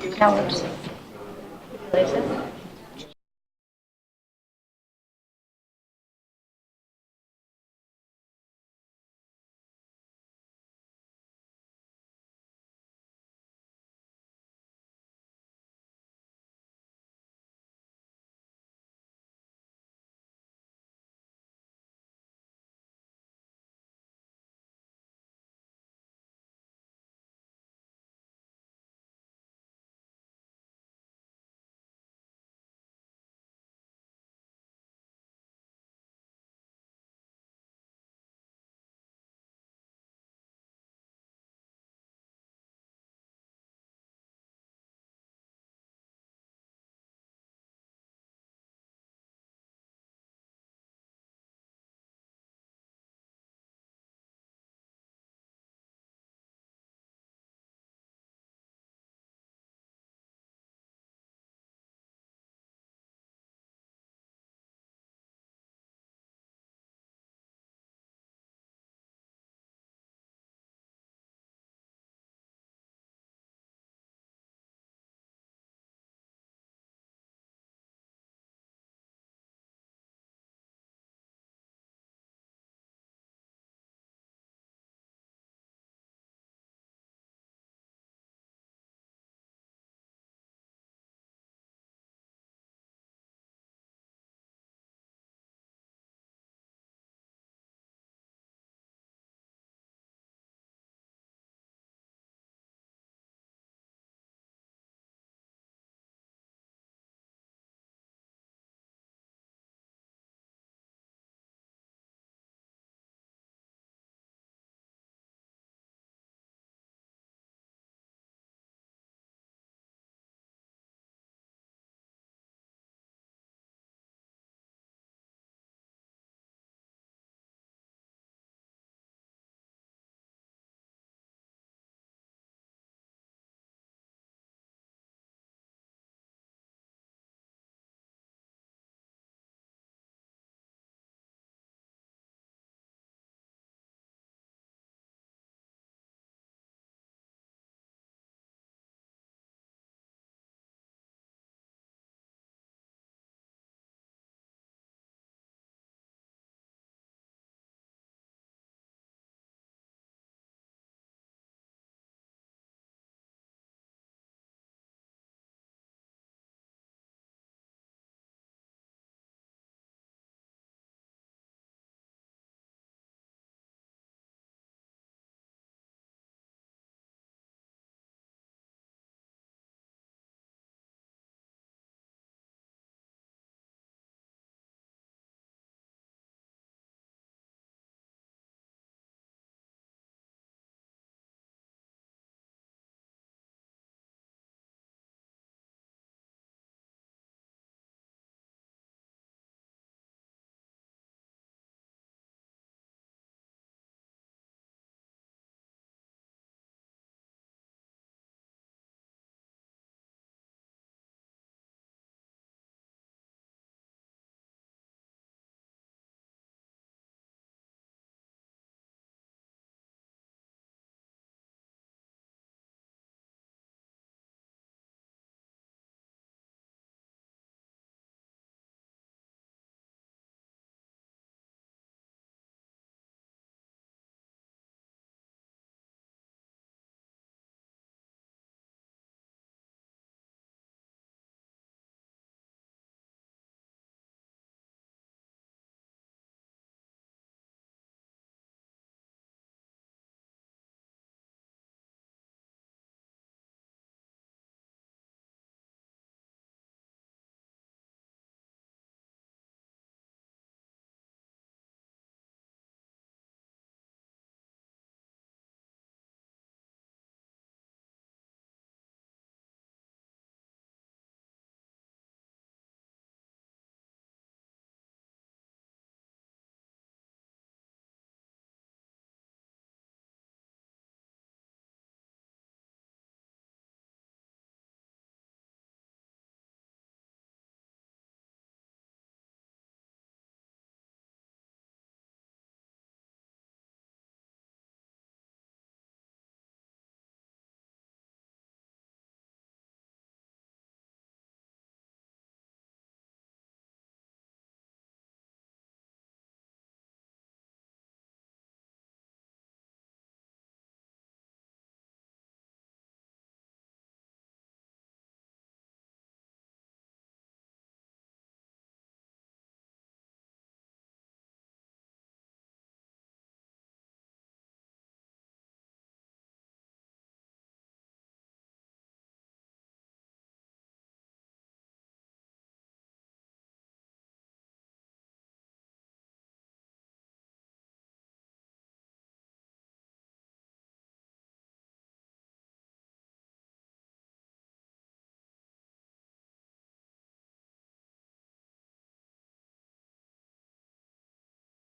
That works. Lisa?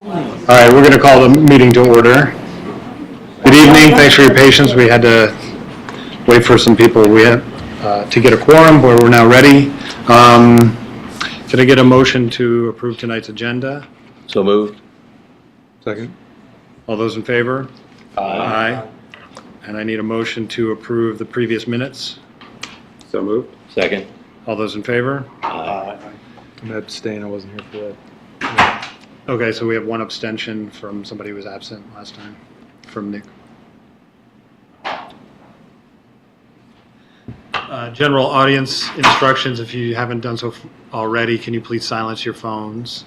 All right, we're going to call the meeting to order. Good evening. Thanks for your patience. We had to wait for some people to get a quorum, but we're now ready. Can I get a motion to approve tonight's agenda? So moved. Second. All those in favor? Aye. And I need a motion to approve the previous minutes. So moved. Second. All those in favor? Aye. I'm gonna abstain. I wasn't here for that. Okay, so we have one abstention from somebody who was absent last time, from Nick. General audience instructions, if you haven't done so already, can you please silence your phones?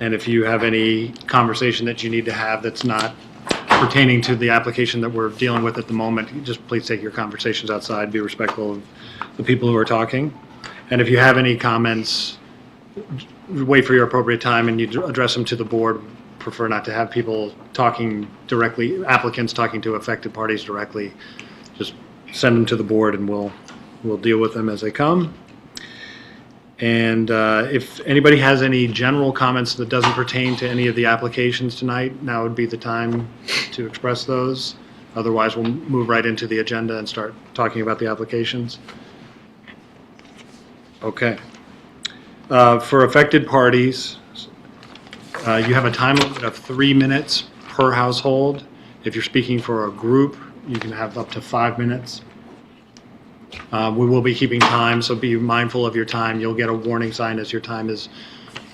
And if you have any conversation that you need to have that's not pertaining to the application that we're dealing with at the moment, just please take your conversations outside, be respectful of the people who are talking. And if you have any comments, wait for your appropriate time and you address them to the board. Prefer not to have people talking directly, applicants talking to affected parties directly. Just send them to the board and we'll deal with them as they come. And if anybody has any general comments that doesn't pertain to any of the applications tonight, now would be the time to express those. Otherwise, we'll move right into the agenda and start talking about the applications. Okay. For affected parties, you have a time limit of 3 minutes per household. If you're speaking for a group, you can have up to 5 minutes. We will be keeping time, so be mindful of your time. You'll get a warning sign as your time is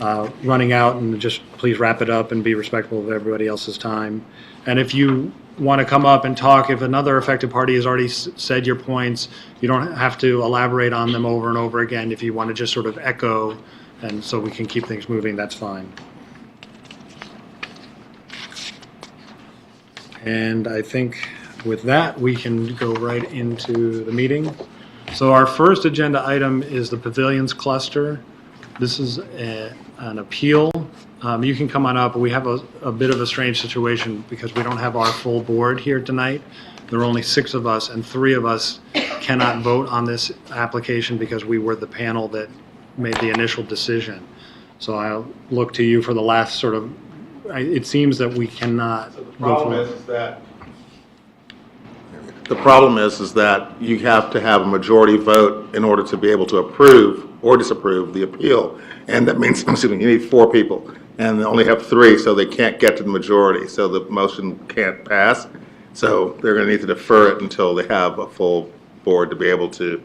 running out, and just please wrap it up and be respectful of everybody else's time. And if you want to come up and talk, if another affected party has already said your points, you don't have to elaborate on them over and over again. If you want to just sort of echo, and so we can keep things moving, that's fine. And I think with that, we can go right into the meeting. So our first agenda item is the Pavilions Cluster. This is an appeal. You can come on up. We have a bit of a strange situation because we don't have our full board here tonight. There are only 6 of us, and 3 of us cannot vote on this application because we were the panel that made the initial decision. So I'll look to you for the last sort of, it seems that we cannot go forward. The problem is that you have to have a majority vote in order to be able to approve or disapprove the appeal. And that means, excuse me, you need 4 people, and they only have 3, so they can't get to the majority, so the motion can't pass. So they're going to need to defer it until they have a full board to be able to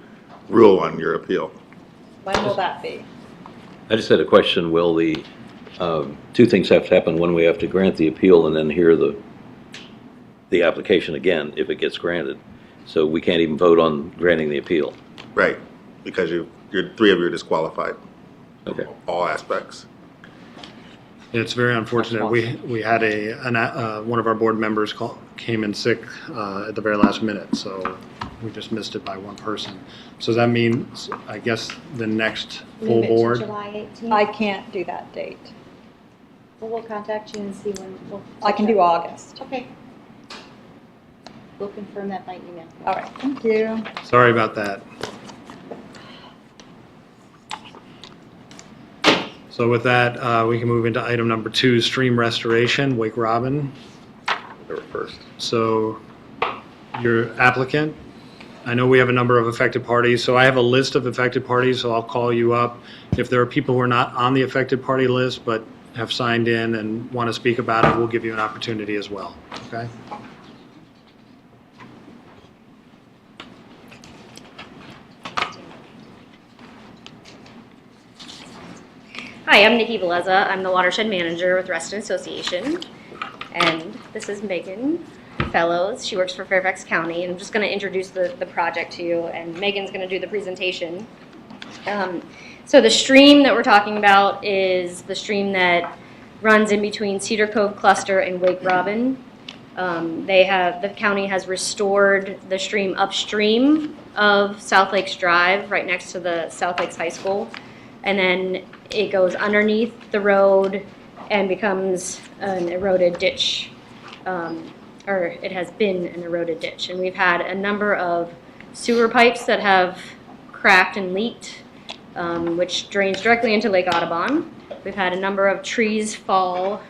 rule on your appeal. When will that be? I just had a question. Will the 2 things have to happen? One, we have to grant the appeal and then hear the application again if it gets granted. So we can't even vote on granting the appeal. Right, because you're 3 of you are disqualified. Okay. All aspects. It's very unfortunate. We had one of our board members came in sick at the very last minute, so we just missed it by 1 person. So that means, I guess, the next full Move it to board. July 18th. I can't do that date. Well, we'll contact you and see when we'll. I can do August. Okay. We'll confirm that by email. All right, thank you. Sorry about that. So with that, we can move into item number 2, stream restoration, Wake Robin. They were first. So your applicant, I know we have a number of affected parties, so I have a list of affected parties, so I'll call you up. If there are people who are not on the affected party list but have signed in and want to speak about it, we'll give you an opportunity as well, okay? Hi, I'm Nikki Veleza. I'm the watershed manager with Reston Association. And this is Megan Fellows. She works for Fairfax County. And I'm just going to introduce the project to you, and Megan's going to do the presentation. So the stream that we're talking about is the stream that runs in between Cedar Cove Cluster and Wake Robin. The county has restored the stream upstream of South Lakes Drive, right next to the South Lakes High School. And then it goes underneath the road and becomes an eroded ditch, or it has been an eroded ditch. And we've had a number of sewer pipes that have cracked and leaked, which drains directly into Lake Audubon. We've had a number of trees fall.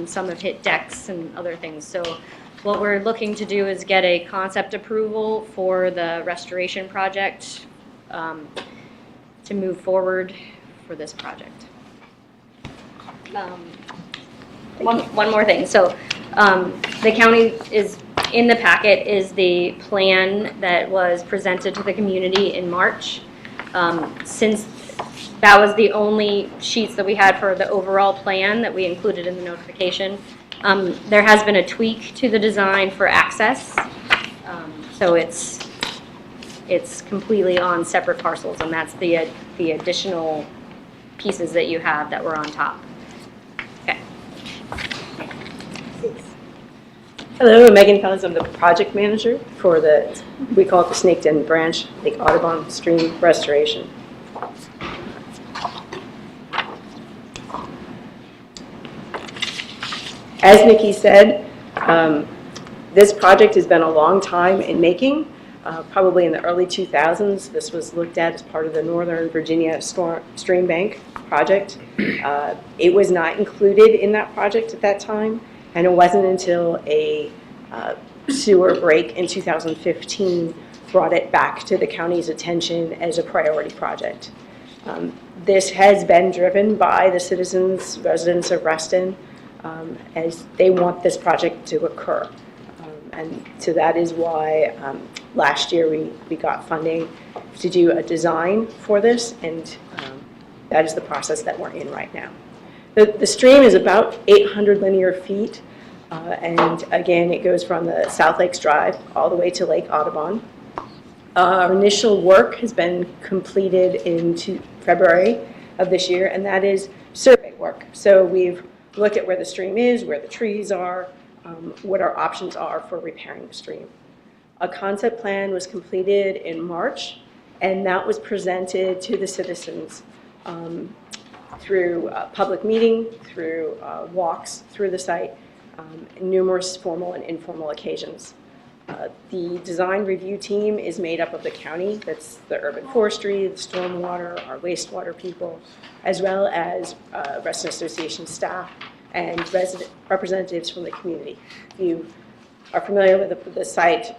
Some have hit decks and other things. So what we're looking to do is get a concept approval for the restoration project to move forward for this project. One more thing. So the county is, in the packet is the plan that was presented to the community in March. Since that was the only sheets that we had for the overall plan that we included in the notification, there has been a tweak to the design for access. So it's completely on separate parcels, and that's the additional pieces that you have that were on top. Okay. Hello, I'm Megan Fellows. I'm the project manager for we call it the Snake Den Branch, Lake Audubon Stream Restoration. As Nikki said, this project has been a long time in making. Probably in the early 2000s, this was looked at as part of the Northern Virginia Stream Bank project. It was not included in that project at that time, and it wasn't until a sewer break in 2015 brought it back to the county's attention as a priority project. This has been driven by the citizens, residents of Reston, as they want this project to occur. And so that is why last year we got funding to do a design for this, and that is the process that we're in right now. The stream is about 800 linear feet, and again, it goes from the South Lakes Drive all the way to Lake Audubon. Our initial work has been completed in February of this year, and that is survey work. So we've looked at where the stream is, where the trees are, what our options are for repairing the stream. A concept plan was completed in March, and that was presented to the citizens through public meeting, through walks through the site, numerous formal and informal occasions. The design review team is made up of the county, that's the urban forestry, the stormwater, our wastewater people, as well as Reston Association staff and representatives from the community. If you are familiar with the site,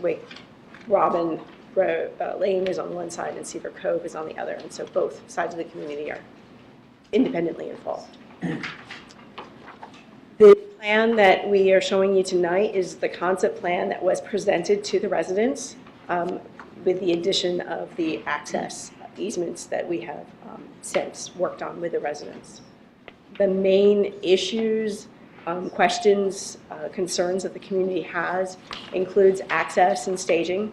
Robin Lane is on one side and Cedar Cove is on the other, and so both sides of the community are independently involved. The plan that we are showing you tonight is the concept plan that was presented to the residents with the addition of the access easements that we have since worked on with the residents. The main issues, questions, concerns that the community has includes access and staging.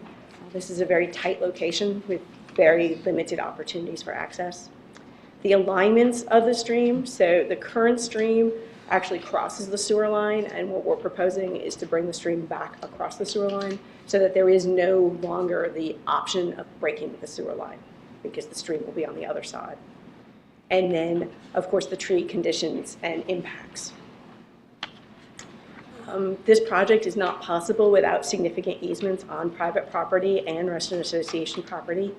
This is a very tight location with very limited opportunities for access. The alignments of the stream, so the current stream actually crosses the sewer line, and what we're proposing is to bring the stream back across the sewer line so that there is no longer the option of breaking the sewer line because the stream will be on the other side. And then, of course, the tree conditions and impacts. This project is not possible without significant easements on private property and Reston Association property,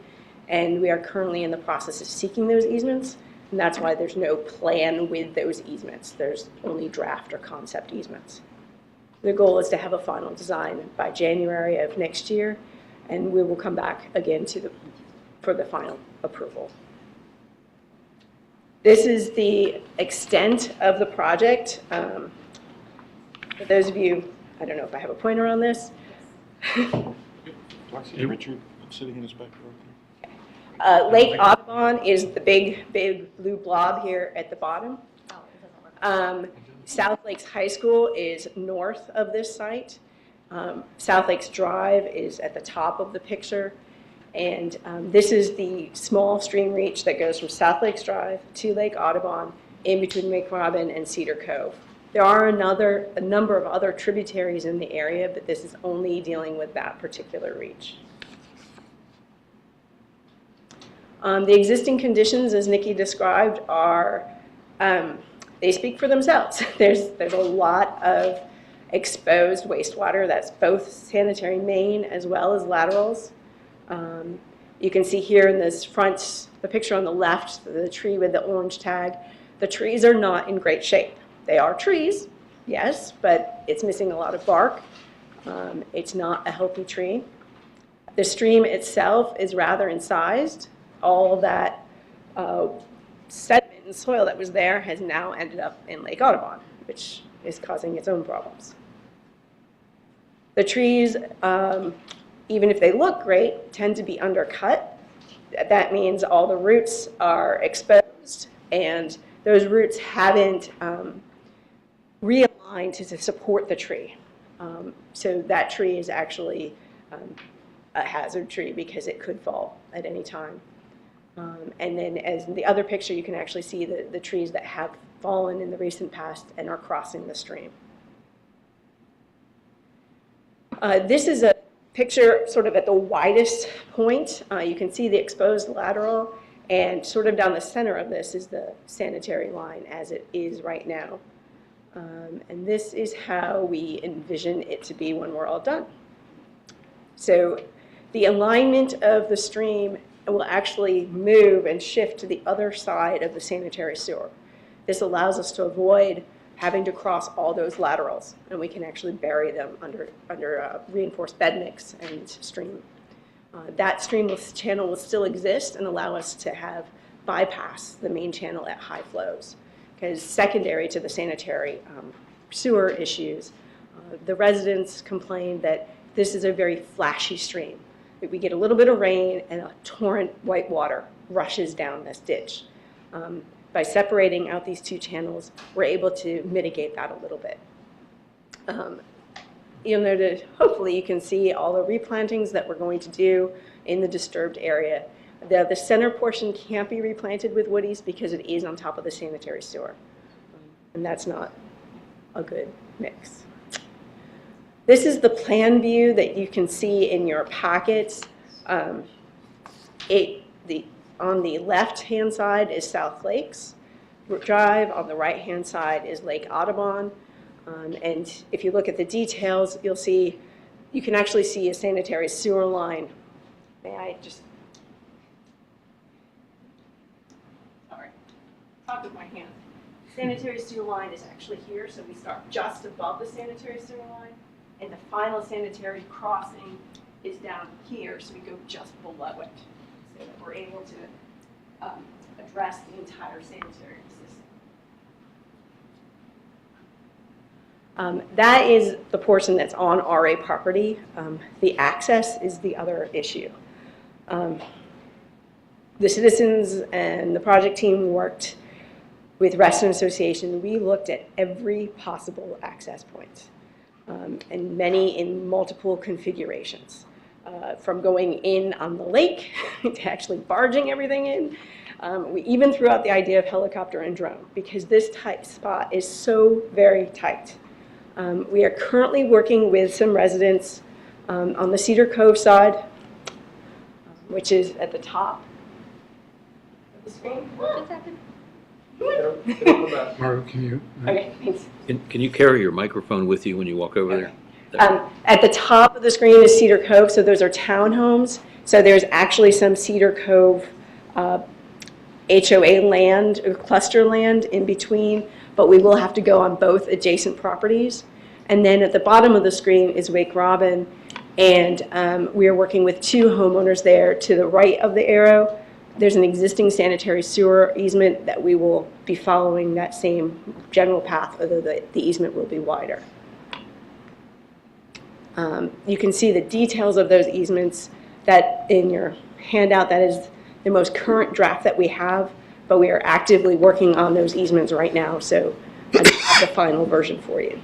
and we are currently in the process of seeking those easements, and that's why there's no plan with those easements. There's only draft or concept easements. The goal is to have a final design by January of next year, and we will come back again for the final approval. This is the extent of the project. For those of you, I don't know if I have a pointer on this. Do I see Richard sitting in his back row? Lake Audubon is the big blue blob here at the bottom. South Lakes High School is north of this site. South Lakes Drive is at the top of the picture. And this is the small stream reach that goes from South Lakes Drive to Lake Audubon in between Lake Robin and Cedar Cove. There are a number of other tributaries in the area, but this is only dealing with that particular reach. The existing conditions, as Nikki described, are, they speak for themselves. There's a lot of exposed wastewater. That's both sanitary main as well as laterals. You can see here in this front, the picture on the left, the tree with the orange tag, The trees are not in great shape. They are trees, yes, but it's missing a lot of bark. It's not a healthy tree. The stream itself is rather incised. All that sediment and soil that was there has now ended up in Lake Audubon, which is causing its own problems. The trees, even if they look great, tend to be undercut. That means all the roots are exposed, and those roots haven't realigned to support the tree. So that tree is actually a hazard tree because it could fall at any time. And then as in the other picture, you can actually see the trees that have fallen in the recent past and are crossing the stream. This is a picture sort of at the widest point. You can see the exposed lateral, and sort of down the center of this is the sanitary line as it is right now. And this is how we envision it to be when we're all done. So the alignment of the stream will actually move and shift to the other side of the sanitary sewer. This allows us to avoid having to cross all those laterals, and we can actually bury them under reinforced bed mix and stream. That streamless channel will still exist and allow us to have bypass the main channel at high flows. Because secondary to the sanitary sewer issues, the residents complain that this is a very flashy stream. We get a little bit of rain and a torrent white water rushes down this ditch. By separating out these two channels, we're able to mitigate that a little bit. Hopefully you can see all the replantings that we're going to do in the disturbed area. The center portion can't be replanted with woodies because it is on top of the sanitary sewer. And that's not a good mix. This is the plan view that you can see in your packets. On the left-hand side is South Lakes Drive. On the right-hand side is Lake Audubon. And if you look at the details, you can actually see a sanitary sewer line. May I just, sorry, talk with my hand. Sanitary sewer line is actually here, so we start just above the sanitary sewer line, and the final sanitary crossing is down here, so we go just below it, so that we're able to address the entire sanitary system. That is the portion that's on RA property. The access is the other issue. The citizens and the project team worked with Reston Association. We looked at every possible access point, and many in multiple configurations, from going in on the lake to actually barging everything in. We even threw out the idea of helicopter and drone because this tight spot is so very tight. We are currently working with some residents on the Cedar Cove side, which is at the top of the screen. What just happened? Margo, can you? Okay, thanks. Can you carry your microphone with you when you walk over there? At the top of the screen is Cedar Cove, so those are townhomes. So there's actually some Cedar Cove HOA land or cluster land in between, but we will have to go on both adjacent properties. And then at the bottom of the screen is Wake Robin, and we are working with two homeowners there. To the right of the arrow, there's an existing sanitary sewer easement that we will be following that same general path, although the easement will be wider. You can see the details of those easements that in your handout. That is the most current draft that we have, but we are actively working on those easements right now, so I don't have the final version for you.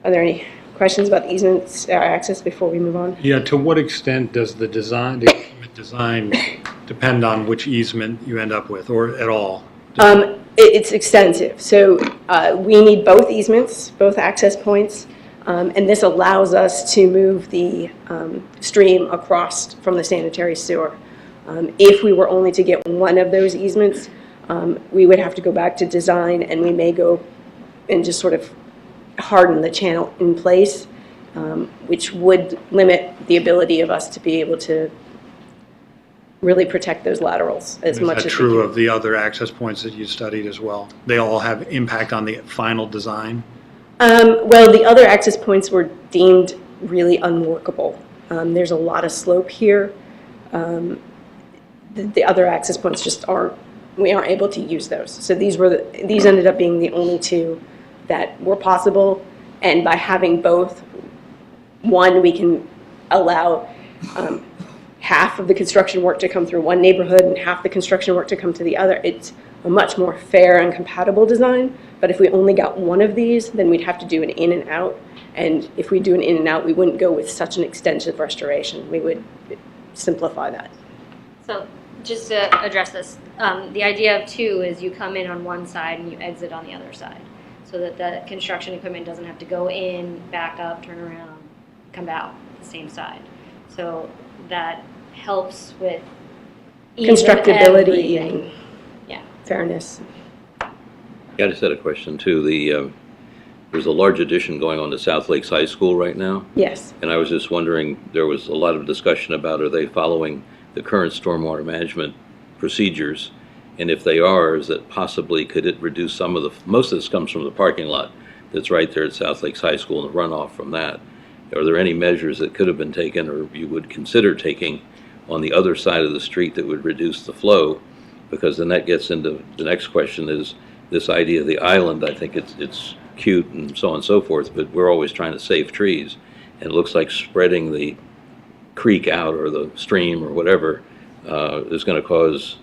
Are there any questions about the easements access before we move on? Yeah, to what extent does the easement design depend on which easement you end up with, or at all? It's extensive. So we need both easements, both access points, and this allows us to move the stream across from the sanitary sewer. If we were only to get one of those easements, we would have to go back to design, and we may go and just sort of harden the channel in place, which would limit the ability of us to be able to really protect those laterals as much as Is that we true can. of the other access points that you studied as well? They all have impact on the final design? Well, the other access points were deemed really unworkable. There's a lot of slope here. The other access points just we aren't able to use those. So these ended up being the only two that were possible. And by having both, one, we can allow half of the construction work to come through one neighborhood and half the construction work to come to the other. It's a much more fair and compatible design. But if we only got one of these, then we'd have to do an in and out. And if we do an in and out, we wouldn't go with such an extensive restoration. We would simplify that. So just to address this, the idea of two is you come in on one side and you exit on the other side, so that the construction equipment doesn't have to go in, back up, turn around, come out the same side. So that helps with ease of Constructability everything. and Yeah. fairness. Yeah, I just had a question too. There's a large addition going on to South Lakes High School right now. Yes. And I was just wondering, there was a lot of discussion about, are they following the current stormwater management procedures? And if they are, is it possibly, could it reduce most of this comes from the parking lot that's right there at South Lakes High School and the runoff from that. Are there any measures that could have been taken or you would consider taking on the other side of the street that would reduce the flow? Because then that gets into the next question is this idea of the island. I think it's cute and so on and so forth, but we're always trying to save trees. And it looks like spreading the creek out or the stream or whatever is going to cause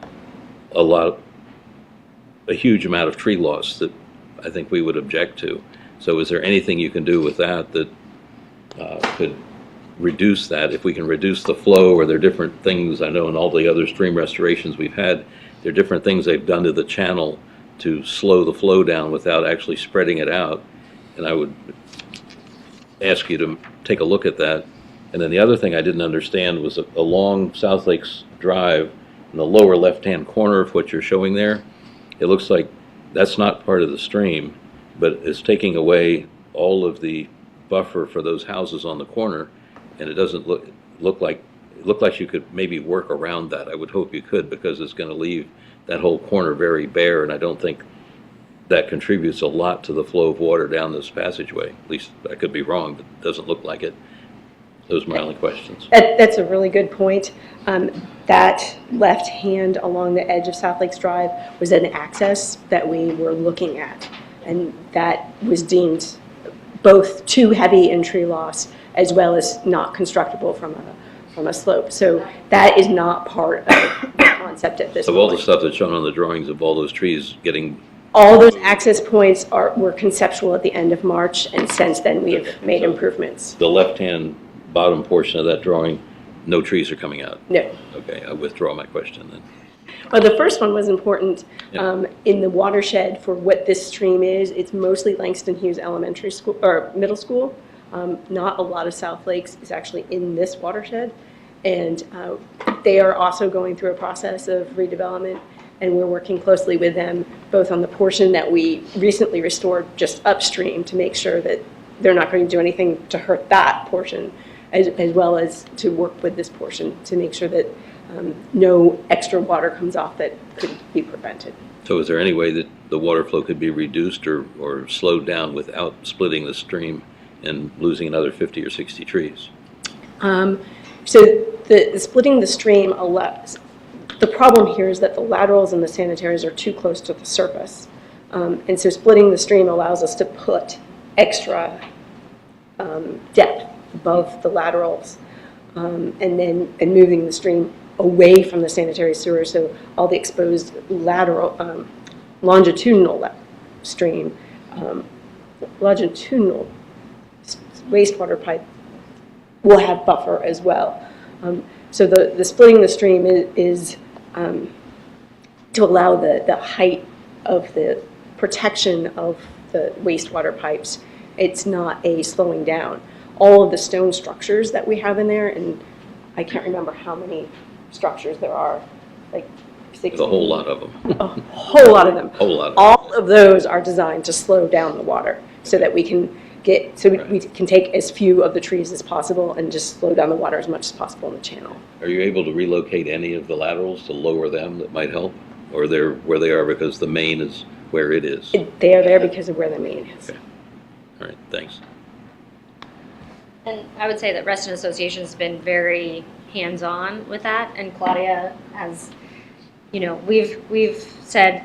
a huge amount of tree loss that I think we would object to. So is there anything you can do with that could reduce that? If we can reduce the flow, or there are different things, I know in all the other stream restorations we've had, there are different things they've done to the channel to slow the flow down without actually spreading it out. And I would ask you to take a look at that. And then the other thing I didn't understand was along South Lakes Drive, in the lower left-hand corner of what you're showing there, it looks like that's not part of the stream, but it's taking away all of the buffer for those houses on the corner, and it doesn't look like you could maybe work around that. I would hope you could, because it's going to leave that whole corner very bare, and I don't think that contributes a lot to the flow of water down this passageway. At least I could be wrong, but it doesn't look like it. Those are my only questions. That's a really good point. That left hand along the edge of South Lakes Drive was an access that we were looking at, and that was deemed both too heavy in tree loss as well as not constructible from a slope. So that is not part of the concept at this Of point. all the stuff that's shown on the drawings of all those trees getting, All those access points were conceptual at the end of March, and since then we have made improvements. the left-hand bottom portion of that drawing, no trees are coming out. No. Okay, I withdraw my question then. Well, the first one was important Yeah. in the watershed for what this stream is. It's mostly Langston Hughes Elementary School or Middle School. Not a lot of South Lakes is actually in this watershed, and they are also going through a process of redevelopment. And we're working closely with them both on the portion that we recently restored just upstream to make sure that they're not going to do anything to hurt that portion, as well as to work with this portion to make sure that no extra water comes off that could be prevented. So is there any way that the water flow could be reduced or slowed down without splitting the stream and losing another 50 or 60 trees? So the splitting the stream allows, the problem here is that the laterals and the sanitaries are too close to the surface. And so splitting the stream allows us to put extra depth above the laterals, and moving the stream away from the sanitary sewer, so all the exposed lateral, longitudinal stream, longitudinal wastewater pipe will have buffer as well. So the splitting the stream is to allow the height of the protection of the wastewater pipes. It's not a slowing down. All of the stone structures that we have in there, and I can't remember how many structures there are, like 60. There's a whole lot of them. A whole lot of them. Whole lot of them. All of those are designed to slow down the water so that we can we can take as few of the trees as possible and just slow down the water as much as possible in the channel. Are you able to relocate any of the laterals to lower them that might help? Or they're where they are because the main is where it is? They are there because of where the main is. Okay. All right, thanks. And I would say that Reston Association has been very hands-on with that, and Claudia has, you know, we've said,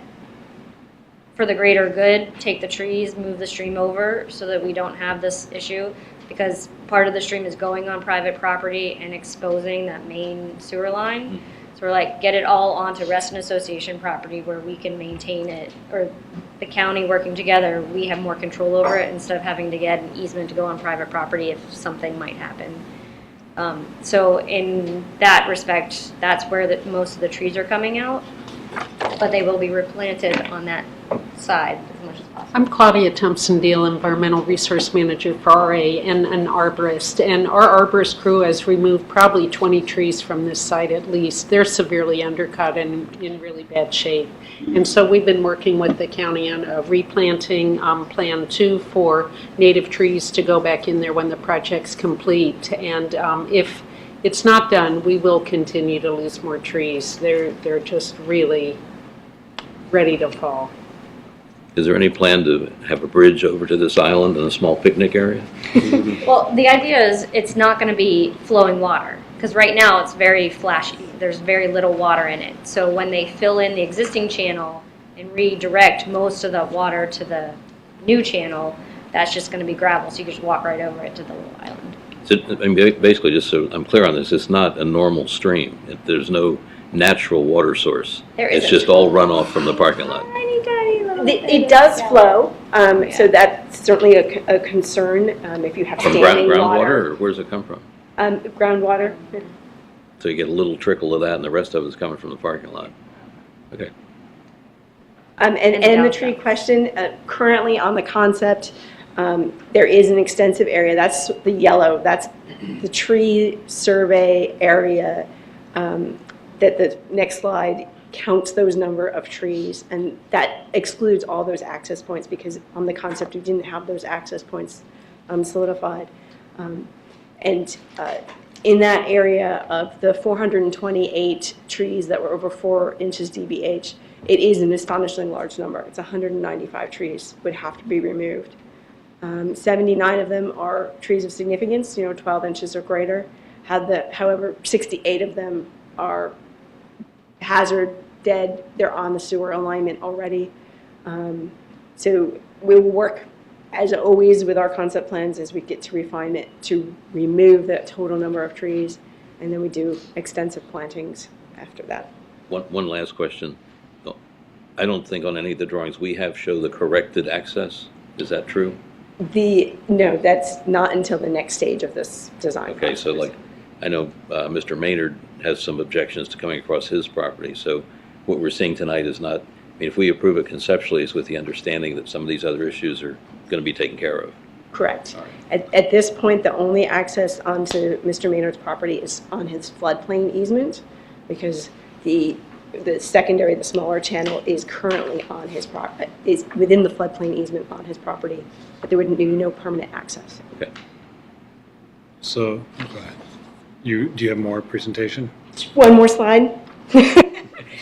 for the greater good, take the trees, move the stream over so that we don't have this issue, because part of the stream is going on private property and exposing that main sewer line. So we're like, get it all onto Reston Association property where we can maintain it, or the county working together, we have more control over it instead of having to get an easement to go on private property if something might happen. So in that respect, that's where most of the trees are coming out, but they will be replanted on that side as much as possible. I'm Claudia Thompson-Deal, Environmental Resource Manager for RA and an arborist. And our arborist crew has removed probably 20 trees from this site at least. They're severely undercut and in really bad shape. And so we've been working with the county on replanting Plan 2 for native trees to go back in there when the project's complete. And if it's not done, we will continue to lose more trees. They're just really ready to fall. Is there any plan to have a bridge over to this island and a small picnic area? Well, the idea is it's not going to be flowing water, because right now it's very flashy. There's very little water in it. So when they fill in the existing channel and redirect most of the water to the new channel, that's just going to be gravel, so you can just walk right over it to the little island. So, I mean, basically, just so I'm clear on this, it's not a normal stream. There's no natural water source. There It's isn't. just all runoff from the parking lot. Tiny little bit. It does flow, so that's certainly a concern if you have From standing groundwater, water. or where's it come from? Groundwater. So you get a little trickle of that, and the rest of it's coming from the parking lot. Okay. And And the the tree downside. question, currently on the concept, there is an extensive area, that's the yellow, that's the tree survey area, that the next slide counts those number of trees, and that excludes all those access points, because on the concept, we didn't have those access points solidified. And in that area of the 428 trees that were over 4 inches DBH, it is an astonishingly large number. It's 195 trees would have to be removed. 79 of them are trees of significance, 12 inches or greater. However, 68 of them are hazard, dead, they're on the sewer alignment already. So we will work, as always, with our concept plans as we get to refine it to remove the total number of trees, and then we do extensive plantings after that. One last question. No, I don't think on any of the drawings we have show the corrected access. Is that true? No, that's not until the next stage of this design Okay, so process. like, I know Mr. Maynard has some objections to coming across his property, so what we're seeing tonight is not, I mean, if we approve it conceptually, it's with the understanding that some of these other issues are going to be taken care of. Correct. At this point, the only access onto Mr. Maynard's property is on his floodplain easement, because the secondary, the smaller channel, is currently on his is within the floodplain easement on his property, but there would be no permanent access. Okay. So, go ahead. Do you have more presentation? One more slide.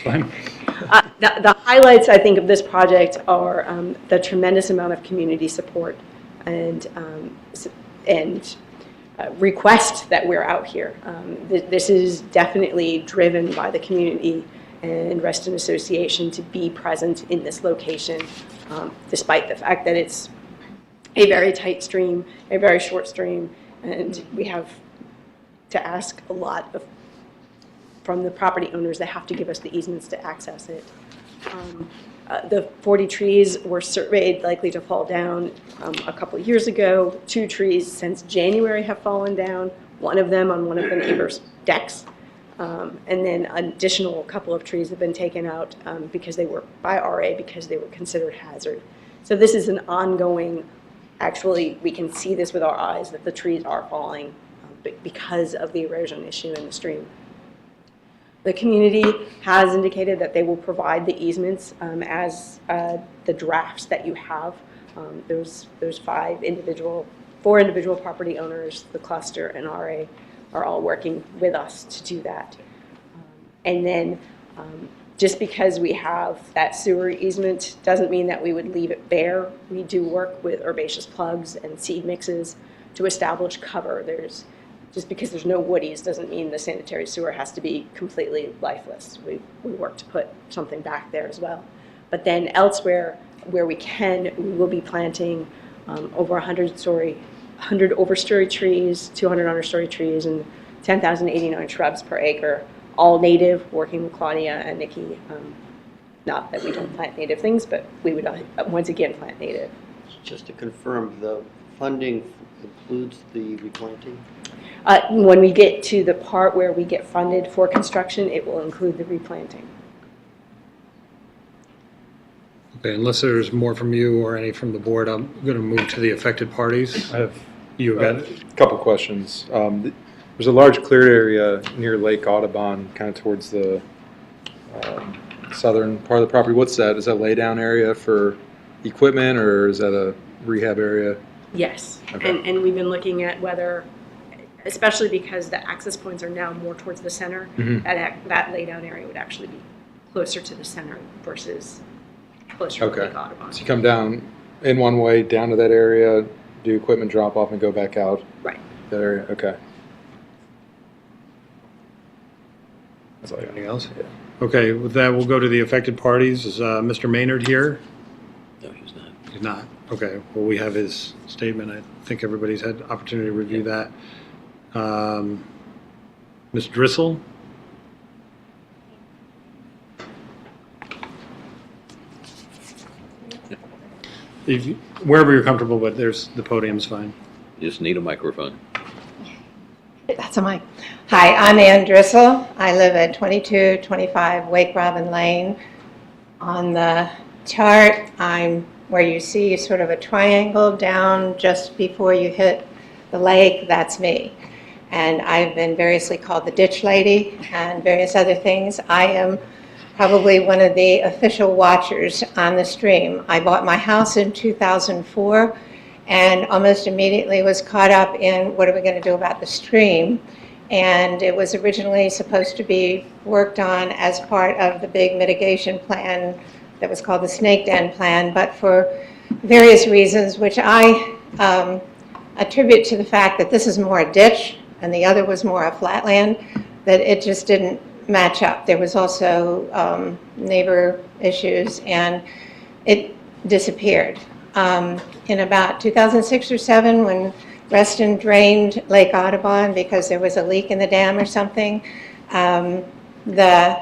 Fine. The highlights, I think, of this project are the tremendous amount of community support and request that we're out here. This is definitely driven by the community and Reston Association to be present in this location, despite the fact that it's a very tight stream, a very short stream, and we have to ask a lot from the property owners that have to give us the easements to access it. The 40 trees were surveyed likely to fall down a couple of years ago. 2 trees since January have fallen down, one of them on one of the neighbors' decks. And then an additional couple of trees have been taken out because they were by RA because they were considered hazard. So this is an ongoing, actually we can see this with our eyes that the trees are falling because of the erosion issue in the stream. The community has indicated that they will provide the easements as the drafts that you have There's four individual property owners, the cluster and RA are all working with us to do that. And then just because we have that sewer easement doesn't mean that we would leave it bare. We do work with herbaceous plugs and seed mixes to establish cover. Just because there's no woodies doesn't mean the sanitary sewer has to be completely lifeless. We work to put something back there as well. But then elsewhere where we can, we will be planting over 100 overstory trees, 200 understory trees, and 10,089 shrubs per acre, all native, working with Claudia and Nikki. Not that we don't plant native things, but we would once again plant native. Just to confirm, the funding includes the replanting? When we get to the part where we get funded for construction, it will include the replanting. Okay, unless there's more from you or any from the board, I'm going to move to the affected parties. I have You got a couple questions. There's a large cleared area near Lake Audubon, kind of towards the southern part of the property. What's that? Is that laydown area for equipment, or is that a rehab area? Yes, Okay. and we've been looking at whether, especially because the access points are now more towards the center, Mhm. that laydown area would actually be closer to the center versus closer to Okay. Lake Audubon. So you come down in one way, down to that area, do equipment drop off, and go back out Right. that area? Okay. That's all I got. anything else? Okay, with that, we'll go to the affected parties. Is Mr. Maynard here? No, he's not. He's not. Okay, well, we have his statement. I think everybody's had opportunity to review that. Ms. Drissel? Wherever you're comfortable, but the podium's fine. You just need a microphone. That's a mic. Hi, I'm Ann Drissel. I live at 2225 Wake Robin Lane. On the chart, I'm where you see sort of a triangle down just before you hit the lake. That's me. And I've been variously called the ditch lady and various other things. I am probably one of the official watchers on the stream. I bought my house in 2004 and almost immediately was caught up in what are we going to do about the stream. And it was originally supposed to be worked on as part of the big mitigation plan that was called the Snake Den Plan, but for various reasons, which I attribute to the fact that this is more a ditch and the other was more a flatland, that it just didn't match up. There was also neighbor issues, and it disappeared. In about 2006 or 7, when Reston drained Lake Audubon because there was a leak in the dam or something, the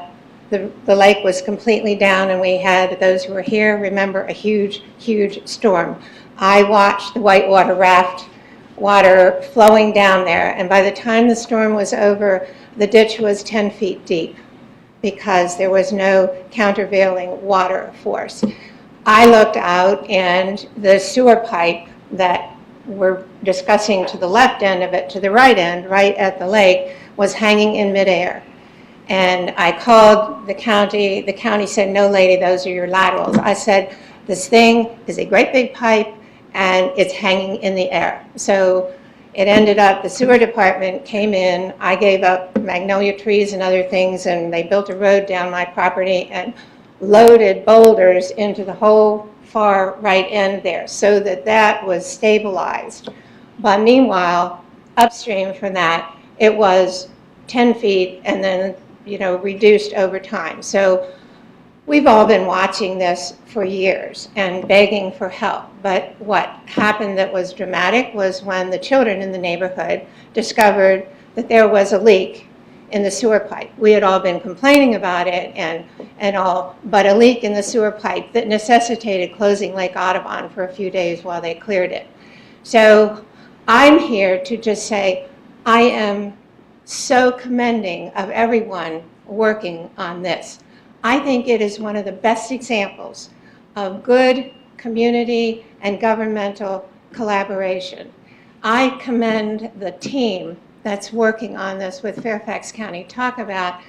lake was completely down, and we had, those who were here remember, a huge, huge storm. I watched the whitewater raft water flowing down there, and by the time the storm was over, the ditch was 10 feet deep because there was no countervailing water force. I looked out, and the sewer pipe that we're discussing to the left end of it, to the right end, right at the lake, was hanging in midair. And I called the county. The county said, "No, lady, those are your laterals." I said, "This thing is a great big pipe, and it's hanging in the air." So it ended up, the sewer department came in, I gave up magnolia trees and other things, and they built a road down my property and loaded boulders into the whole far right end there so that that was stabilized. But meanwhile, upstream from that, it was 10 feet and then, reduced over time. So we've all been watching this for years and begging for help. But what happened that was dramatic was when the children in the neighborhood discovered that there was a leak in the sewer pipe. We had all been complaining about it and all, but a leak in the sewer pipe that necessitated closing Lake Audubon for a few days while they cleared it. So I'm here to just say I am so commending of everyone working on this. I think it is one of the best examples of good community and governmental collaboration. I commend the team that's working on this with Fairfax County. Talk about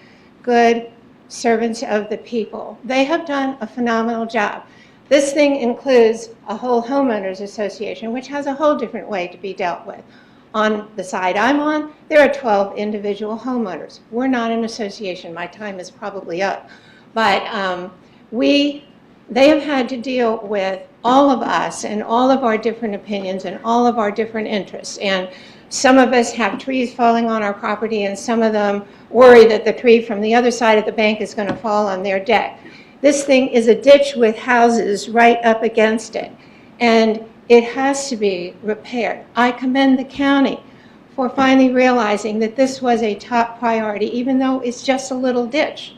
good servants of the people. They have done a phenomenal job. This thing includes a whole homeowners association, which has a whole different way to be dealt with. On the side I'm on, there are 12 individual homeowners. We're not an association. My time is probably up. But they have had to deal with all of us and all of our different opinions and all of our different interests. And some of us have trees falling on our property, and some of them worry that the tree from the other side of the bank is going to fall on their deck. This thing is a ditch with houses right up against it, and it has to be repaired. I commend the county for finally realizing that this was a top priority, even though it's just a little ditch.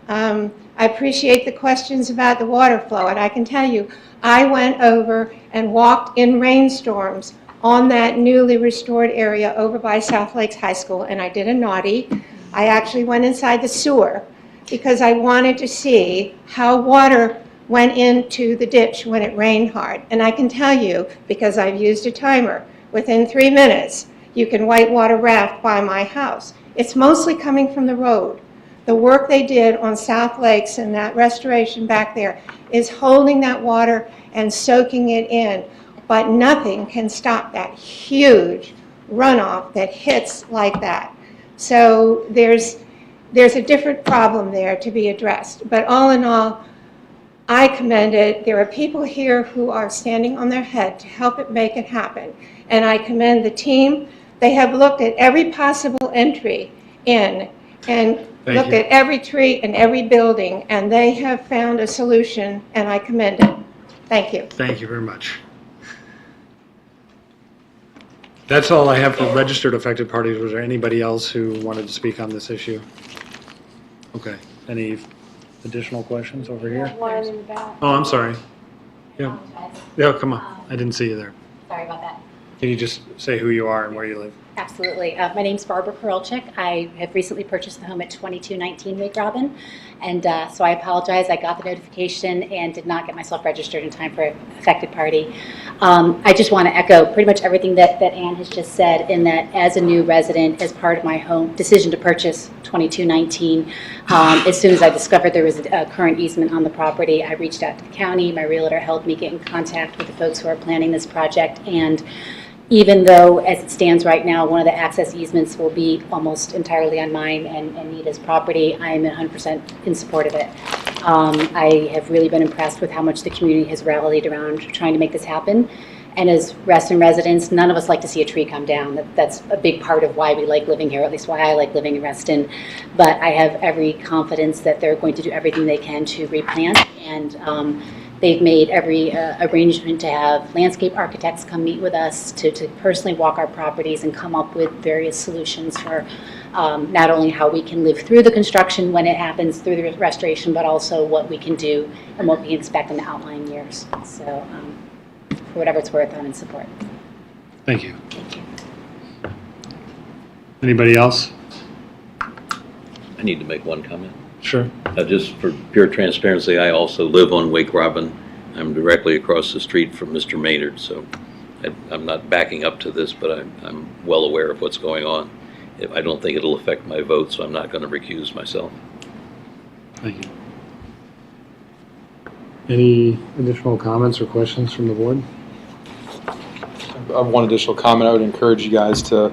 I appreciate the questions about the water flow, and I can tell you, I went over and walked in rainstorms on that newly restored area over by South Lakes High School, and I did a naughty. I actually went inside the sewer because I wanted to see how water went into the ditch when it rained hard. And I can tell you, because I've used a timer, within 3 minutes, you can whitewater raft by my house. It's mostly coming from the road. The work they did on South Lakes and that restoration back there is holding that water and soaking it in. But nothing can stop that huge runoff that hits like that. So there's a different problem there to be addressed. But all in all, I commend it. There are people here who are standing on their head to help it make it happen. And I commend the team. They have looked at every possible entry in and looked at every tree and every building, and they have found a solution, and I commend it. Thank you. Thank you very much. That's all I have for registered affected parties. Was there anybody else who wanted to speak on this issue? Okay. Any additional questions over here? Oh, I'm sorry. Yeah. Yeah, come on. I didn't see you there. Sorry about that. Can you just say who you are and where you live? Absolutely. My name's Barbara Korolchik. I have recently purchased the home at 2219 Lake Robin, and so I apologize. I got the notification and did not get myself registered in time for affected party. I just want to echo pretty much everything that Ann has just said, in that as a new resident, as part of my home decision to purchase 2219, as soon as I discovered there was a current easement on the property, I reached out to the county. My realtor helped me get in contact with the folks who are planning this project, and even though, as it stands right now, one of the access easements will be almost entirely on mine and Nita's property, I am 100% in support of it. I have really been impressed with how much the community has rallied around trying to make this happen. And as Reston residents, none of us like to see a tree come down. That's a big part of why we like living here, at least why I like living in Reston. But I have every confidence that they're going to do everything they can to replant, and they've made every arrangement to have landscape architects come meet with us to personally walk our properties and come up with various solutions for not only how we can live through the construction when it happens through the restoration, but also what we can do and what we can expect in the outlying years. So for whatever it's worth, I'm in support. Thank you. Anybody else? I need to make one comment. Sure. Just for pure transparency, I also live on Wake Robin. I'm directly across the street from Mr. Maynard, so I'm not backing up to this, but I'm well aware of what's going on. I don't think it'll affect my vote, so I'm not going to recuse myself. Thank you. Any additional comments or questions from the board? I have one additional comment. I would encourage you guys to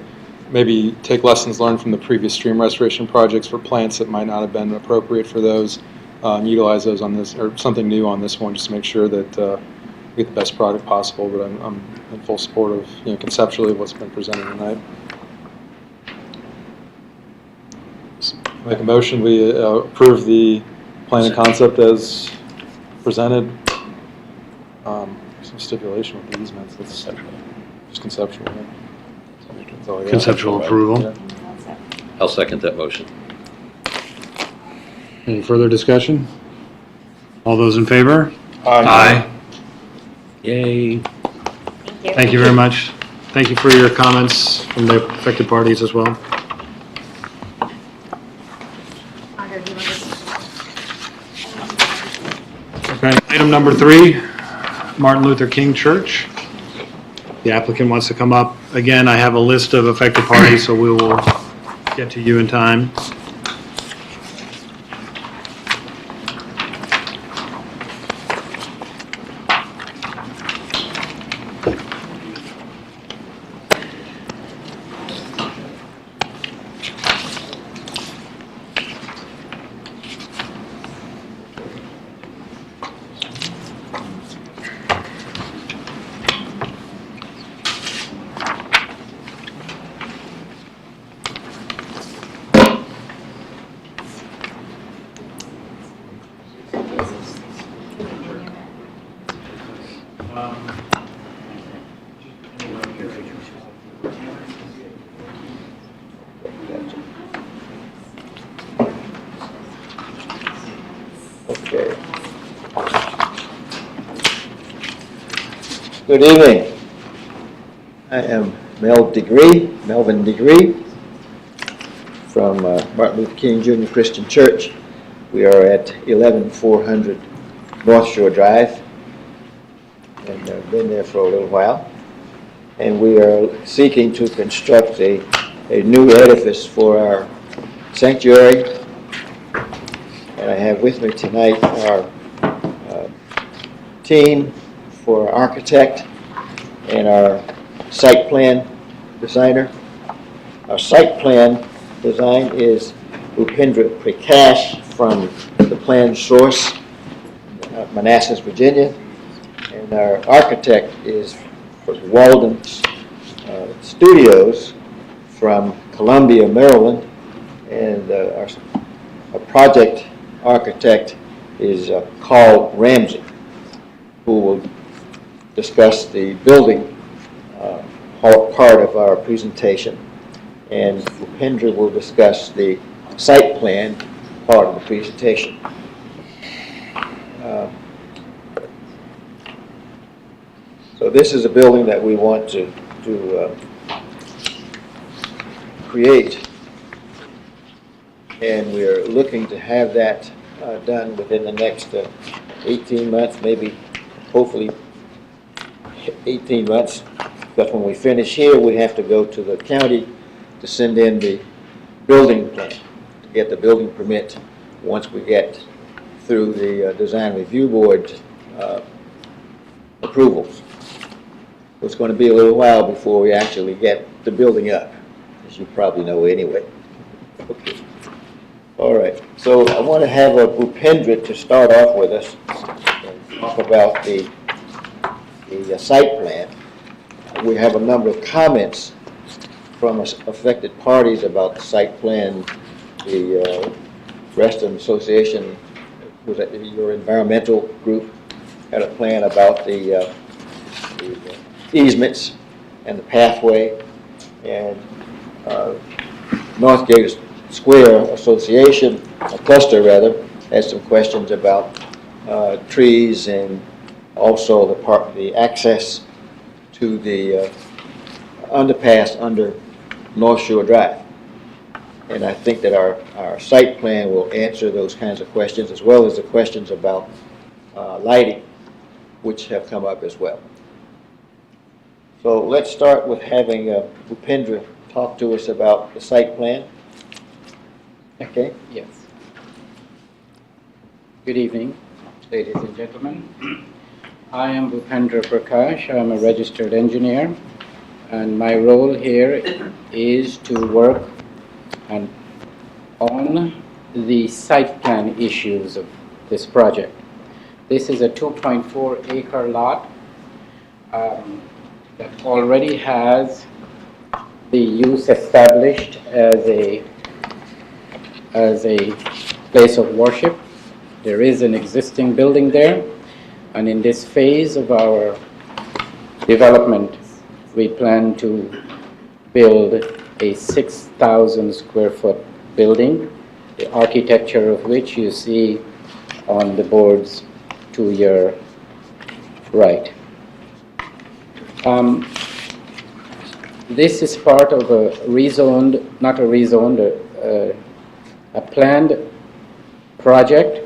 maybe take lessons learned from the previous stream restoration projects for plants that might not have been appropriate for those, utilize those on this, or something new on this one, just to make sure that we get the best product possible. But I'm in full support of, conceptually what's been presented tonight. Make a motion, we approve the plan and concept as presented. Some stipulation with the easements. That's just conceptual. Right? Conceptual approval. Yeah. I'll second that motion. Any further discussion? All those in favor? Aye. Yay. Thank you very much. Thank you for your comments from the affected parties as well. Okay, item number 3, Martin Luther King Church. The applicant wants to come up. Again, I have a list of affected parties, so we will get to you in time. Okay. Good evening. I am Melvin Degree, from Martin Luther King Jr. Christian Church. We are at 11400 North Shore Drive, and I've been there for a little while. And we are seeking to construct a new edifice for our sanctuary. And I have with me tonight our team for our architect and our site plan designer. Our site plan design is Upendra Prakash from the plan source, Manassas, Virginia. And our architect is Walden Studios from Columbia, Maryland. And our project architect is Carl Ramsey, who will discuss the building part of our presentation. And Upendra will discuss the site plan part of the presentation. So this is a building that we want to create, and we're looking to have that done within the next 18 months, maybe, hopefully 18 months. But when we finish here, we have to go to the county to send in the building plan, to get the building permit once we get through the design review board approvals. It's going to be a little while before we actually get the building up, as you probably know anyway. Okay. All right. So I want to have Upendra to start off with us and talk about the site plan. We have a number of comments from affected parties about the site plan. The Reston Association, was that your environmental group, had a plan about the easements and the pathway, and Northgate Square Association, a cluster rather, has some questions about trees and also the access to the underpass under North Shore Drive. And I think that our site plan will answer those kinds of questions, as well as the questions about lighting, which have come up as well. So let's start with having Upendra talk to us about the site plan. Okay? Yes. Good evening, ladies and gentlemen. I am Upendra Prakash. I'm a registered engineer, and my role here is to work on the site plan issues of this project. This is a 2.4 acre lot that already has the use established as a place of worship. There is an existing building there, and in this phase of our development, we plan to build a 6,000 square foot building, the architecture of which you see on the boards to your right. This is part of a a planned project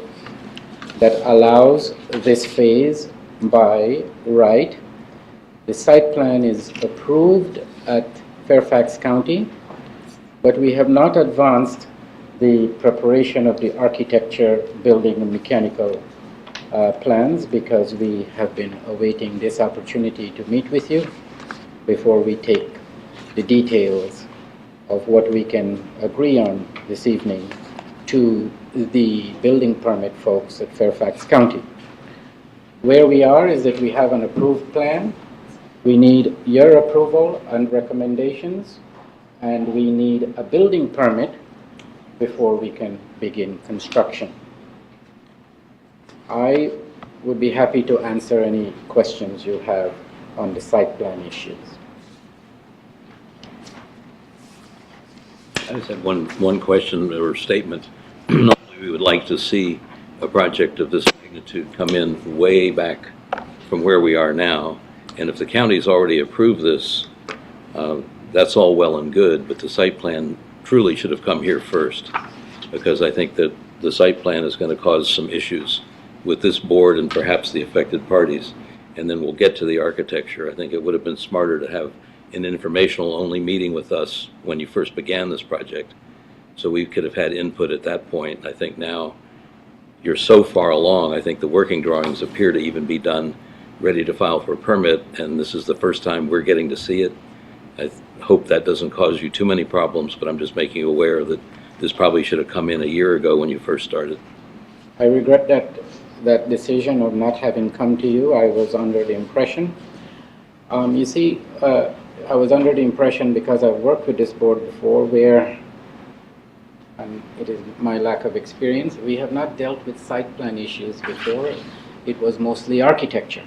that allows this phase by right. The site plan is approved at Fairfax County, but we have not advanced the preparation of the architecture, building, and mechanical plans because we have been awaiting this opportunity to meet with you before we take the details of what we can agree on this evening to the building permit folks at Fairfax County. Where we are is that we have an approved plan. We need your approval and recommendations, and we need a building permit before we can begin construction. I would be happy to answer any questions you have on the site plan issues. I just have one question or statement. Normally, we would like to see a project of this magnitude come in way back from where we are now. And if the county's already approved this, that's all well and good, but the site plan truly should have come here first, because I think that the site plan is going to cause some issues with this board and perhaps the affected parties. And then we'll get to the architecture. I think it would have been smarter to have an informational-only meeting with us when you first began this project, so we could have had input at that point. I think now you're so far along, I think the working drawings appear to even be done, ready to file for a permit, and this is the first time we're getting to see it. I hope that doesn't cause you too many problems, but I'm just making you aware that this probably should have come in a year ago when you first started. I regret that decision of not having come to you. I was under the impression, you see, I was under the impression, because I've worked with this board before, where, and it is my lack of experience, we have not dealt with site plan issues before. It was mostly architecture.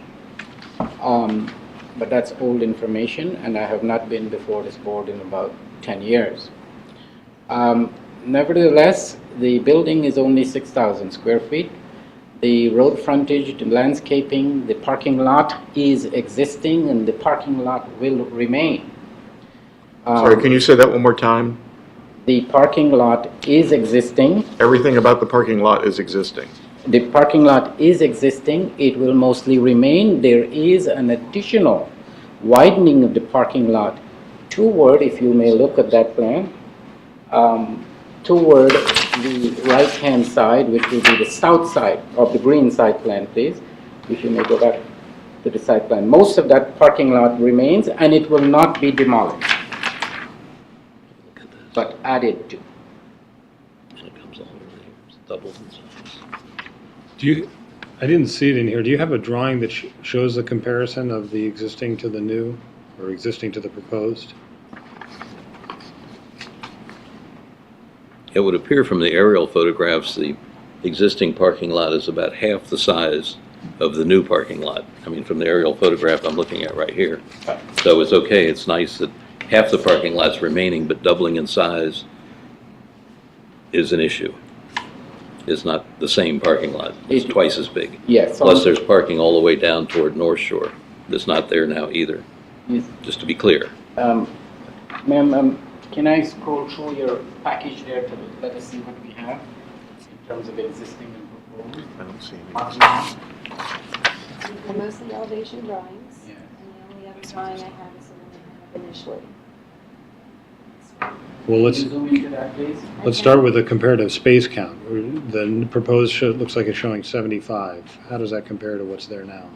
But that's old information, and I have not been before this board in about 10 years. Nevertheless, the building is only 6,000 square feet. The road frontage, the landscaping, the parking lot is existing, and the parking lot will remain. Sorry, can you say that one more time? The parking lot is existing. Everything about the parking lot is existing. The parking lot is existing. It will mostly remain. There is an additional widening of the parking lot toward, if you may look at that plan, toward the right-hand side, which will be the south side of the green site plan, please. If you may go back to the site plan. Most of that parking lot remains, and it will not be demolished, but added to. So it comes all over there, it's doubled in size. I didn't see it in here. Do you have a drawing that shows the comparison of the existing to the new, or existing to the proposed? It would appear from the aerial photographs, the existing parking lot is about half the size of the new parking lot. I mean, from the aerial photograph I'm looking at right here. So it's okay, it's nice that half the parking lot's remaining, but doubling in size is an issue. It's not the same parking lot. It's twice as big. Yes. Plus, there's parking all the way down toward North Shore. That's not there now either, Yes. just to be clear. Ma'am, can I scroll through your package there to let us see what we have in terms of existing and proposed? I don't see any. They're mostly elevation drawings, Yeah. and the only other drawing I have is the one I have initially. Well, let's Zoom into that, please. start with the comparative space count. The proposed looks like it's showing 75. How does that compare to what's there now?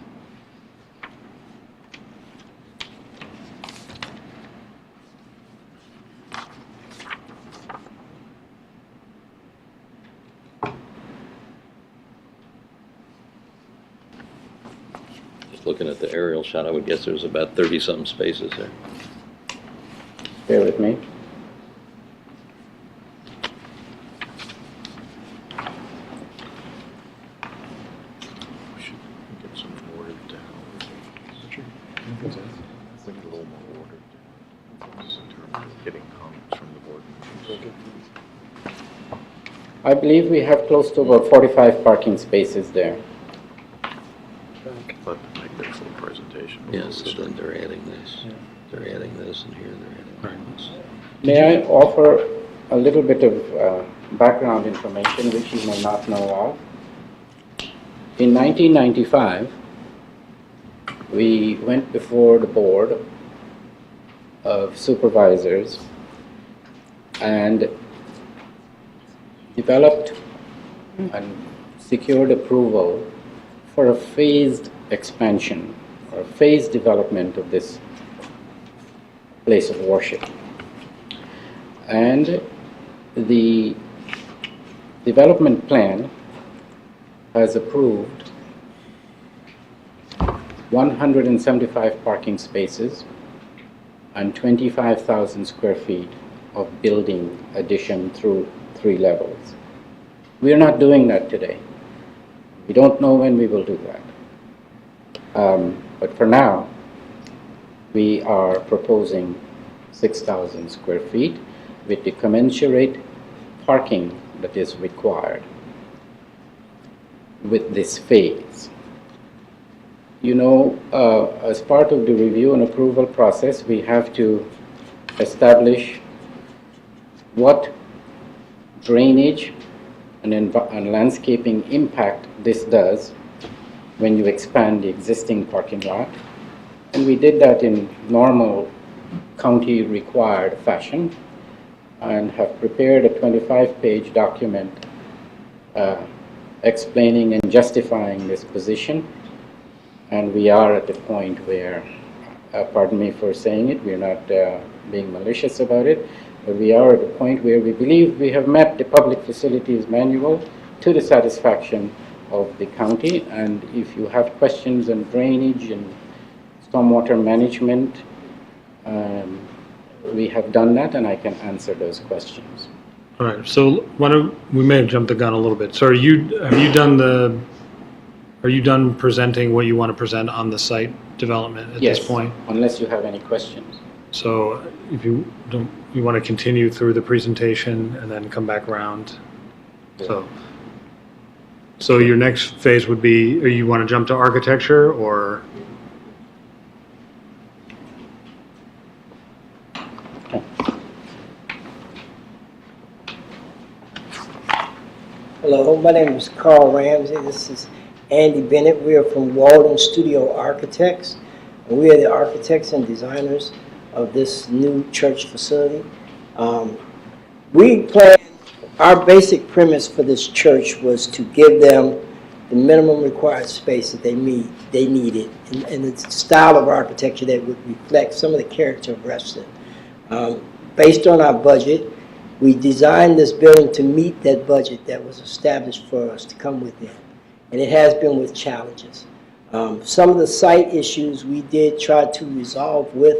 Just looking at the aerial shot, I would guess there's about 30-something spaces there. Bear with me. We should get some ordered down. I think a little more ordered down, just in terms of getting comments from the board members. I believe we have close to about 45 parking spaces there. But make their full presentation. Yes, so then they're adding this. They're adding this, and here they're adding this. May I offer a little bit of background information which you may not know of? In 1995, we went before the board of supervisors and developed and secured approval for a phased expansion or phased development of this place of worship. And the development plan has approved 175 parking spaces and 25,000 square feet of building addition through 3 levels. We are not doing that today. We don't know when we will do that. But for now, we are proposing 6,000 square feet with the commensurate parking that is required with this phase. You know, as part of the review and approval process, we have to establish what drainage and landscaping impact this does when you expand the existing parking lot. And we did that in normal county required fashion and have prepared a 25-page document explaining and justifying this position. And we are at the point where, pardon me for saying it, we're not being malicious about it, but we are at the point where we believe we have met the public facilities manual to the satisfaction of the county. And if you have questions on drainage and stormwater management, we have done that, and I can answer those questions. All right, so we may have jumped the gun a little bit. So are you done presenting what you want to present on the site development at this point? Yes, unless you have any questions. So if you don't, you want to continue through the presentation and then come back around? Yeah. So your next phase would be, or you want to jump to architecture, or? Hello, my name is Carl Ramsey. This is Andy Bennett. We are from Walden Studio Architects, and we are the architects and designers of this new church facility. Our basic premise for this church was to give them the minimum required space that they needed, and the style of architecture that would reflect some of the character of Reston. Based on our budget, we designed this building to meet that budget that was established for us to come within, and it has been with challenges. Some of the site issues we did try to resolve with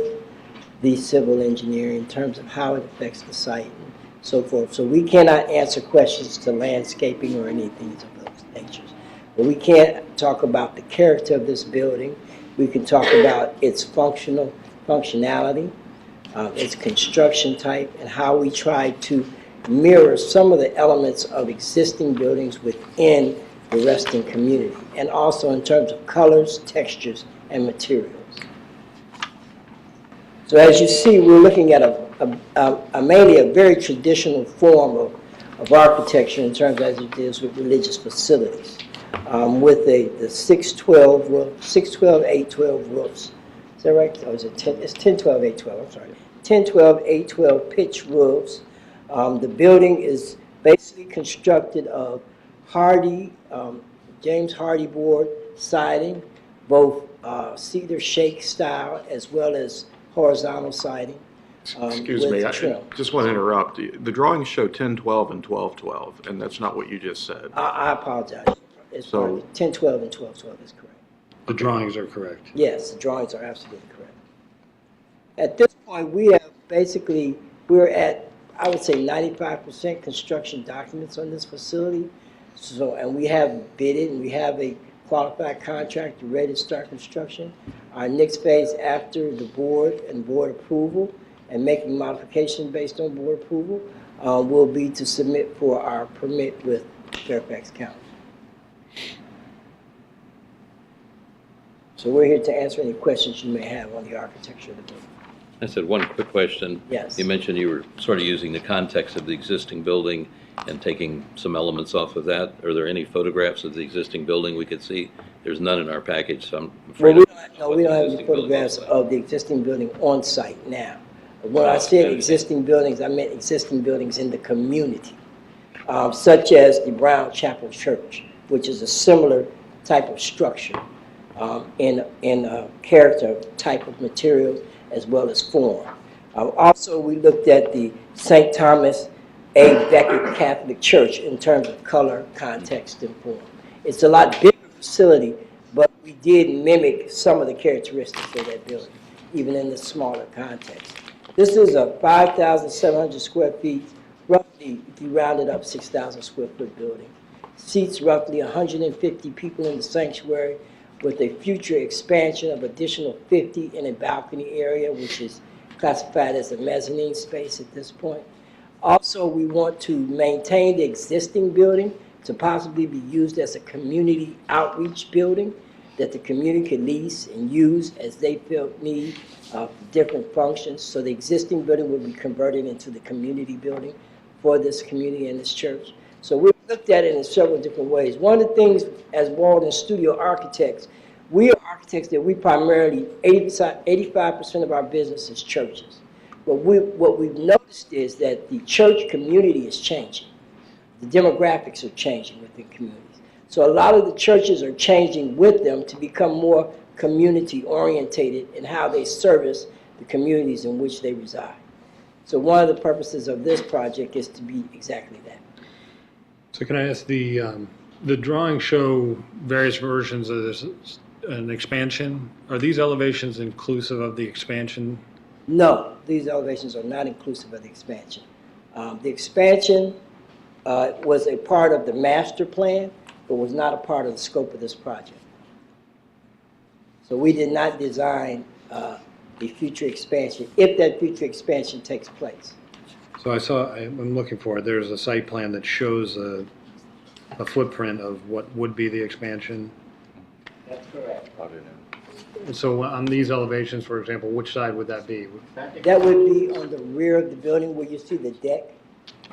the civil engineer in terms of how it affects the site and so forth. So we cannot answer questions to landscaping or anything of those natures. But we can't talk about the character of this building. We can talk about its functionality, its construction type, and how we try to mirror some of the elements of existing buildings within the Reston community, and also in terms of colors, textures, and materials. So as you see, we're looking at mainly a very traditional form of architecture in terms as it deals with religious facilities, with the 612 roof, 612, 812 roofs. Is that right? Or is it 10? It's 1012, 812. I'm sorry. 1012, 812 pitch roofs. The building is basically constructed of James Hardy board siding, both cedar shake style as well as horizontal siding. Excuse me, I just want to interrupt. The drawings show 1012 and 1212, and that's not what you just said. I apologize. It's 1012 and 1212 is correct. The drawings are correct. Yes, the drawings are absolutely correct. At this point, we're at, I would say, 95% construction documents on this facility. So, and we have bidded, and we have a qualified contractor ready to start construction. Our next phase after the board and board approval and making modifications based on board approval will be to submit for our permit with Fairfax County. So we're here to answer any questions you may have on the architecture of the building. I said one quick question. Yes. You mentioned you were sort of using the context of the existing building and taking some elements off of that. Are there any photographs of the existing building we could see? There's none in our package, so I'm afraid. Well, we don't have any photographs of the existing building on site now. When I said existing buildings, I meant existing buildings in the community, such as the Brown Chapel Church, which is a similar type of structure in character, type of material, as well as form. Also, we looked at the St. Thomas A. Becket Catholic Church in terms of color, context, and form. It's a lot bigger facility, but we did mimic some of the characteristics of that building, even in the smaller context. This is a 5,700 square feet, roughly, if you round it up, 6,000 square foot building. Seats roughly 150 people in the sanctuary, with a future expansion of additional 50 in a balcony area, which is classified as a mezzanine space at this point. Also, we want to maintain the existing building to possibly be used as a community outreach building that the community could lease and use as they feel need for different functions. So the existing building will be converted into the community building for this community and this church. So we looked at it in several different ways. One of the things as Walden Studio architects, we are architects that we primarily, 85% of our business is churches. But what we've noticed is that the church community is changing. The demographics are changing within communities. So a lot of the churches are changing with them to become more community orientated in how they service the communities in which they reside. So one of the purposes of this project is to be exactly that. So can I ask, the drawings show various versions of this, an expansion. Are these elevations inclusive of the expansion? No, these elevations are not inclusive of the expansion. The expansion was a part of the master plan, but was not a part of the scope of this project. So we did not design a future expansion, if that future expansion takes place. So I'm looking for it. There's a site plan that shows a footprint of what would be the expansion. That's correct. So on these elevations, for example, which side would that be? That would be on the rear of the building where you see the deck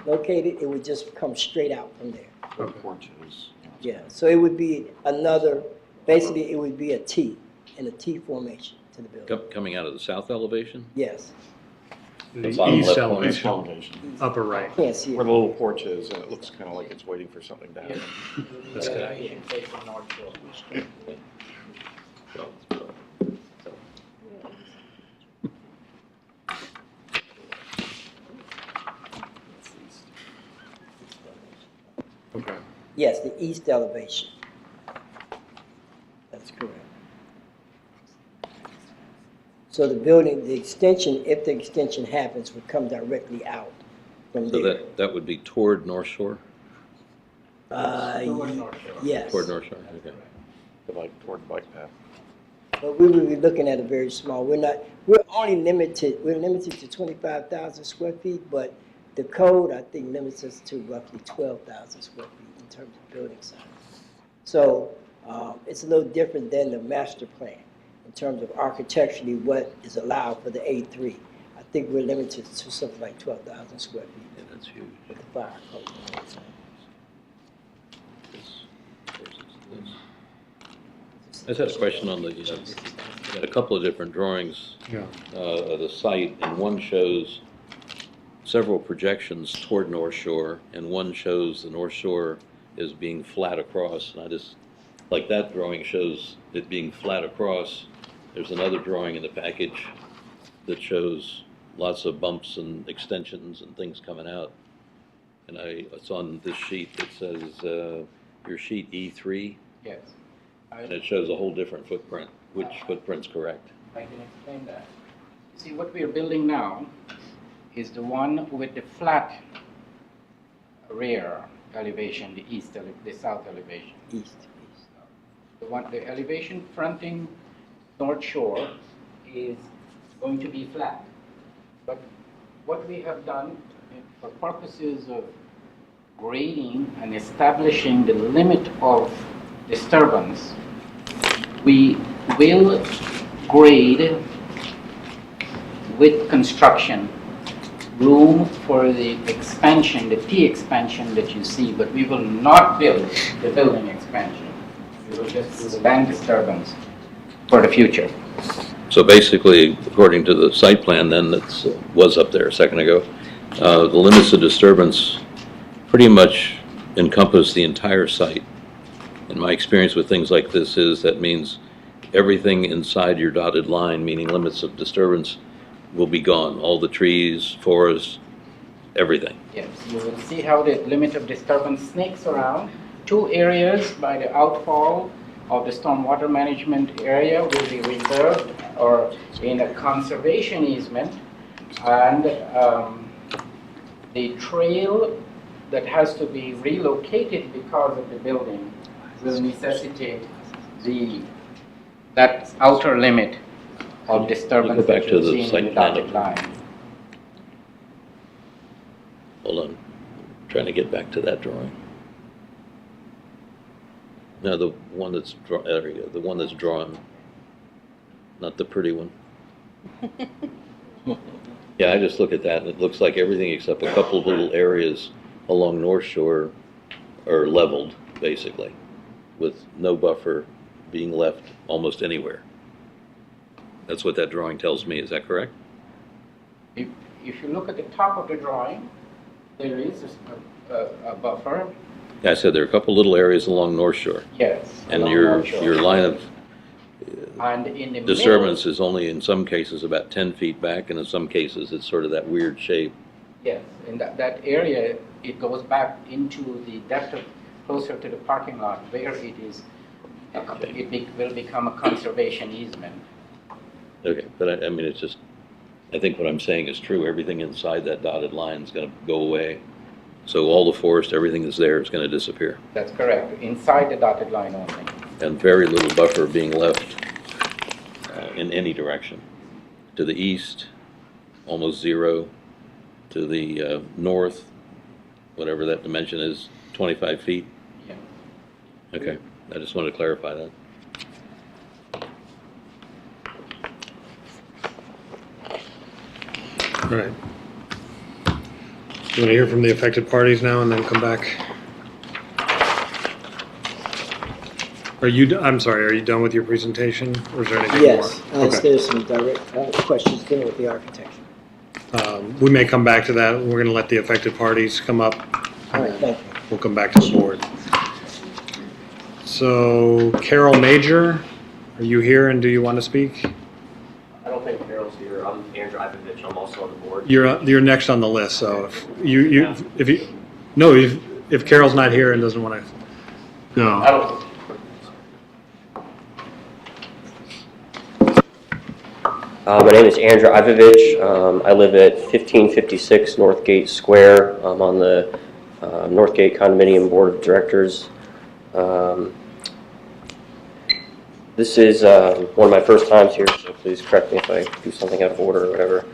located. It would just come straight out from there. Porches. Yeah, so it would be another, basically it would be a T, in a T formation to the building. Coming out of the south elevation? Yes. The bottom east left corner. elevation, upper right. Can't see it. Where the little porch is, and it looks kind of like it's waiting for something to happen. That's good. Okay. Yes, the east elevation. That's correct. So the building, the extension, if the extension happens, would come directly out from So there. that would be toward North Shore? Yes. Toward North Shore, okay. Like toward the bike path. But we will be looking at a very small, we're limited to 25,000 square feet, but the code, I think, limits us to roughly 12,000 square feet in terms of building size. So it's a little different than the master plan in terms of architecturally what is allowed for the A3. I think we're limited to something like 12,000 square feet. Yeah, that's huge. With the fire code. I just had a question on the, got a couple of different drawings Yeah. of the site, and one shows several projections toward North Shore, and one shows the North Shore is being flat across, and I just, like that drawing shows it being flat across. There's another drawing in the package that shows lots of bumps and extensions and things coming out. And it's on this sheet that says, your sheet E3, Yes. and it shows a whole different footprint. Which footprint's correct? I can explain that. See, what we are building now is the one with the flat rear elevation, the south elevation. East. The elevation fronting North Shore is going to be flat. But what we have done for purposes of grading and establishing the limit of disturbance, we will grade with construction room for the expansion, the T expansion that you see, but we will not build the building expansion. We will just do the land disturbance for the future. So basically, according to the site plan then that was up there a second ago, the limits of disturbance pretty much encompass the entire site. And my experience with things like this is that means everything inside your dotted line, meaning limits of disturbance, will be gone. All the trees, forests, everything. Yes, you will see how the limit of disturbance snakes around. 2 areas by the outfall of the stormwater management area will be reserved or in a conservation easement, and the trail that has to be relocated because of the building will necessitate the that outer limit of Go disturbance back that to you the see in site the plan. dotted line. Hold on, trying to get back to that drawing. No, the one that's there you go, the one that's drawn, not the pretty one. Yeah, I just look at that and it looks like everything except a couple of little areas along North Shore are leveled, basically, with no buffer being left almost anywhere. That's what that drawing tells me, is that correct? If you look at the top of the drawing, there is a buffer. Yeah, I said there are a couple little areas along North Shore. Yes. And along your North Shore. your line of And in the disturbance is only in some cases about 10 feet back, and in some cases it's sort of that weird shape. Yes, in that area, it goes back into the depth of, closer to the parking lot where it is, will become a conservation easement. Okay, but I mean, it's just, I think what I'm saying is true. Everything inside that dotted line is going to go away. So all the forest, everything that's there is going to disappear. That's correct, inside the dotted line only. And very little buffer being left in any direction. To the east, almost zero. To the north, whatever that dimension is, 25 feet. Yeah. Okay, I just wanted to clarify that. All right. You want to hear from the affected parties now and then come back? I'm sorry, are you done with your presentation, or is there anything more? Yes, unless Okay. there's some direct questions dealing with the architecture. We may come back to that. We're going to let the affected parties come up. All right, thank you. We'll come back to the board. So Carol Major, are you here and do you want to speak? I don't think Carol's here. I'm Andrew Ivovich. I'm also on the board. You're next on the list, so if Carol's not here and doesn't want to go. I don't. My name is Andrew Ivovich. I live at 1556 Northgate Square. I'm on the Northgate Condominium Board of Directors. This is one of my first times here, so please correct me if I do something out of order or whatever.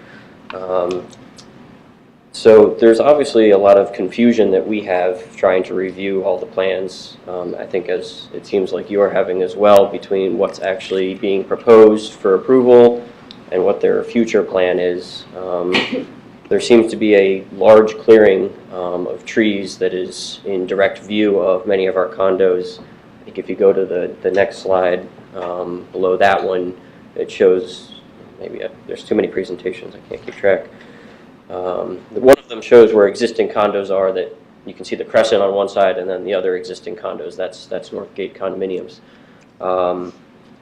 So there's obviously a lot of confusion that we have trying to review all the plans. I think as it seems like you are having as well, between what's actually being proposed for approval and what their future plan is. There seems to be a large clearing of trees that is in direct view of many of our condos. I think if you go to the next slide, below that one, it shows, maybe there's too many presentations, I can't keep track. One of them shows where existing condos are, that you can see the crescent on one side and then the other existing condos, that's Northgate condominiums.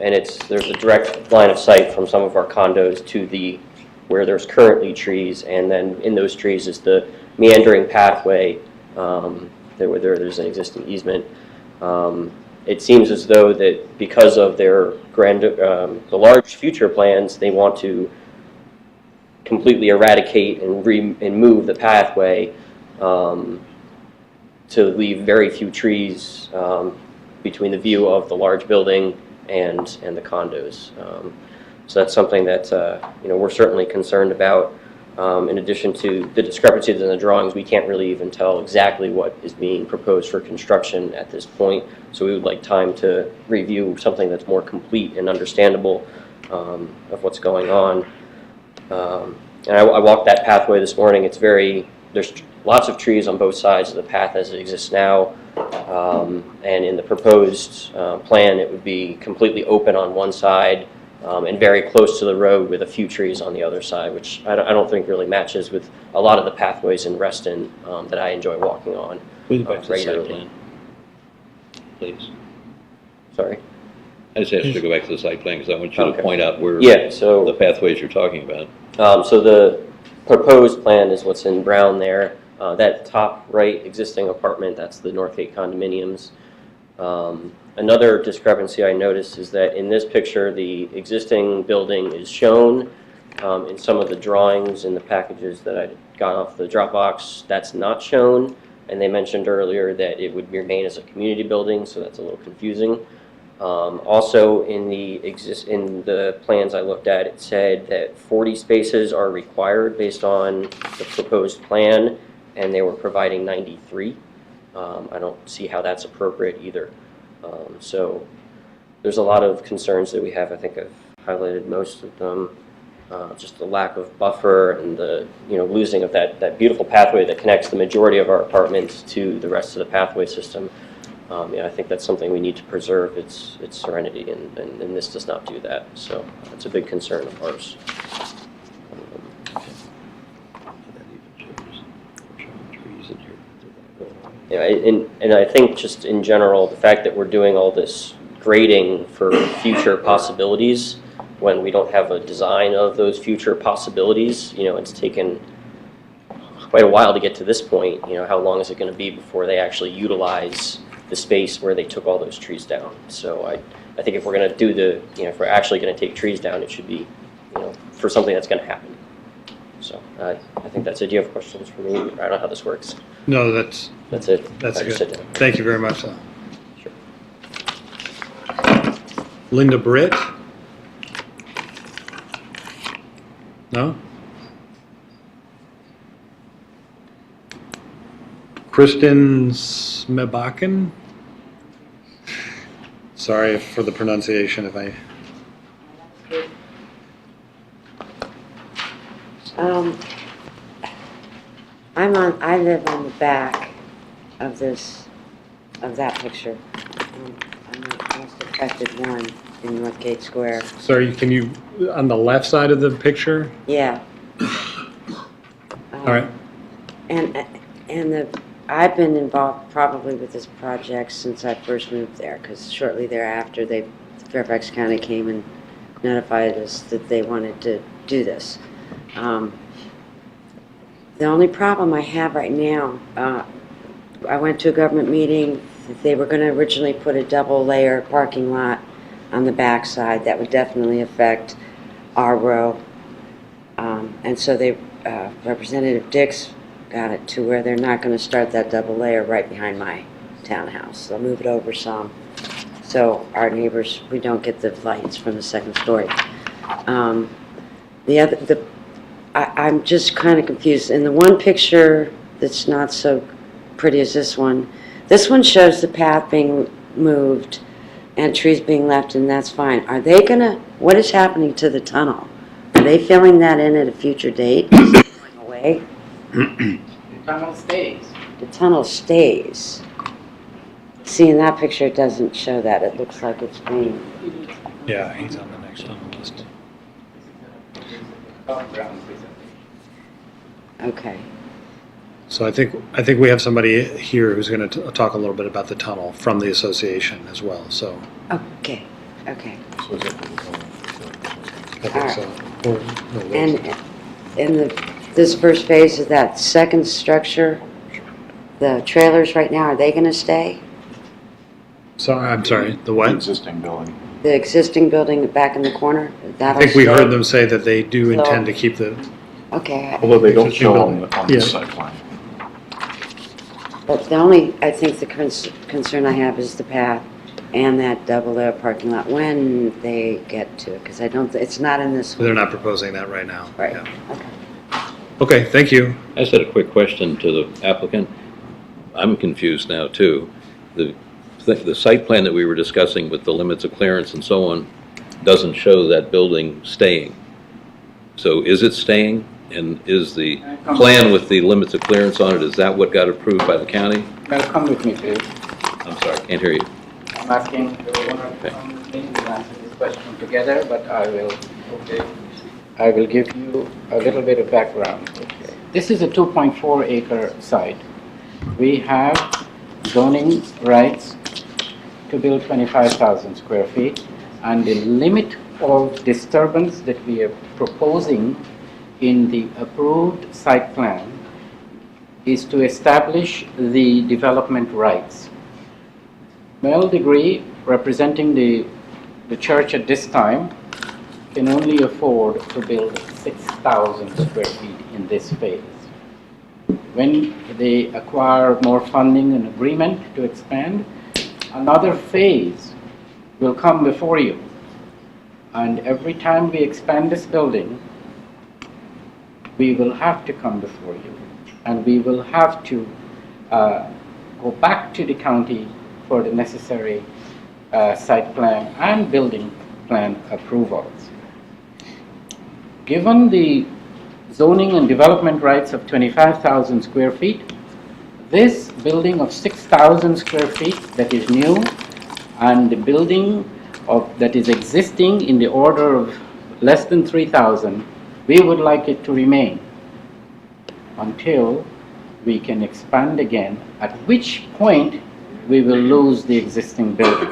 And there's a direct line of sight from some of our condos to where there's currently trees, and then in those trees is the meandering pathway there's an existing easement. It seems as though that because of their the large future plans, they want to completely eradicate and move the pathway to leave very few trees between the view of the large building and the condos. So that's something that we're certainly concerned about. In addition to the discrepancies in the drawings, we can't really even tell exactly what is being proposed for construction at this point. So we would like time to review something that's more complete and understandable of what's going on. And I walked that pathway this morning. There's lots of trees on both sides of the path as it exists now. And in the proposed plan, it would be completely open on one side and very close to the road with a few trees on the other side, which I don't think really matches with a lot of the pathways in Reston that I enjoy walking on regularly. Please. Sorry? I just asked you to go back to the site plan because I want you to point out where the pathways you're talking about. So the proposed plan is what's in brown there. That top right existing apartment, that's the Northgate condominiums. Another discrepancy I noticed is that in this picture, the existing building is shown. In some of the drawings in the packages that I got off the Dropbox, that's not shown. And they mentioned earlier that it would remain as a community building, so that's a little confusing. Also, in the plans I looked at, it said that 40 spaces are required based on the proposed plan, and they were providing 93. I don't see how that's appropriate either. So there's a lot of concerns that we have. I think I've highlighted most of them. Just the lack of buffer and the losing of that beautiful pathway that connects the majority of our apartments to the rest of the pathway system. I think that's something we need to preserve its serenity, and this does not do that. So it's a big concern of ours. And I think just in general, the fact that we're doing all this grading for future possibilities when we don't have a design of those future possibilities, it's taken quite a while to get to this point. How long is it going to be before they actually utilize the space where they took all those trees down? So I think if we're going to do if we're actually going to take trees down, it should be, for something that's going to happen. So I think that's it. Do you have questions for me? I don't know how this works. No, that's it. That's Just good. sit down. Thank you very much. Sure. Linda Britt? No? Kristen Smebakken? Sorry for the pronunciation if I... I live on the back of that picture. I'm the most affected one in Northgate Square. Sorry, can you, on the left side of the picture? Yeah. All right. And I've been involved probably with this project since I first moved there, because shortly thereafter, Fairfax County came and notified us that they wanted to do this. The only problem I have right now, I went to a government meeting. They were going to originally put a double-layer parking lot on the backside. That would definitely affect our row. And so Representative Dix got it to where they're not going to start that double layer right behind my townhouse. They'll move it over some, so our neighbors, we don't get the lights from the second story. I'm just kind of confused. In the one picture that's not so pretty as this one shows the path being moved and trees being left, and that's fine. Are they gonna, what is happening to the tunnel? Are they filling that in at a future date? Is it going away? The tunnel stays. The tunnel stays. See, in that picture, it doesn't show that. It looks like it's being... Yeah, he's on the next on the list. Okay. So I think we have somebody here who's going to talk a little bit about the tunnel from the association as well, so. Okay, okay. I think so. And in this first phase of that second structure, the trailers right now, are they going to stay? Sorry, I'm sorry, the what? Existing building. The existing building back in the corner? I think we heard them say that they do intend to keep the. Okay. Although they don't Existing show building. on the site plan. But the only, I think the concern I have is the path and that double layer parking lot when they get to it, because I don't, it's not in this one. They're not proposing that right now. Right, Yeah. okay. Okay, thank you. I just had a quick question to the applicant. I'm confused now, too. The site plan that we were discussing with the limits of clearance and so on doesn't show that building staying. So is it staying? And is the plan with the limits of clearance on it, is that what got approved by the county? Well, come with me, please. I'm sorry, can't hear you. I'm asking the owner to come with me. We'll answer this question together, but I will give you a little bit of background. This is a 2.4 acre site. We have zoning rights to build 25,000 square feet, and the limit of disturbance that we are proposing in the approved site plan is to establish the development rights. Mel Degree, representing the church at this time, can only afford to build 6,000 square feet in this phase. When they acquire more funding and agreement to expand, another phase will come before you. And every time we expand this building, we will have to come before you. And we will have to go back to the county for the necessary site plan and building plan approvals. Given the zoning and development rights of 25,000 square feet, this building of 6,000 square feet that is new, and the building that is existing in the order of less than 3,000, we would like it to remain until we can expand again, at which point we will lose the existing building.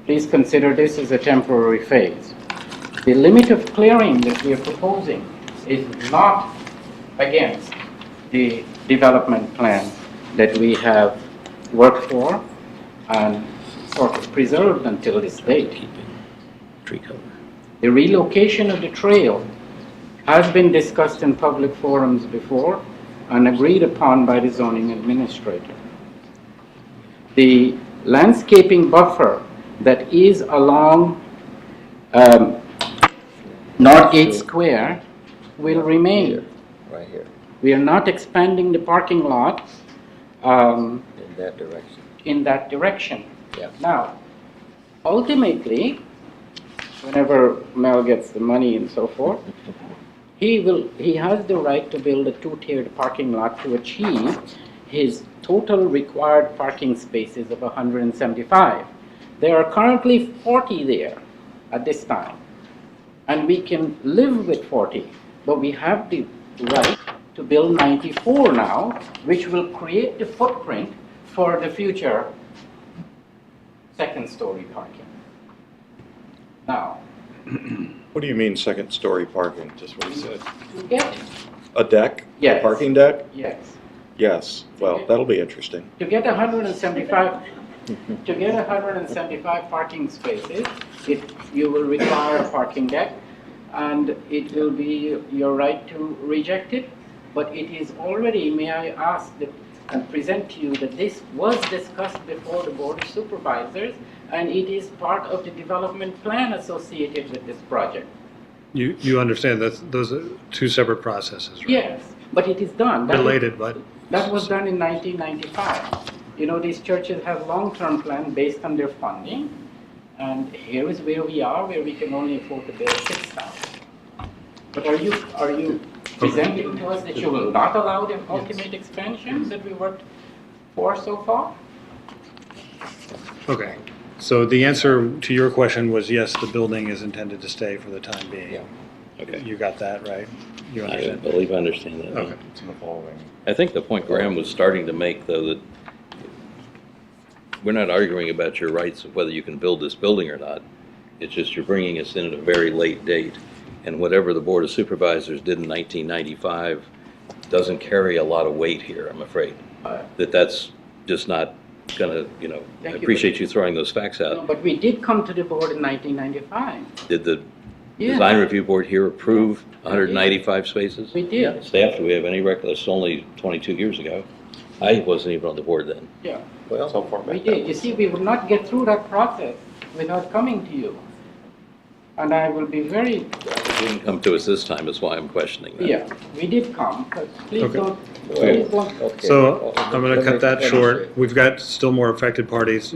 Please consider this as a temporary phase. The limit of clearing that we are proposing is not against the development plan that we have worked for and sort of preserved until this date. Tree cover. The relocation of the trail has been discussed in public forums before and agreed upon by the zoning administrator. The landscaping buffer that is along Northgate Square will remain. Right here, We are not expanding the parking lot in that direction. in that direction. Yeah. Now, ultimately, whenever Mel gets the money and so forth, he has the right to build a two-tiered parking lot to achieve his total required parking spaces of 175. There are currently 40 there at this time, and we can live with 40, but we have the right to build 94 now, which will create the footprint for the future second-story parking. Now, What do you mean second-story parking? Just what he said. to get, A deck? Yes. A parking deck? yes, Yes. Well, that'll be interesting. to get 175 parking spaces, you will require a parking deck, and it will be your right to reject it, but it is already, may I ask and present to you that this was discussed before the Board of Supervisors, and it is part of the development plan associated with this project. You understand that those are two separate processes, right? Yes, but it is done. Related, but. That was done in 1995. You know, these churches have long-term plans based on their funding, and here is where we are, where we can only afford to build 6,000. But are you presenting to us that you will not allow the ultimate expansion that we worked for so far? Okay, so the answer to your question was yes, the building is intended to stay for the time being. Yeah. Okay. You got that, right? You I understand? believe I understand that. Okay. It's an evolving. I think the point Graham was starting to make, though, that we're not arguing about your rights of whether you can build this building or not. It's just you're bringing us in at a very late date. And whatever the Board of Supervisors did in 1995 doesn't carry a lot of weight here, I'm afraid. That's just not going to, I Thank you. appreciate you throwing those facts No, out. but we did come to the board in 1995. Did the Yeah. Design Review Board here approve 195 spaces? We did. Staff, do we have any record? That's only 22 years ago. I wasn't even on the board then. Yeah, Well, So far we back. did. You see, we would not get through that process without coming to you. And I will be very, It didn't come to us this time, is why I'm questioning that. yeah, we did come, but please Okay. don't, please don't. okay. So I'm going to cut that Let me short. say- We've got still more affected parties.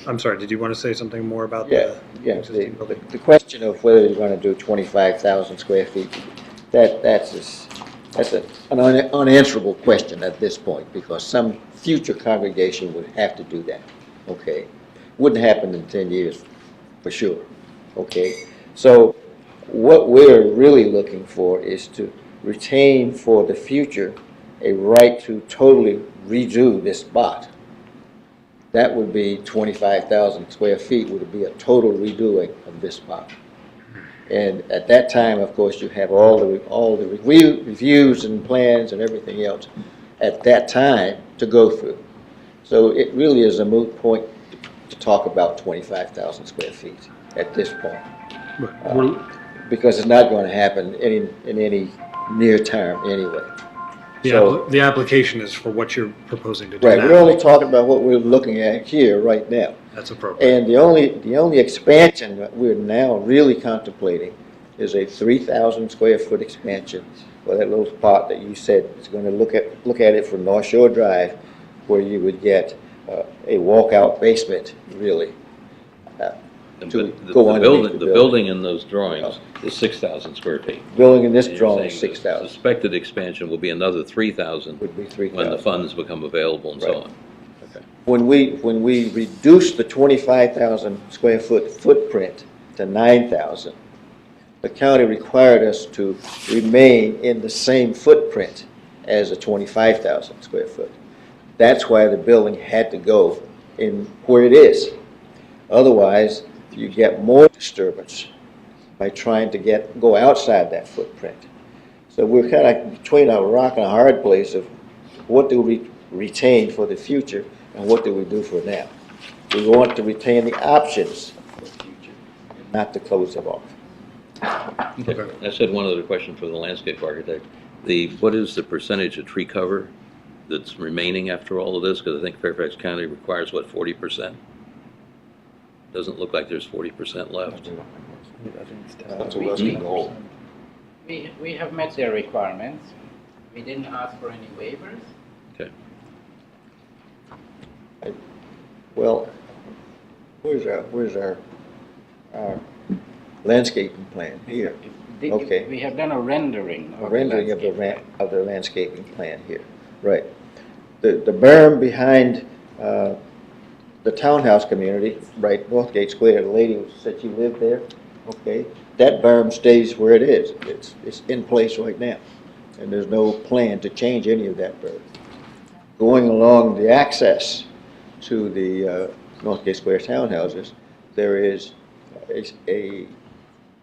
I'm sorry, did you want to say something more about Yeah, the yeah, existing building? the question of whether you're gonna do 25,000 square feet, that's an unanswerable question at this point, because some future congregation would have to do that, okay? Wouldn't happen in 10 years, for sure, okay? So what we're really looking for is to retain for the future a right to totally redo this spot. That would be 25,000 square feet, would be a total redoing of this spot. And at that time, of course, you have all the reviews and plans and everything else at that time to go through. So it really is a moot point to talk about 25,000 square feet at this point. Right. We're- Because it's not going to happen in any near term anyway. The application is for what you're proposing to do Right, now. we're only talking about what we're looking at here right now. That's appropriate. And the only expansion that we're now really contemplating is a 3,000 square foot expansion for that little spot that you said is going to look at it from North Shore Drive, where you would get a walkout basement, really. To go underneath The building in those drawings is 6,000 square feet. Building in this And you're drawing is saying the 6,000. Suspected expansion will be another 3,000 Would be 3,000. when the funds become available and so Right. on. Okay. When we reduced the 25,000 square foot footprint to 9,000, the county required us to remain in the same footprint as a 25,000 square foot. That's why the building had to go in where it is. Otherwise, you get more disturbance by trying to go outside that footprint. So we're kind of between a rock and a hard place of what do we retain for the future and what do we do for now. We want to retain the options for the future, not to close them off. Okay. I just had one other question for the landscape architect. What is the percentage of tree cover that's remaining after all of this? Because I think Fairfax County requires, what, 40%? Doesn't look like there's 40% left. That's a Reston goal. We have met their requirements. We didn't ask for any waivers. Okay. Well, where's our landscaping plan? Here. Okay. We have done a rendering A of rendering the of the landscape. of the landscaping plan here. Right. The berm behind the townhouse community, right, Northgate Square, the lady said she lived there, okay? That berm stays where it is. It's in place right now. And there's no plan to change any of that berm. Going along the access to the Northgate Square townhouses, there is a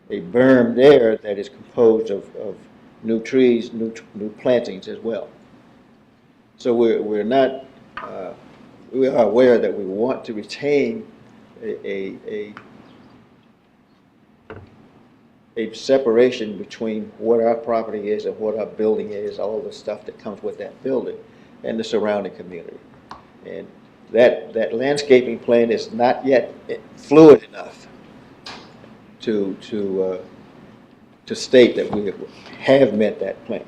berm there that is composed of new trees, new plantings as well. So we're not, we are aware that we want to retain a separation between what our property is and what our building is, all the stuff that comes with that building, and the surrounding community. And that landscaping plan is not yet fluid enough to state that we have met that plan.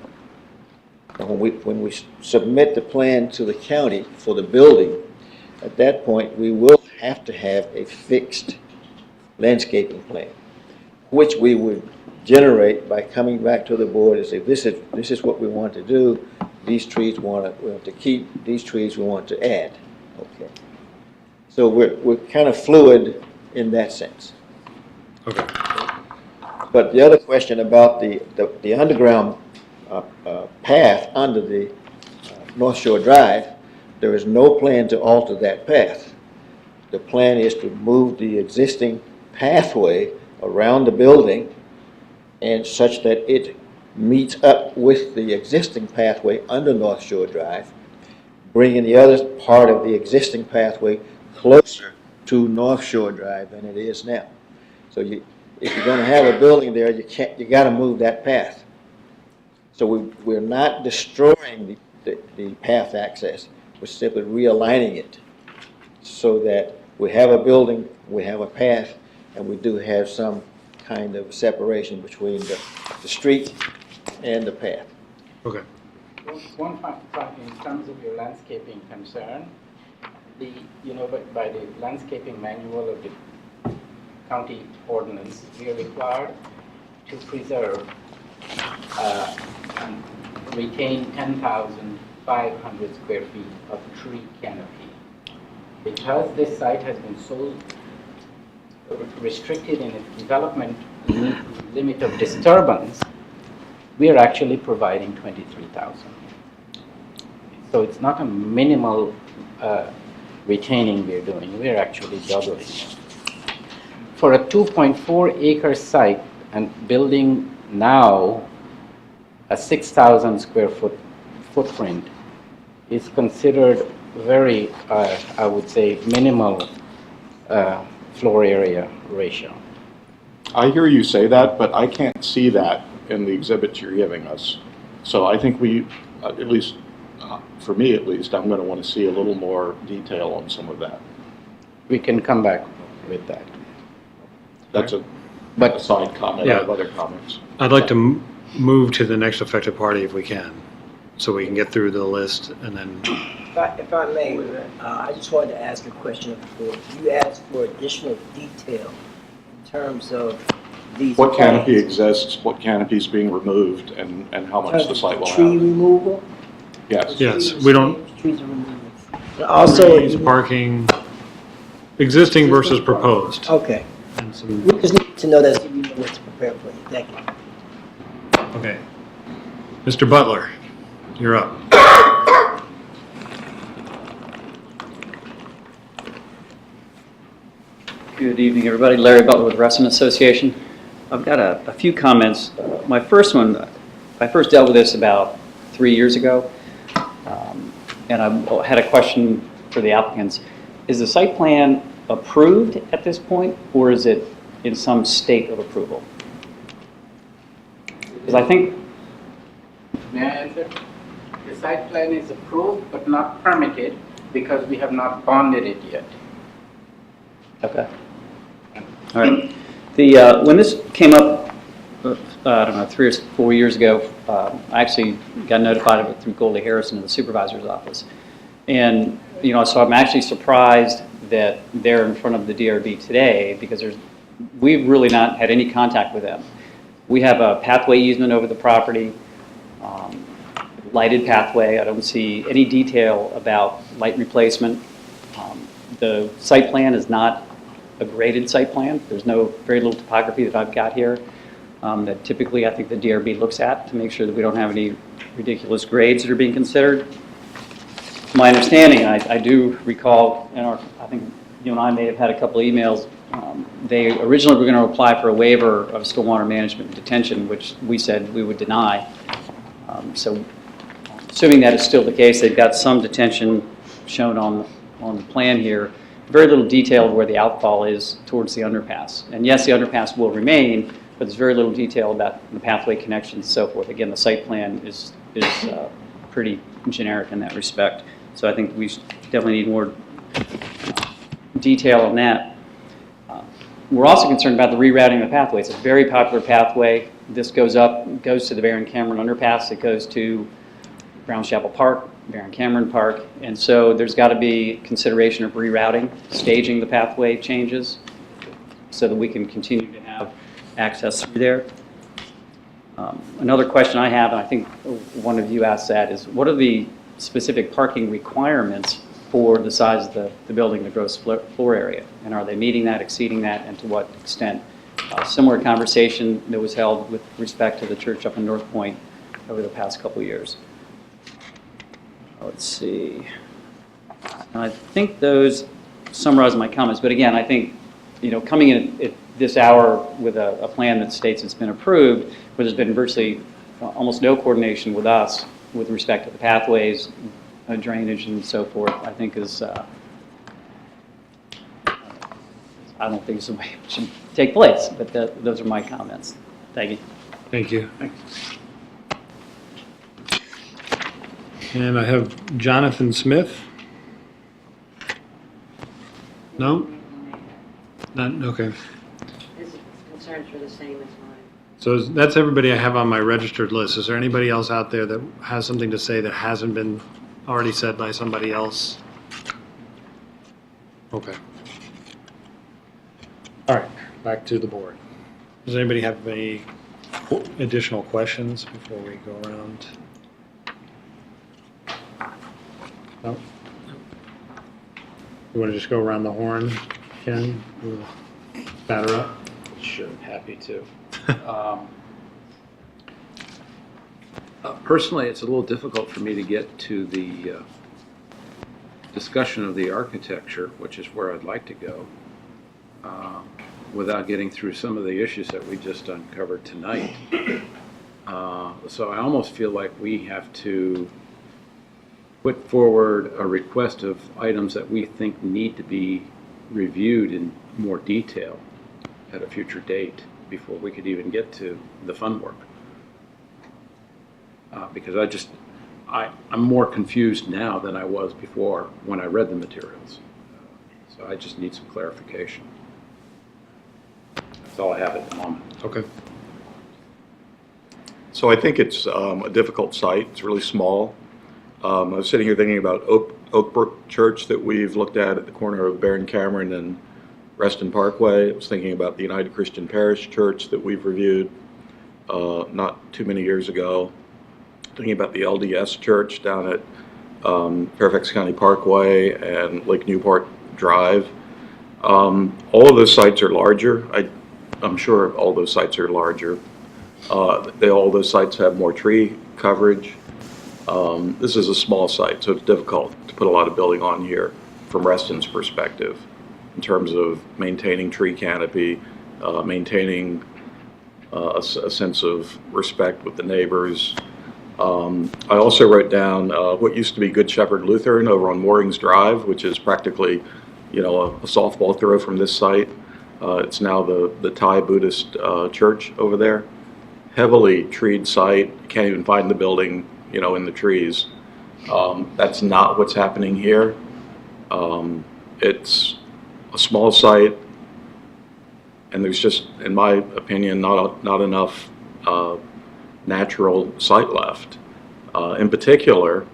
And when we submit the plan to the county for the building, at that point, we will have to have a fixed landscaping plan, which we would generate by coming back to the board and say, this is what we want to do. These trees we want to keep. These trees we want to add. Okay. So we're kind of fluid in that sense. Okay. But the other question about the underground path under the North Shore Drive, there is no plan to alter that path. The plan is to move the existing pathway around the building and such that it meets up with the existing pathway under North Shore Drive, bringing the other part of the existing pathway closer to North Shore Drive than it is now. So if you're going to have a building there, you got to move that path. So we're not destroying the path access. We're simply realigning it so that we have a building, we have a path, and we do have some kind of separation between the street and the path. Okay. One point in terms of your landscaping concern, by the landscaping manual of the county ordinance, we are required to preserve and retain 10,500 square feet of tree canopy. Because this site has been so restricted in its development limit of disturbance, we are actually providing 23,000. So it's not a minimal retaining we're doing, we're actually doubling. For a 2.4 acre site and building now a 6,000 square foot footprint is considered very, I would say, minimal floor area ratio. I hear you say that, but I can't see that in the exhibits you're giving us. So I think we at least, for me at least, I'm going to want to see a little more detail on some of that. We can come back with that. That's a side comment. I have other comments. I'd like to move to the next affected party if we can, so we can get through the list and then. If I may, I just wanted to ask a question of the board. You asked for additional detail in terms of these What canopy plans. exists, what canopy is being removed, and how much the site will have. Tree removal? Yes. Yes, we don't. Trees are removed. And also, Trees, parking, existing versus proposed. okay. And some, We just need to know that so we know what to prepare for you. Thank you. okay. Mr. Butler, you're up. Good evening, everybody. Larry Butler with Reston Association. I've got a few comments. My first one, I first dealt with this about 3 years ago, and I had a question for the applicants. Is the site plan approved at this point, or is it in some state of approval? Because I think... May I answer? The site plan is approved but not permitted because we have not bonded it yet. Okay. All right. When this came up, I don't know, 3 or 4 years ago, I actually got notified of it through Goldie Harrison in the supervisor's office. And, you know, so I'm actually surprised that they're in front of the DRB today because we've really not had any contact with them. We have a pathway easement over the property, lighted pathway. I don't see any detail about light replacement. The site plan is not a graded site plan. There's very little topography that I've got here that typically I think the DRB looks at to make sure that we don't have any ridiculous grades that are being considered. My understanding, I do recall, I think you and I may have had a couple of emails, they originally were going to apply for a waiver of stormwater management and detention, which we said we would deny. So assuming that is still the case, they've got some detention shown on the plan here. Very little detail of where the outfall is towards the underpass. And yes, the underpass will remain, but there's very little detail about the pathway connections and so forth. Again, the site plan is pretty generic in that respect. So I think we definitely need more detail on that. We're also concerned about the rerouting of the pathway. It's a very popular pathway. This goes to the Baron Cameron underpass. It goes to Brown Chapel Park, Baron Cameron Park, and so there's got to be consideration of rerouting, staging the pathway changes so that we can continue to have access through there. Another question I have, and I think one of you asked that, is what are the specific parking requirements for the size of the building, the gross floor area? And are they meeting that, exceeding that, and to what extent? Similar conversation that was held with respect to the church up in North Point over the past couple years. Let's see. I think those summarize my comments, but again, I think, you know, coming in at this hour with a plan that states it's been approved, but there's been virtually almost no coordination with us with respect to the pathways, drainage, and so forth, I think is, I don't think it's the way it should take place, but those are my comments. Thank you. Thank you. And I have Jonathan Smith. No? Not, okay. His concerns were the same as mine. So that's everybody I have on my registered list. Is there anybody else out there that has something to say that hasn't been already said by somebody else? Okay. All right, back to the board. Does anybody have any additional questions before we go around? No? You want to just go around the horn, Ken? Batter up? Sure, happy to. Personally, it's a little difficult for me to get to the discussion of the architecture, which is where I'd like to go, without getting through some of the issues that we just uncovered tonight. So I almost feel like we have to put forward a request of items that we think need to be reviewed in more detail at a future date before we could even get to the fun work. Because I'm more confused now than I was before when I read the materials. So I just need some clarification. That's all I have at the moment. Okay. So I think it's a difficult site. It's really small. I was sitting here thinking about Oakbrook Church that we've looked at the corner of Barron Cameron and Reston Parkway. I was thinking about the United Christian Parish Church that we've reviewed not too many years ago. Thinking about the LDS Church down at Fairfax County Parkway and Lake Newport Drive. All of those sites are larger. I'm sure all those sites are larger. All those sites have more tree coverage. This is a small site, so it's difficult to put a lot of building on here from Reston's perspective in terms of maintaining tree canopy, maintaining a sense of respect with the neighbors. I also wrote down what used to be Good Shepherd Lutheran over on Moorings Drive, which is practically, a softball throw from this site. It's now the Thai Buddhist church over there. Heavily treed site. You can't even find the building, in the trees. That's not what's happening here. It's a small site, and there's just, in my opinion, not enough natural site left. In particular,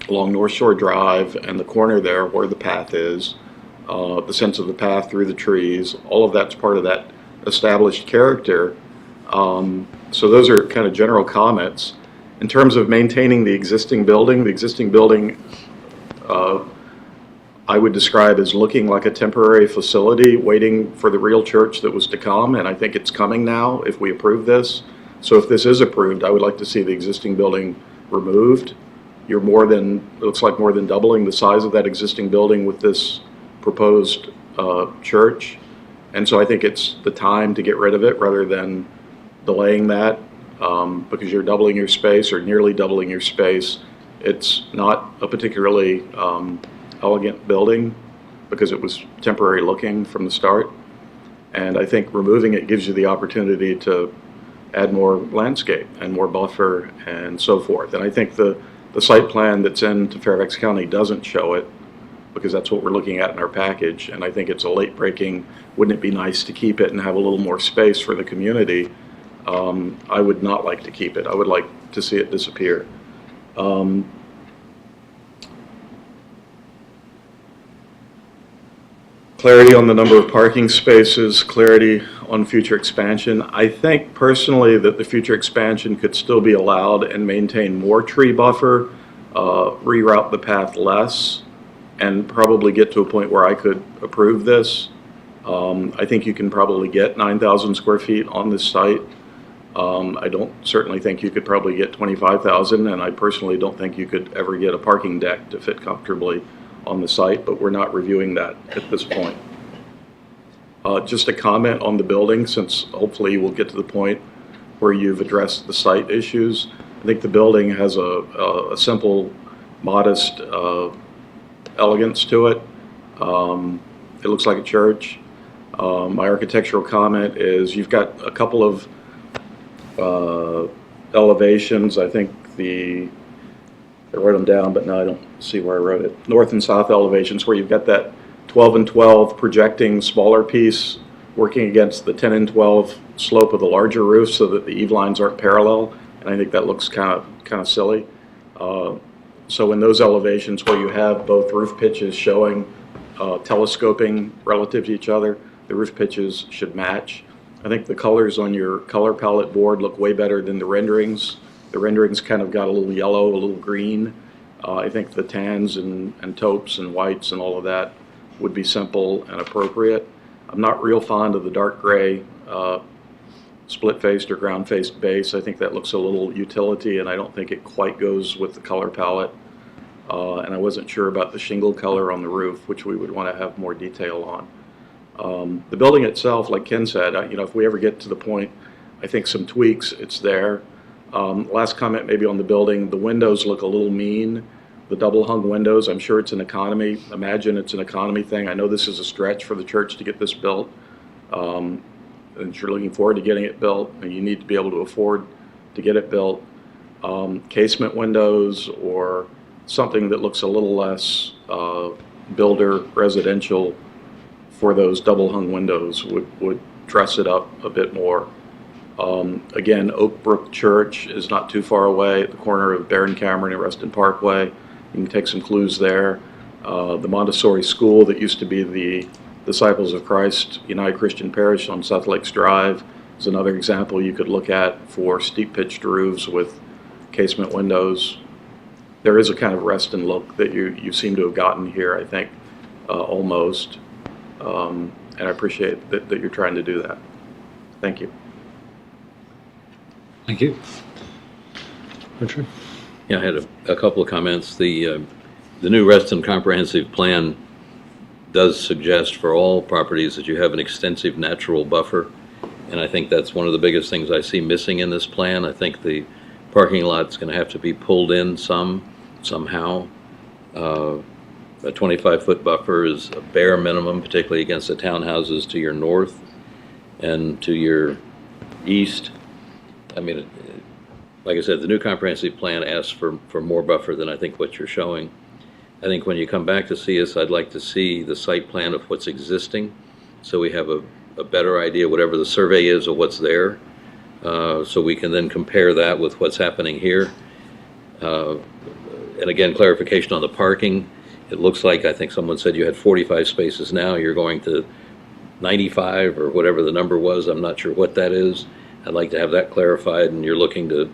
along North Shore Drive and the corner there where the path is, the sense of the path through the trees, all of that's part of that established character. So those are kind of general comments. In terms of maintaining the existing building I would describe as looking like a temporary facility waiting for the real church that was to come, and I think it's coming now if we approve this. So if this is approved, I would like to see the existing building removed. It looks like more than doubling the size of that existing building with this proposed church. And so I think it's the time to get rid of it rather than delaying that, because you're doubling your space or nearly doubling your space. It's not a particularly elegant building because it was temporary looking from the start. And I think removing it gives you the opportunity to add more landscape and more buffer and so forth. And I think the site plan that's into Fairfax County doesn't show it because that's what we're looking at in our package. And I think it's a late breaking, wouldn't it be nice to keep it and have a little more space for the community? I would not like to keep it. I would like to see it disappear. Clarity on the number of parking spaces, clarity on future expansion. I think personally that the future expansion could still be allowed and maintain more tree buffer, reroute the path less, and probably get to a point where I could approve this. I think you can probably get 9,000 square feet on this site. I don't certainly think you could probably get 25,000, and I personally don't think you could ever get a parking deck to fit comfortably on the site, but we're not reviewing that at this point. Just a comment on the building, since hopefully we'll get to the point where you've addressed the site issues. I think the building has a simple, modest elegance to it. It looks like a church. My architectural comment is you've got a couple of elevations. I think I wrote them down, but now I don't see where I wrote it. North and south elevations where you've got that 12 and 12 projecting smaller piece working against the 10 and 12 slope of the larger roof so that the eave lines aren't parallel. And I think that looks kind of silly. So in those elevations where you have both roof pitches showing telescoping relative to each other, the roof pitches should match. I think the colors on your color palette board look way better than the renderings. The renderings kind of got a little yellow, a little green. I think the tans and taupes and whites and all of that would be simple and appropriate. I'm not real fond of the dark gray split-faced or ground-faced base. I think that looks a little utility, and I don't think it quite goes with the color palette. And I wasn't sure about the shingle color on the roof, which we would want to have more detail on. The building itself, like Ken said, if we ever get to the point, I think some tweaks, it's there. Last comment maybe on the building, the windows look a little mean. The double hung windows, I'm sure it's an economy. Imagine it's an economy thing. I know this is a stretch for the church to get this built. And you're looking forward to getting it built, and you need to be able to afford to get it built. casement windows or something that looks a little less builder residential for those double hung windows would dress it up a bit more. Again, Oak Brook Church is not too far away at the corner of Barron Cameron and Reston Parkway. You can take some clues there. The Montessori School that used to be the Disciples of Christ United Christian Parish on South Lakes Drive is another example you could look at for steep pitched roofs with casement windows. There is a kind of Reston look that you seem to have gotten here, I think, almost. And I appreciate that you're trying to do that. Thank you. Thank you. Richard? Yeah, I had a couple of comments. The new Reston Comprehensive Plan does suggest for all properties that you have an extensive natural buffer, and I think that's one of the biggest things I see missing in this plan. I think the parking lot's going to have to be pulled in somehow. A 25-foot buffer is a bare minimum, particularly against the townhouses to your north and to your east. I mean, like I said, the new comprehensive plan asks for more buffer than I think what you're showing. I think when you come back to see us, I'd like to see the site plan of what's existing, so we have a better idea, whatever the survey is, of what's there, so we can then compare that with what's happening here. And again, clarification on the parking. It looks like, I think someone said you had 45 spaces now. You're going to 95 or whatever the number was. I'm not sure what that is. I'd like to have that clarified, and you're looking to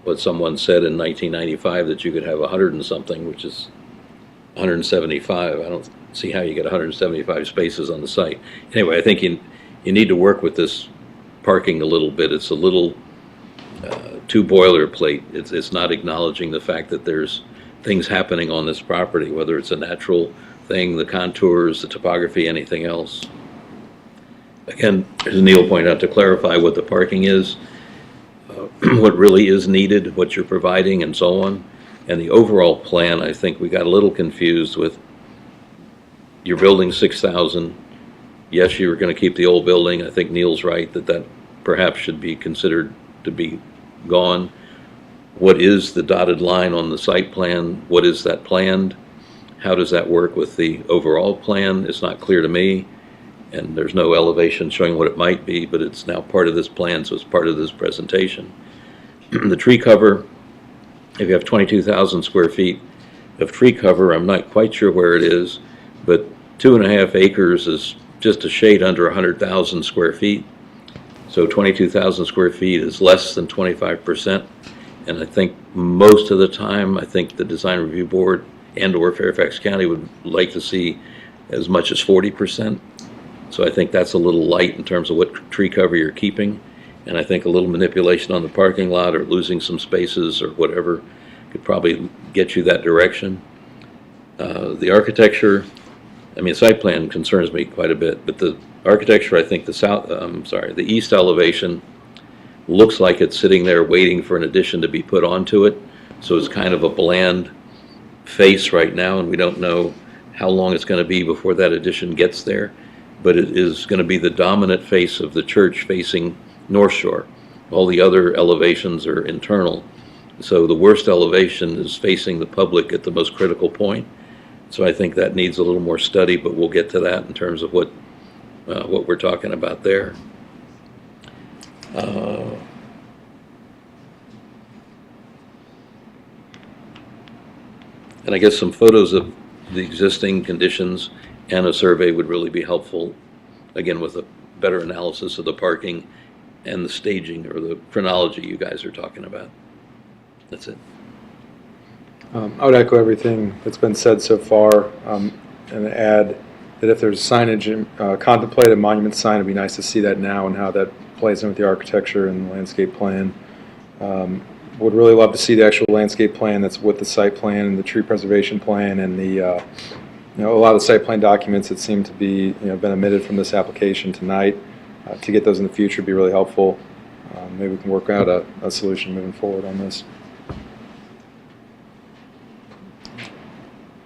what someone said in 1995 that you could have 100 and something, which is 175. I don't see how you get 175 spaces on the site. Anyway, I think you need to work with this parking a little bit. It's a little too boilerplate. It's not acknowledging the fact that there's things happening on this property, whether it's a natural thing, the contours, the topography, anything else. Again, as Neil pointed out, to clarify what the parking is, what really is needed, what you're providing, and so on. And the overall plan, I think we got a little confused with you're building 6,000. Yes, you were going to keep the old building. I think Neil's right that perhaps should be considered to be gone. What is the dotted line on the site plan? What is that planned? How does that work with the overall plan? It's not clear to me. And there's no elevation showing what it might be, but it's now part of this plan, so it's part of this presentation. The tree cover, if you have 22,000 square feet of tree cover, I'm not quite sure where it is, but 2.5 acres is just a shade under 100,000 square feet. So 22,000 square feet is less than 25%. And I think most of the time, I think the Design Review Board and or Fairfax County would like to see as much as 40%. So I think that's a little light in terms of what tree cover you're keeping. And I think a little manipulation on the parking lot or losing some spaces or whatever could probably get you that direction. The architecture, I mean, site plan concerns me quite a bit, but the architecture, I think the east elevation looks like it's sitting there waiting for an addition to be put onto it. So it's kind of a bland face right now, and we don't know how long it's going to be before that addition gets there. But it is going to be the dominant face of the church facing North Shore. All the other elevations are internal. So the worst elevation is facing the public at the most critical point. So I think that needs a little more study, but we'll get to that in terms of what we're talking about there. And I guess some photos of the existing conditions and a survey would really be helpful, again, with a better analysis of the parking and the staging or the chronology you guys are talking about. That's it. I would echo everything that's been said so far, and add that if there's signage, contemplated monument sign, it'd be nice to see that now and how that plays in with the architecture and the landscape plan. Would really love to see the actual landscape plan that's with the site plan and the tree preservation plan and the a lot of the site plan documents that seem to be been omitted from this application tonight. To get those in the future would be really helpful. Maybe we can work out a solution moving forward on this.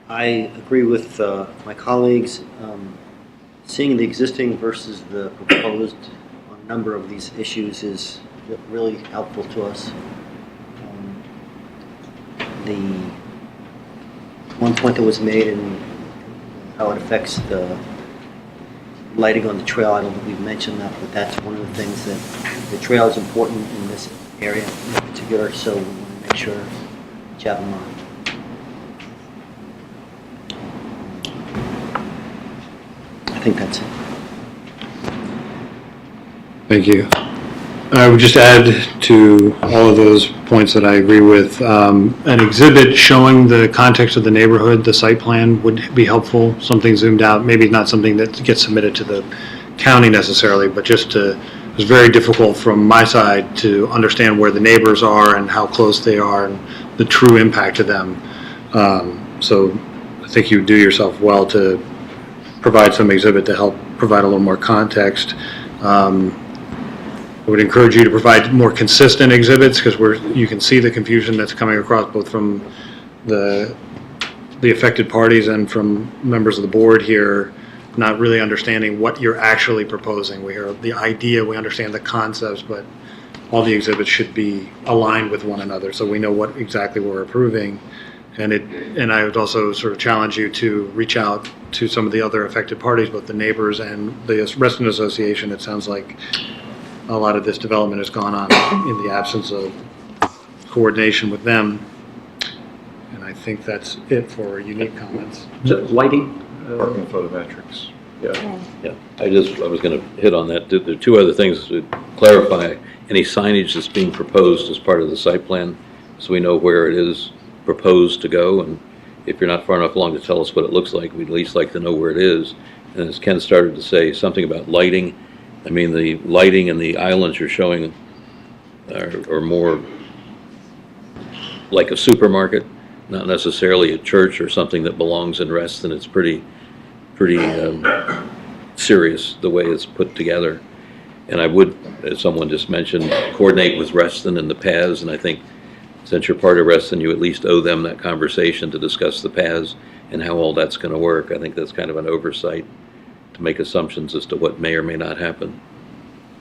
I agree with my colleagues. Seeing the existing versus the proposed on a number of these issues is really helpful to us. the one point that was made and how it affects the lighting on the trail. I don't think we've mentioned that, but that's one of the things that the trail is important in this area in particular, so we want to make sure that you have in mind. I think that's it. Thank you. I would just add to all of those points that I agree with. An exhibit showing the context of the neighborhood, the site plan would be helpful. Something zoomed out, maybe not something that gets submitted to the county necessarily, but just to, it's very difficult from my side to understand where the neighbors are and how close they are and the true impact to them. So I think you do yourself well to provide some exhibit to help provide a little more context. I would encourage you to provide more consistent exhibits because you can see the confusion that's coming across both from the affected parties and from members of the board here, not really understanding what you're actually proposing. We hear the idea, we understand the concepts, but all the exhibits should be aligned with one another so we know what exactly we're approving. And I would also sort of challenge you to reach out to some of the other affected parties, both the neighbors and the Reston Association. It sounds like a lot of this development has gone on in the absence of coordination with them. And I think that's it for unique comments. Lighting? Parking photometrics. Yeah. Yeah, I was going to hit on that. There are two other things to clarify. Any signage that's being proposed as part of the site plan, so we know where it is proposed to go. And if you're not far enough along to tell us what it looks like, we'd at least like to know where it is. And as Ken started to say, something about lighting. I mean, the lighting and the islands you're showing are more like a supermarket, not necessarily a church or something that belongs in Reston. It's pretty serious the way it's put together. And I would, as someone just mentioned, coordinate with Reston and the paths. And I think since you're part of Reston, you at least owe them that conversation to discuss the paths and how all that's going to work. I think that's kind of an oversight to make assumptions as to what may or may not happen.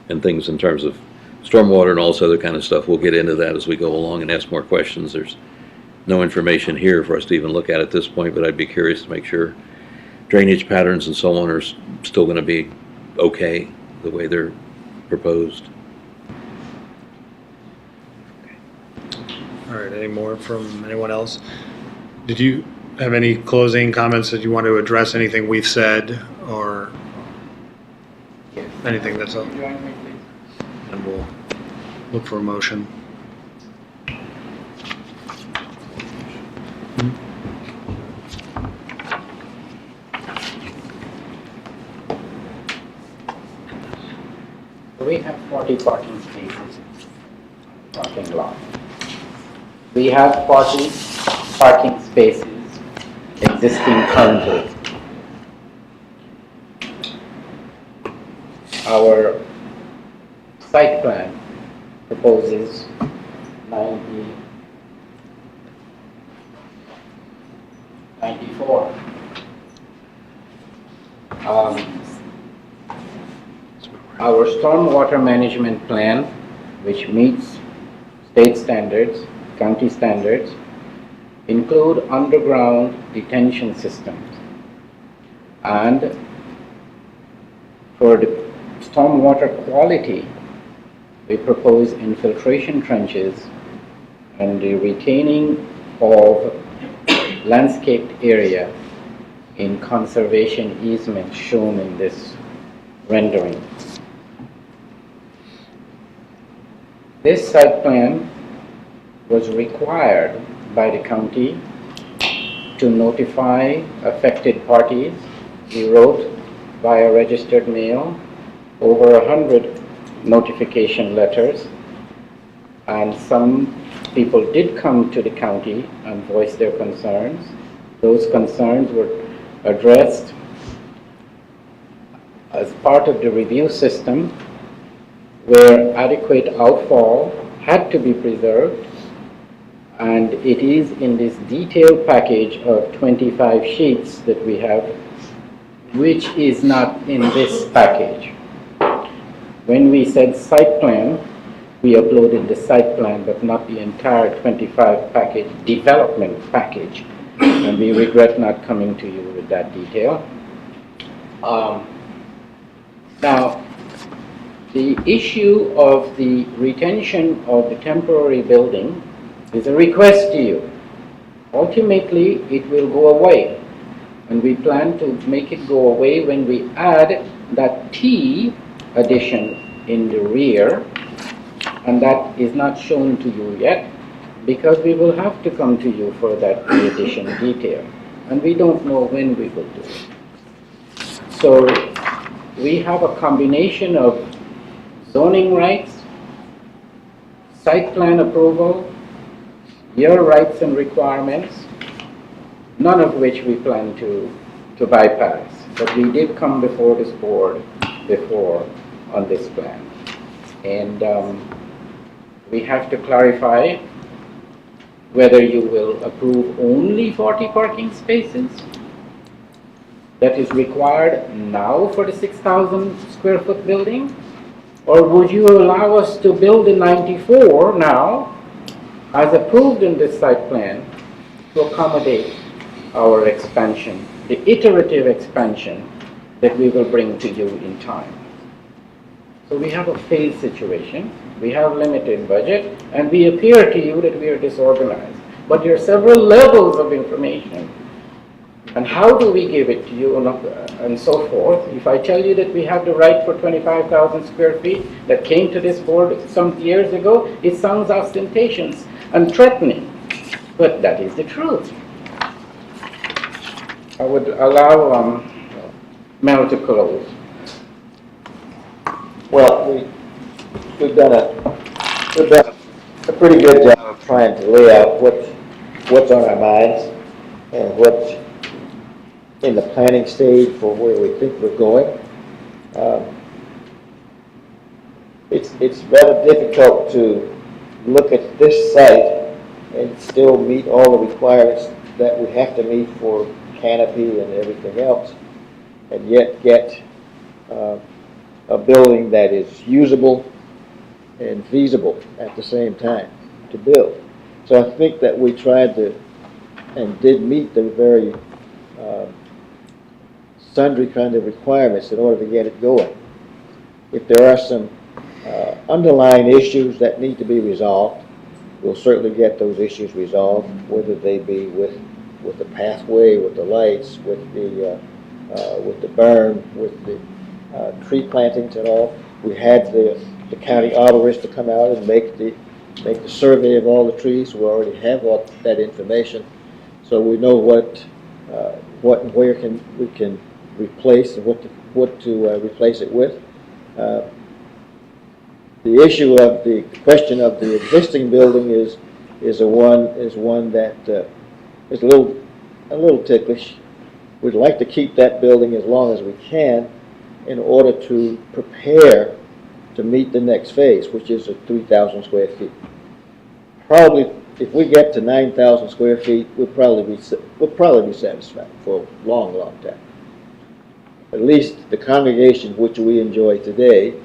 And things in terms of stormwater and all this other kind of stuff, we'll get into that as we go along and ask more questions. There's no information here for us to even look at this point, but I'd be curious to make sure drainage patterns and so on are still going to be okay the way they're proposed. All right, any more from anyone else? Did you have any closing comments that you want to address, anything we've said or anything that's up? And we'll look for a motion. We have 40 parking spaces, parking lot. We have 40 parking spaces existing currently. Our site plan proposes 94. Our stormwater management plan, which meets state standards, county standards, include underground detention systems. And for the stormwater quality, we propose infiltration trenches and the retaining of landscaped area in conservation easement shown in this rendering. This site plan was required by the county to notify affected parties. We wrote via registered mail over 100 notification letters, and some people did come to the county and voice their concerns. Those concerns were addressed as part of the review system, where adequate outfall had to be preserved, and it is in this detailed package of 25 sheets that we have, which is not in this package. When we said site plan, we uploaded the site plan, but not the entire 25 package, development package. And we regret not coming to you with that detail. Now, the issue of the retention of the temporary building is a request to you. Ultimately, it will go away. And we plan to make it go away when we add that T addition in the rear. And that is not shown to you yet, because we will have to come to you for that T addition detail. And we don't know when we will do it. So we have a combination of zoning rights, site plan approval, your rights and requirements, none of which we plan to bypass. But we did come before this board before on this plan. And we have to clarify whether you will approve only 40 parking spaces that is required now for the 6,000 square foot building, or would you allow us to build the 94 now as approved in this site plan to accommodate our expansion, the iterative expansion that we will bring to you in time. So we have a phased situation, we have limited budget, and we appear to you that we are disorganized. But there are several levels of information. And how do we give it to you and so forth? If I tell you that we have the right for 25,000 square feet that came to this board some years ago, it sounds ostentatious and threatening, but that is the truth. I would allow Mel to close. Well, we've done a pretty good job of trying to lay out what's on our minds and what's in the planning stage for where we think we're going. It's rather difficult to look at this site and still meet all the requirements that we have to meet for canopy and everything else, and yet get a building that is usable and feasible at the same time to build. So I think that we tried to and did meet the very sundry kind of requirements in order to get it going. If there are some underlying issues that need to be resolved, we'll certainly get those issues resolved, whether they be with the pathway, with the lights, with the berm, with the tree plantings and all. We had the county arborist to come out and make the survey of all the trees. We already have all that information, so we know what and where we can replace and what to replace it with. The issue of the question of the existing building is one that is a little ticklish. We'd like to keep that building as long as we can in order to prepare to meet the next phase, which is 3,000 square feet. Probably, if we get to 9,000 square feet, we'll probably be satisfied for a long, long time. At least the congregation which we enjoy today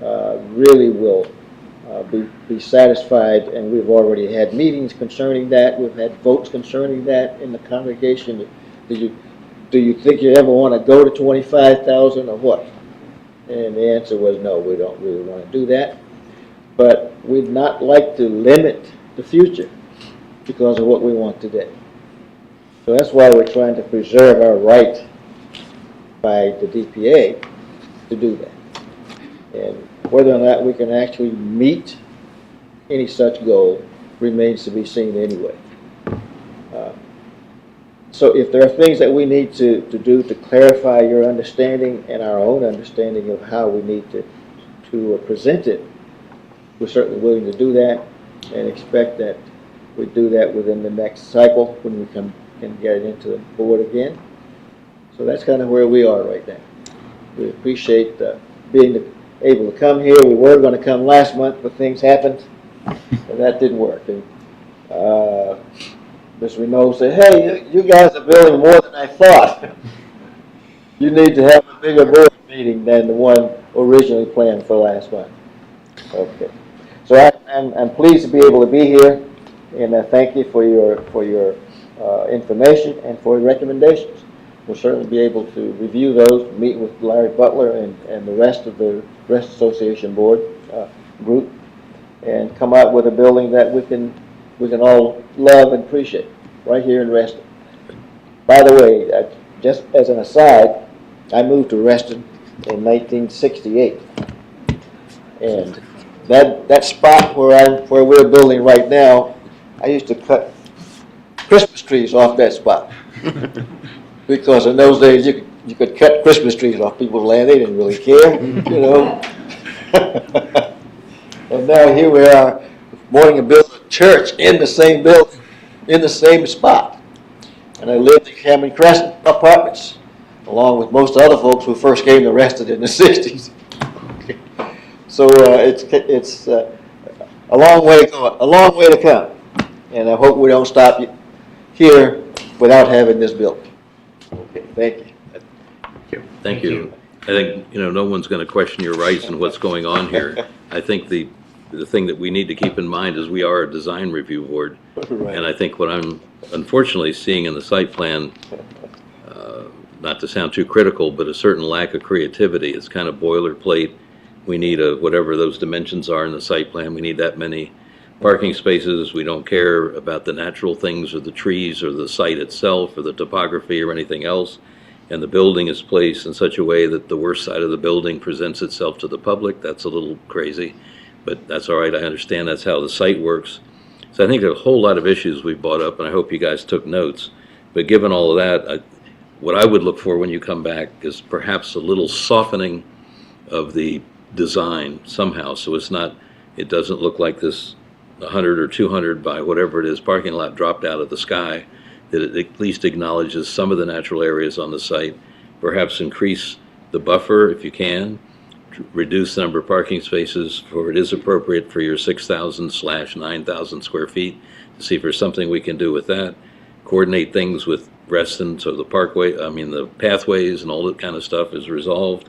really will be satisfied, and we've already had meetings concerning that. We've had votes concerning that in the congregation. Do you think you ever want to go to 25,000 or what? And the answer was no, we don't really want to do that. But we'd not like to limit the future because of what we want today. So that's why we're trying to preserve our right by the DPA to do that. And whether or not we can actually meet any such goal remains to be seen anyway. So if there are things that we need to do to clarify your understanding and our own understanding of how we need to present it, we're certainly willing to do that and expect that we do that within the next cycle when we can get it into the board again. So that's kind of where we are right now. We appreciate being able to come here. We were going to come last month, but things happened, and that didn't work. And Ms. Renault said, hey, you guys are building more than I thought. You need to have a bigger board meeting than the one originally planned for last month. Okay. So I'm pleased to be able to be here, and I thank you for your information and for your recommendations. We'll certainly be able to review those, meet with Larry Butler and the rest of the Rest Association Board group, and come out with a building that we can all love and appreciate right here in Reston. By the way, just as an aside, I moved to Reston in 1968, and that spot where we're building right now, I used to cut Christmas trees off that spot because in those days you could cut Christmas trees off people's land; they didn't really care, you know. And now here we are, wanting to build a church in the same building, in the same spot. And I lived in Cameron Crescent Apartments, along with most other folks who first came to Reston in the 60s. So it's a long way to come. And I hope we don't stop here without having this building. Okay, thank you. Thank you. I think, no one's going to question your rights and what's going on here. I think the thing that we need to keep in mind is we are a design review board. Right. And I think what I'm unfortunately seeing in the site plan, not to sound too critical, but a certain lack of creativity. It's kind of boilerplate. We need whatever those dimensions are in the site plan. We need that many parking spaces. We don't care about the natural things or the trees or the site itself or the topography or anything else. And the building is placed in such a way that the worst side of the building presents itself to the public. That's a little crazy, but that's all right. I understand that's how the site works. So I think there are a whole lot of issues we brought up, and I hope you guys took notes. But given all of that, what I would look for when you come back is perhaps a little softening of the design somehow, so it doesn't look like this 100 or 200 by whatever it is parking lot dropped out of the sky, that it at least acknowledges some of the natural areas on the site, perhaps increase the buffer if you can, reduce the number of parking spaces for it is appropriate for your 6,000/9,000 square feet, to see if there's something we can do with that, coordinate things with Reston so the pathways and all that kind of stuff is resolved.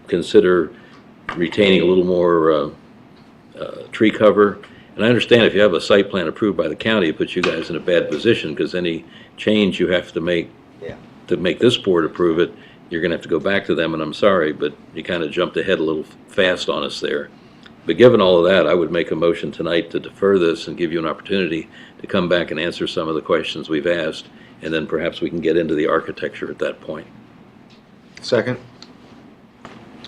Consider retaining a little more tree cover. And I understand if you have a site plan approved by the county, it puts you guys in a bad position because any change you have to make to make this board approve it, you're going to have to go back to them, and I'm sorry, but you kind of jumped ahead a little fast on us there. But given all of that, I would make a motion tonight to defer this and give you an opportunity to come back and answer some of the questions we've asked, and then perhaps we can get into the architecture at that point. Second.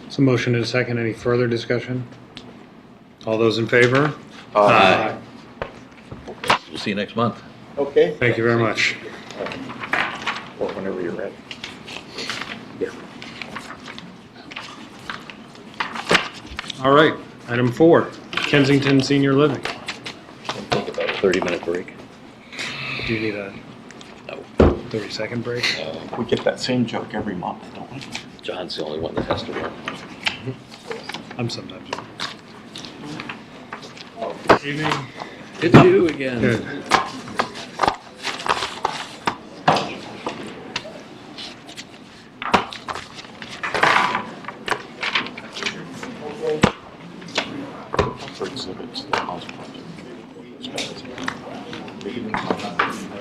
So motion and a second. Any further discussion? All those in favor? Aye. We'll see you next month. Okay. Thank you very much. Or whenever you're ready. Yeah. All right, item 4, Kensington Senior Living. Think about a 30-minute break. Do you need a 30-second break? We get that same joke every month, don't we? John's the only one that has to run. I'm sometimes. Good evening. It's you again. Good. For exhibits, the house project.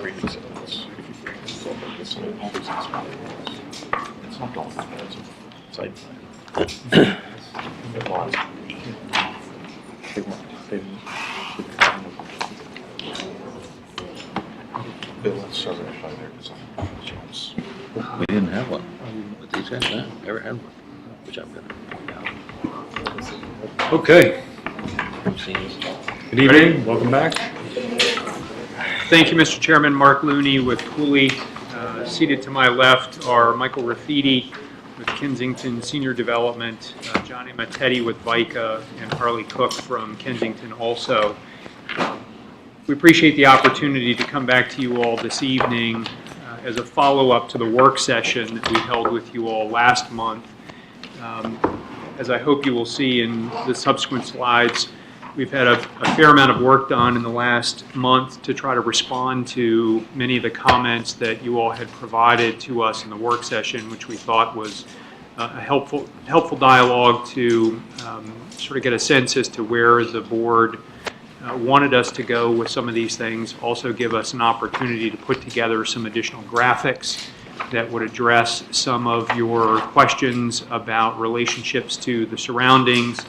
Read exhibits. It's not going to be, it's a site plan. Bill is surveyed by their design. We didn't have one with these guys, no, never had one, which I'm gonna. Okay. Good evening, welcome back. Thank you, Mr. Chairman. Mark Looney with Cooley. Seated to my left are Michael Raffiti with Kensington Senior Development, Johnny Mattetti with VICA, and Harley Cook from Kensington also. We appreciate the opportunity to come back to you all this evening as a follow-up to the work session that we held with you all last month. As I hope you will see in the subsequent slides, we've had a fair amount of work done in the last month to try to respond to many of the comments that you all had provided to us in the work session, which we thought was a helpful dialogue to sort of get a sense as to where the board wanted us to go with some of these things. Also give us an opportunity to put together some additional graphics that would address some of your questions about relationships to the surroundings,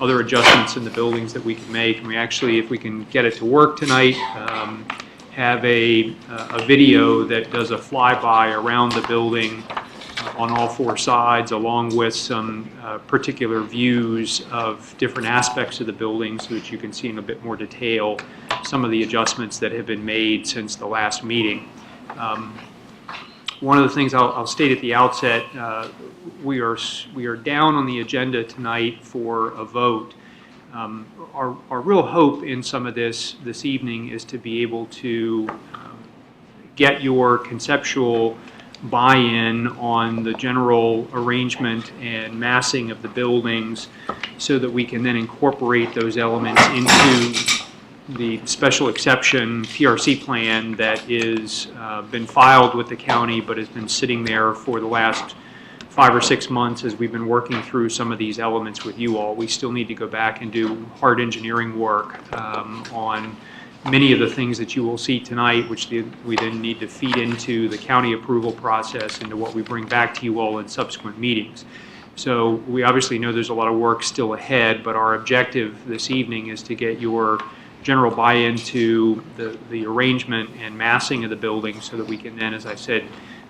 other adjustments in the buildings that we can make. And we actually, if we can get it to work tonight, have a video that does a flyby around the building on all four sides, along with some particular views of different aspects of the building so that you can see in a bit more detail some of the adjustments that have been made since the last meeting. One of the things I'll state at the outset, we are down on the agenda tonight for a vote. Our real hope in some of this evening is to be able to get your conceptual buy-in on the general arrangement and massing of the buildings so that we can then incorporate those elements into the special exception PRC plan that is been filed with the county but has been sitting there for the last 5 or 6 months as we've been working through some of these elements with you all. We still need to go back and do hard engineering work on many of the things that you will see tonight, which we then need to feed into the county approval process, into what we bring back to you all in subsequent meetings. So we obviously know there's a lot of work still ahead, but our objective this evening is to get your general buy-in to the arrangement and massing of the building so that we can then, as I said,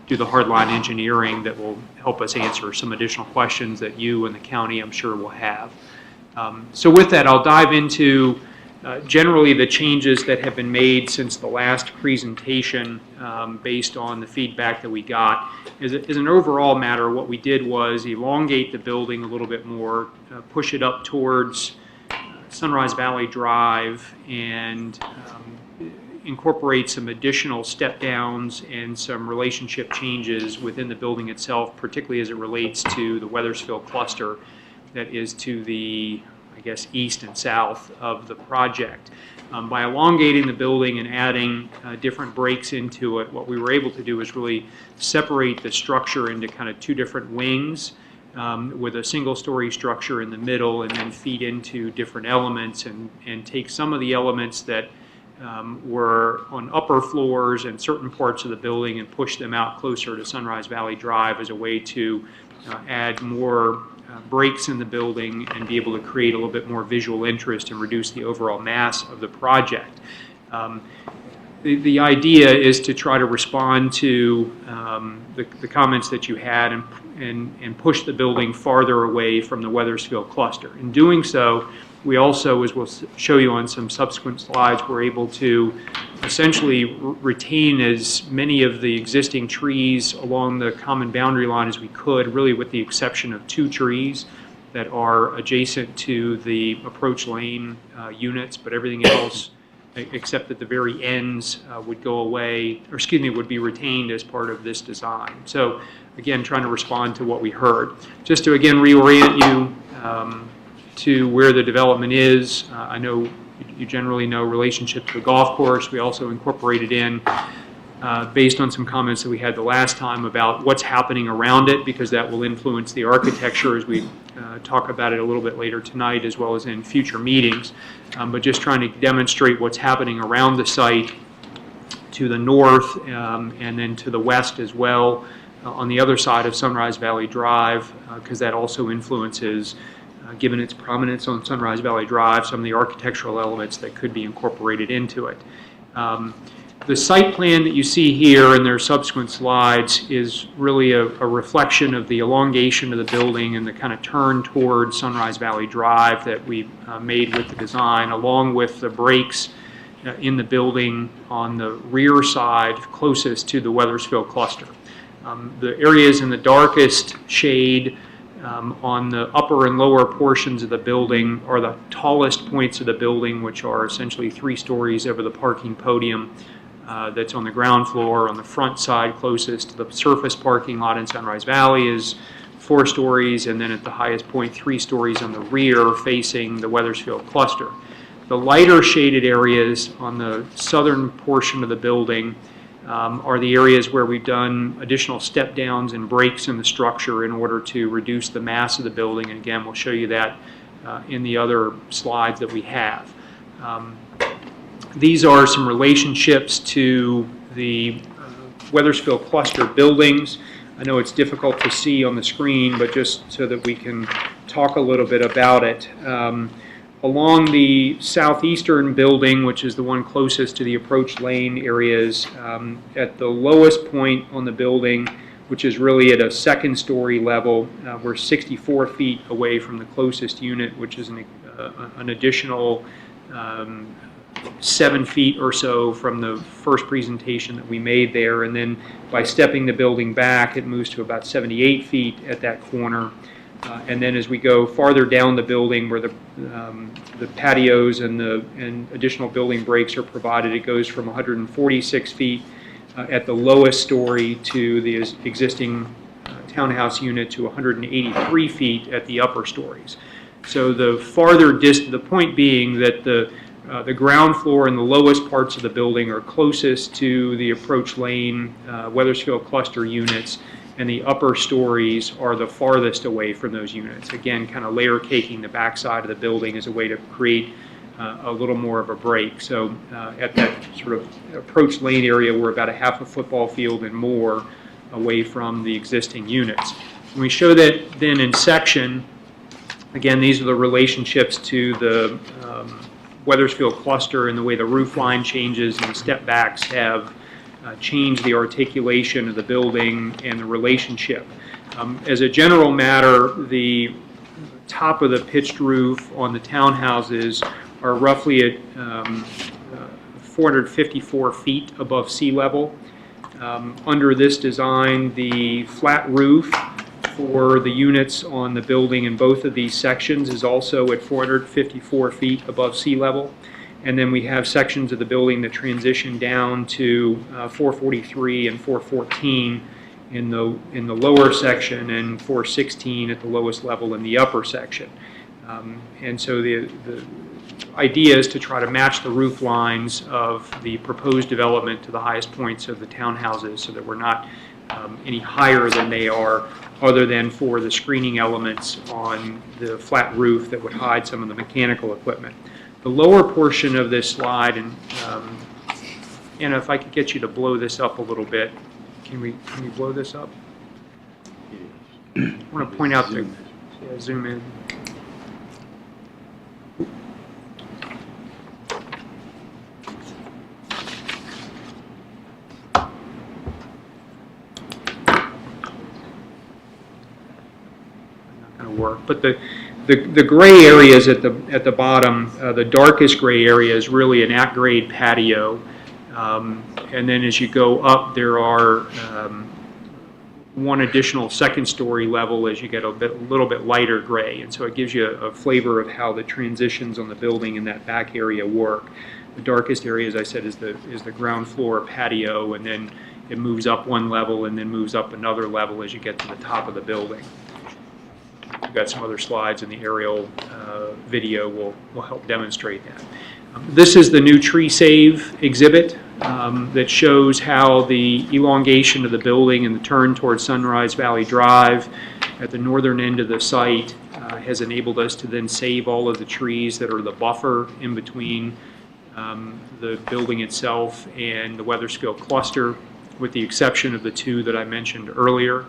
do the hardline engineering that will help us answer some additional questions that you and the county, I'm sure, will have. So with that, I'll dive into generally the changes that have been made since the last presentation based on the feedback that we got. As an overall matter, what we did was elongate the building a little bit more, push it up towards Sunrise Valley Drive, and incorporate some additional step downs and some relationship changes within the building itself, particularly as it relates to the Weathersfield cluster that is to the, I guess, east and south of the project. By elongating the building and adding different breaks into it, what we were able to do is really separate the structure into kind of two different wings with a single-story structure in the middle, and then feed into different elements and take some of the elements that were on upper floors and certain parts of the building and push them out closer to Sunrise Valley Drive as a way to add more breaks in the building and be able to create a little bit more visual interest and reduce the overall mass of the project. The idea is to try to respond to the comments that you had and push the building farther away from the Weathersfield cluster. In doing so, we also, as we'll show you on some subsequent slides, we're able to essentially retain as many of the existing trees along the common boundary line as we could, really with the exception of 2 trees that are adjacent to the approach lane units, but everything else, except at the very ends, would go away, or excuse me, would be retained as part of this design. So again, trying to respond to what we heard. Just to again reorient you to where the development is. I know you generally know relationship to the golf course. We also incorporated in, based on some comments that we had the last time about what's happening around it, because that will influence the architecture as we talk about it a little bit later tonight, as well as in future meetings. But just trying to demonstrate what's happening around the site to the north and then to the west as well, on the other side of Sunrise Valley Drive, because that also influences, given its prominence on Sunrise Valley Drive, some of the architectural elements that could be incorporated into it. The site plan that you see here in their subsequent slides is really a reflection of the elongation of the building and the kind of turn toward Sunrise Valley Drive that we made with the design, along with the breaks in the building on the rear side closest to the Weathersfield cluster. The areas in the darkest shade on the upper and lower portions of the building are the tallest points of the building, which are essentially 3 stories over the parking podium that's on the ground floor. On the front side closest to the surface parking lot in Sunrise Valley is 4 stories, and then at the highest point 3 stories on the rear facing the Weathersfield cluster. The lighter shaded areas on the southern portion of the building are the areas where we've done additional step downs and breaks in the structure in order to reduce the mass of the building. And again, we'll show you that in the other slides that we have. These are some relationships to the Weathersfield cluster buildings. I know it's difficult to see on the screen, but just so that we can talk a little bit about it. Along the southeastern building, which is the one closest to the approach lane areas, at the lowest point on the building, which is really at a second story level, we're 64 feet away from the closest unit, which is an additional 7 feet or so from the first presentation that we made there. And then by stepping the building back, it moves to about 78 feet at that corner. And then as we go farther down the building where the patios and additional building breaks are provided, it goes from 146 feet at the lowest story to the existing townhouse unit to 183 feet at the upper stories. So the farther the point being that the ground floor and the lowest parts of the building are closest to the approach lane Weathersfield cluster units, and the upper stories are the farthest away from those units. Again, kind of layer caking the backside of the building as a way to create a little more of a break. So at that sort of approach lane area, we're about a half a football field and more away from the existing units. When we show that then in section, again, these are the relationships to the Weathersfield cluster and the way the roof line changes and the step backs have changed the articulation of the building and the relationship. As a general matter, the top of the pitched roof on the townhouses are roughly at 454 feet above sea level. Under this design, the flat roof for the units on the building in both of these sections is also at 454 feet above sea level. And then we have sections of the building that transition down to 443 and 414 in the lower section and 416 at the lowest level in the upper section. And so the idea is to try to match the roof lines of the proposed development to the highest points of the townhouses so that we're not any higher than they are, other than for the screening elements on the flat roof that would hide some of the mechanical equipment. The lower portion of this slide, and Anna, if I could get you to blow this up a little bit, can we blow this up? I want to point out the zoom in. Work, but the gray areas at the bottom, the darkest gray area is really an at-grade patio, and then as you go up, there are one additional second-story level as you get a little bit lighter gray, and so it gives you a flavor of how the transitions on the building in that back area work. The darkest area, as I said, is the ground floor patio, and then it moves up one level and then moves up another level as you get to the top of the building. We've got some other slides in the aerial video will help demonstrate that. This is the new tree save exhibit that shows how the elongation of the building and the turn towards Sunrise Valley Drive at the northern end of the site has enabled us to then save all of the trees that are the buffer in between the building itself and the Weathersfield cluster, with the exception of the two that I mentioned earlier.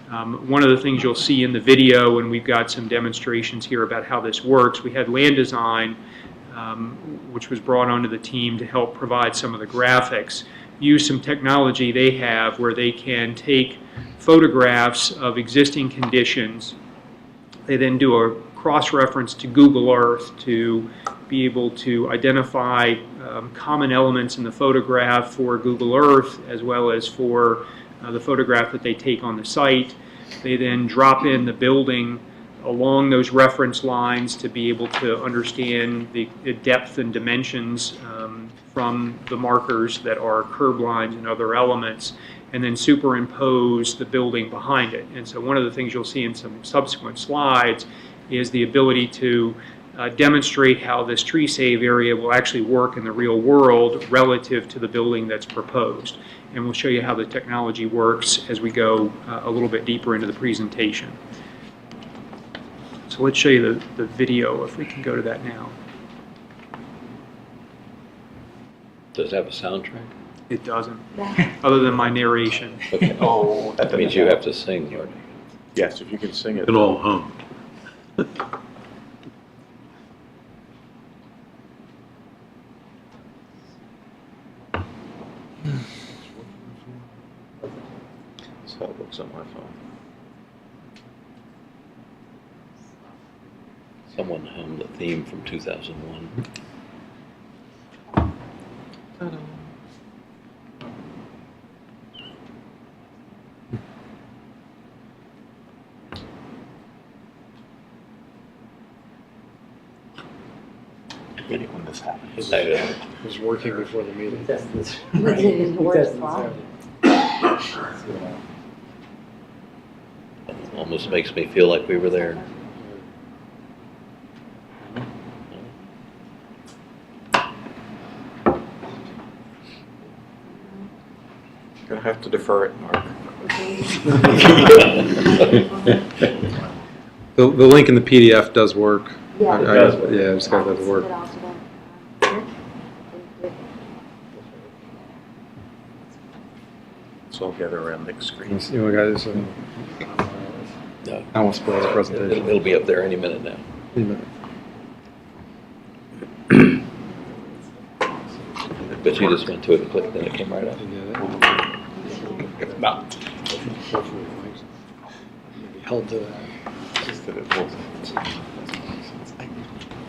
One of the things you'll see in the video, and we've got some demonstrations here about how this works, we had Land Design, which was brought onto the team to help provide some of the graphics, use some technology they have where they can take photographs of existing conditions. They then do a cross-reference to Google Earth to be able to identify common elements in the photograph for Google Earth as well as for the photograph that they take on the site. They then drop in the building along those reference lines to be able to understand the depth and dimensions from the markers that are curb lines and other elements, and then superimpose the building behind it. And so one of the things you'll see in some subsequent slides is the ability to demonstrate how this tree save area will actually work in the real world relative to the building that's proposed. And we'll show you how the technology works as we go a little bit deeper into the presentation. So let's show you the video, if we can go to that now. Does it have a soundtrack? It doesn't, other than my narration. Okay. Oh, that means you have to sing, Jordan. Yes, if you can sing it. An all hum. That's how it looks on my phone. Someone hummed the theme from 2001. When this happens. It was working before the meeting. Almost makes me feel like we were there. Gonna have to defer it, Mark. The link in the PDF does work. Yeah, it does work. Yeah, I just got that to work. So I'll gather around the screen. You know, guys, I won't spoil the presentation. It'll be up there any minute now. Any minute. But you just went to it and clicked, then it came right up. If not, Held to that. just that it will. I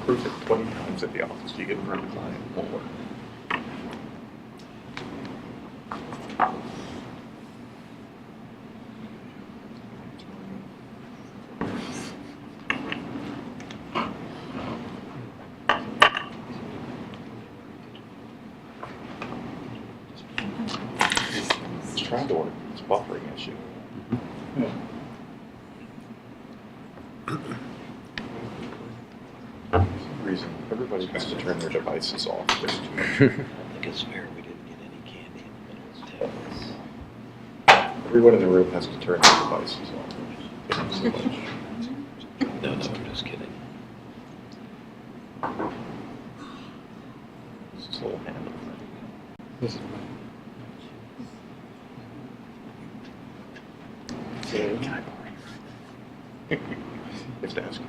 proved it 20 times at the office. You get in front of the client, it won't work. It's trying to work. It's a buffering issue. For some reason, everybody has to turn their devices off. There's too much. I think it's fair we didn't get any candy in the middle of the table. Everyone in the room has to turn their devices off. Thank you so much. No, I'm just kidding. It's just a little handle thing. Can I borrow you have to ask you.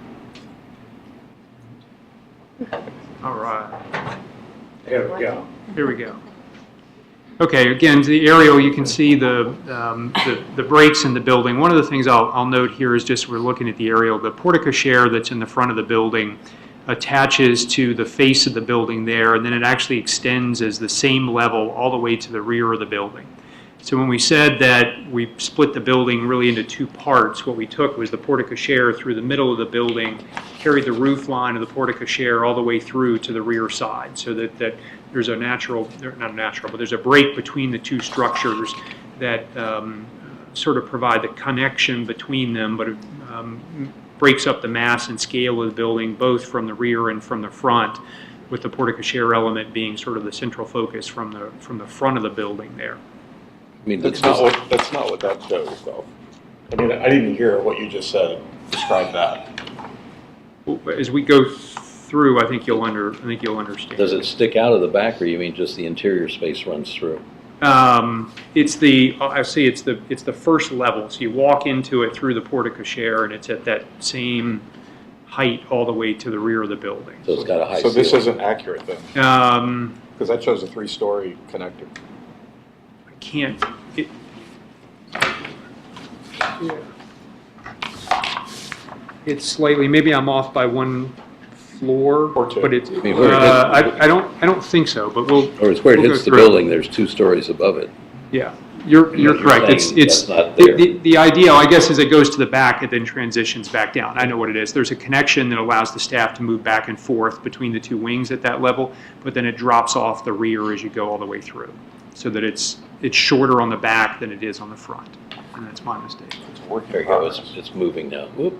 All right. There we go. Here we go. Okay, again, the aerial, you can see the breaks in the building. One of the things I'll note here is just we're looking at the aerial. The porte-cochere that's in the front of the building attaches to the face of the building there, and then it actually extends as the same level all the way to the rear of the building. So when we said that we split the building really into two parts, what we took was the porte-cochere through the middle of the building, carried the roof line of the porte-cochere all the way through to the rear side, so that there's a natural, not natural, but there's a break between the two structures that sort of provide the connection between them, but it breaks up the mass and scale of the building, both from the rear and from the front, with the porte-cochere element being sort of the central focus from the front of the building there. I mean, That's not what that shows, though. I mean, I didn't hear what you just said. Describe that. As we go through, I think you'll understand. Does it stick out of the back, or you mean just the interior space runs through? It's the first level. So you walk into it through the porte-cochere, and it's at that same height all the way to the rear of the building. So it's got a high So this ceiling. isn't accurate then? Because that shows a 3-story connector. Can't. It's slightly. Maybe I'm off by one floor, Or two. but it's. I mean, where it hits- I don't think so. But we'll. Or it's where it we'll hits go the through. building, there's 2 stories above it. Yeah, you're You're correct. saying It's that's not there. the ideal, I guess, is it goes to the back, it then transitions back down. I know what it is. There's a connection that allows the staff to move back and forth between the 2 wings at that level, but then it drops off the rear as you go all the way through, so that it's shorter on the back than it is on the front, and that's my mistake. There you go, it's moving now. Whoop.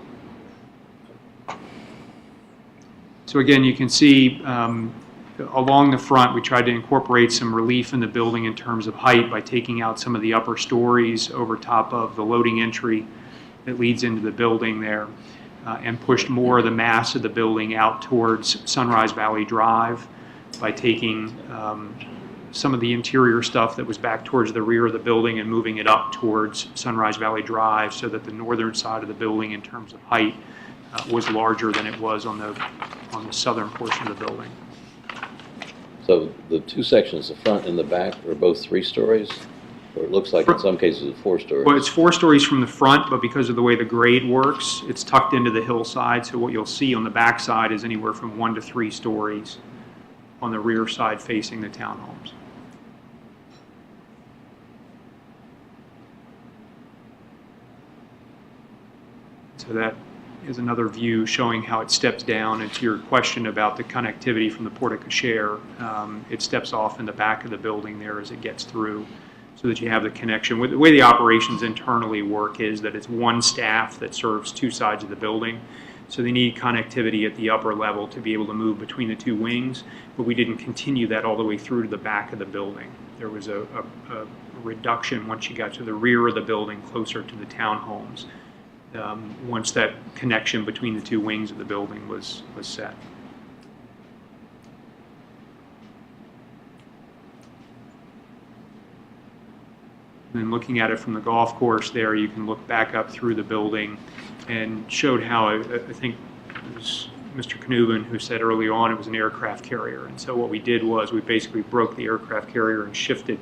So again, you can see along the front, we tried to incorporate some relief in the building in terms of height by taking out some of the upper stories over top of the loading entry that leads into the building there, and pushed more of the mass of the building out towards Sunrise Valley Drive by taking some of the interior stuff that was back towards the rear of the building and moving it up towards Sunrise Valley Drive, so that the northern side of the building in terms of height was larger than it was on the southern portion of the building. So the two sections, the front and the back, are both 3 stories? Or it looks like in some cases it's 4 stories? Well, it's 4 stories from the front, but because of the way the grade works, it's tucked into the hillside, so what you'll see on the back side is anywhere from 1 to 3 stories on the rear side facing the townhomes. So that is another view showing how it steps down. And to your question about the connectivity from the porte-cochere, it steps off in the back of the building there as it gets through, so that you have the connection. The way the operations internally work is that it's one staff that serves 2 sides of the building. So they need connectivity at the upper level to be able to move between the 2 wings, but we didn't continue that all the way through to the back of the building. There was a reduction once you got to the rear of the building, closer to the townhomes, once that connection between the 2 wings of the building was set. And then looking at it from the golf course there, you can look back up through the building, and showed how, I think it was Mr. Knuven who said early on it was an aircraft carrier. And so what we did was we basically broke the aircraft carrier and shifted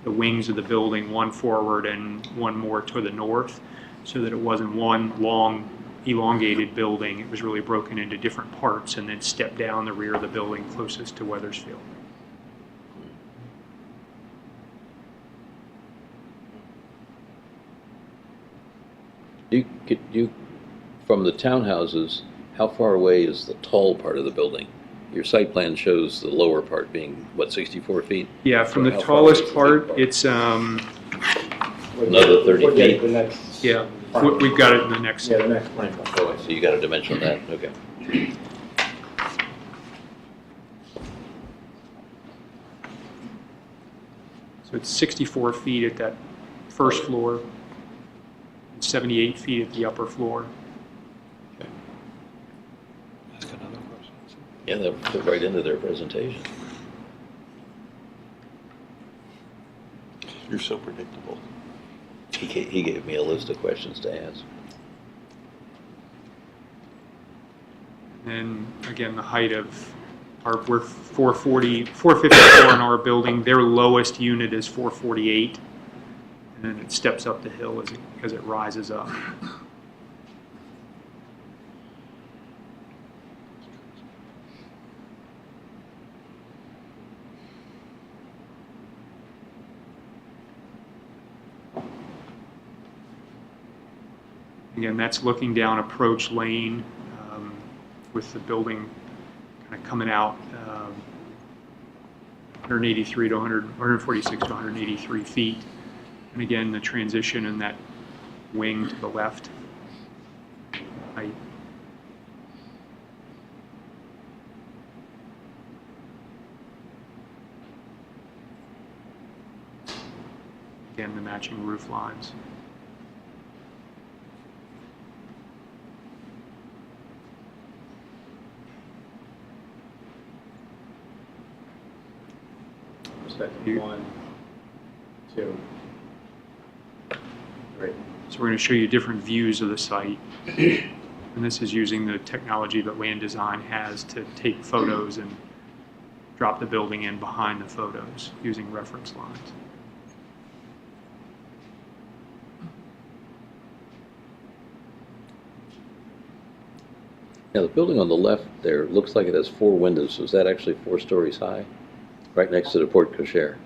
the wings of the building, one forward and one more to the north, so that it wasn't one long elongated building. It was really broken into different parts and then stepped down the rear of the building closest to Weathersfield. From the townhouses, how far away is the tall part of the building? Your site plan shows the lower part being, what, 64 feet? Yeah, from So the how far away tallest is the part, big part? it's, Another 30 feet? yeah, we've got it in the next. Yeah, the next plan. Oh, so you got a dimension on that, okay. So it's 64 feet at that first floor, and 78 feet at the upper floor. Yeah, that fit right into their presentation. You're so predictable. He gave me a list of questions to ask. And again, the height of we're 454 in our building. Their lowest unit is 448, and then it steps up the hill as it rises up. Again, that's looking down Approach Lane with the building kind of coming out 183 to 146 to 183 feet. And again, the transition in that wing to the left. Height. Again, the matching roof lines. Second, 1, 2, 3. So we're going to show you different views of the site. And this is using the technology that Land Design has to take photos and drop the building in behind the photos using reference lines. Now, the building on the left there looks like it has 4 windows. Is that actually 4 stories high? Right next to the porte-cochere.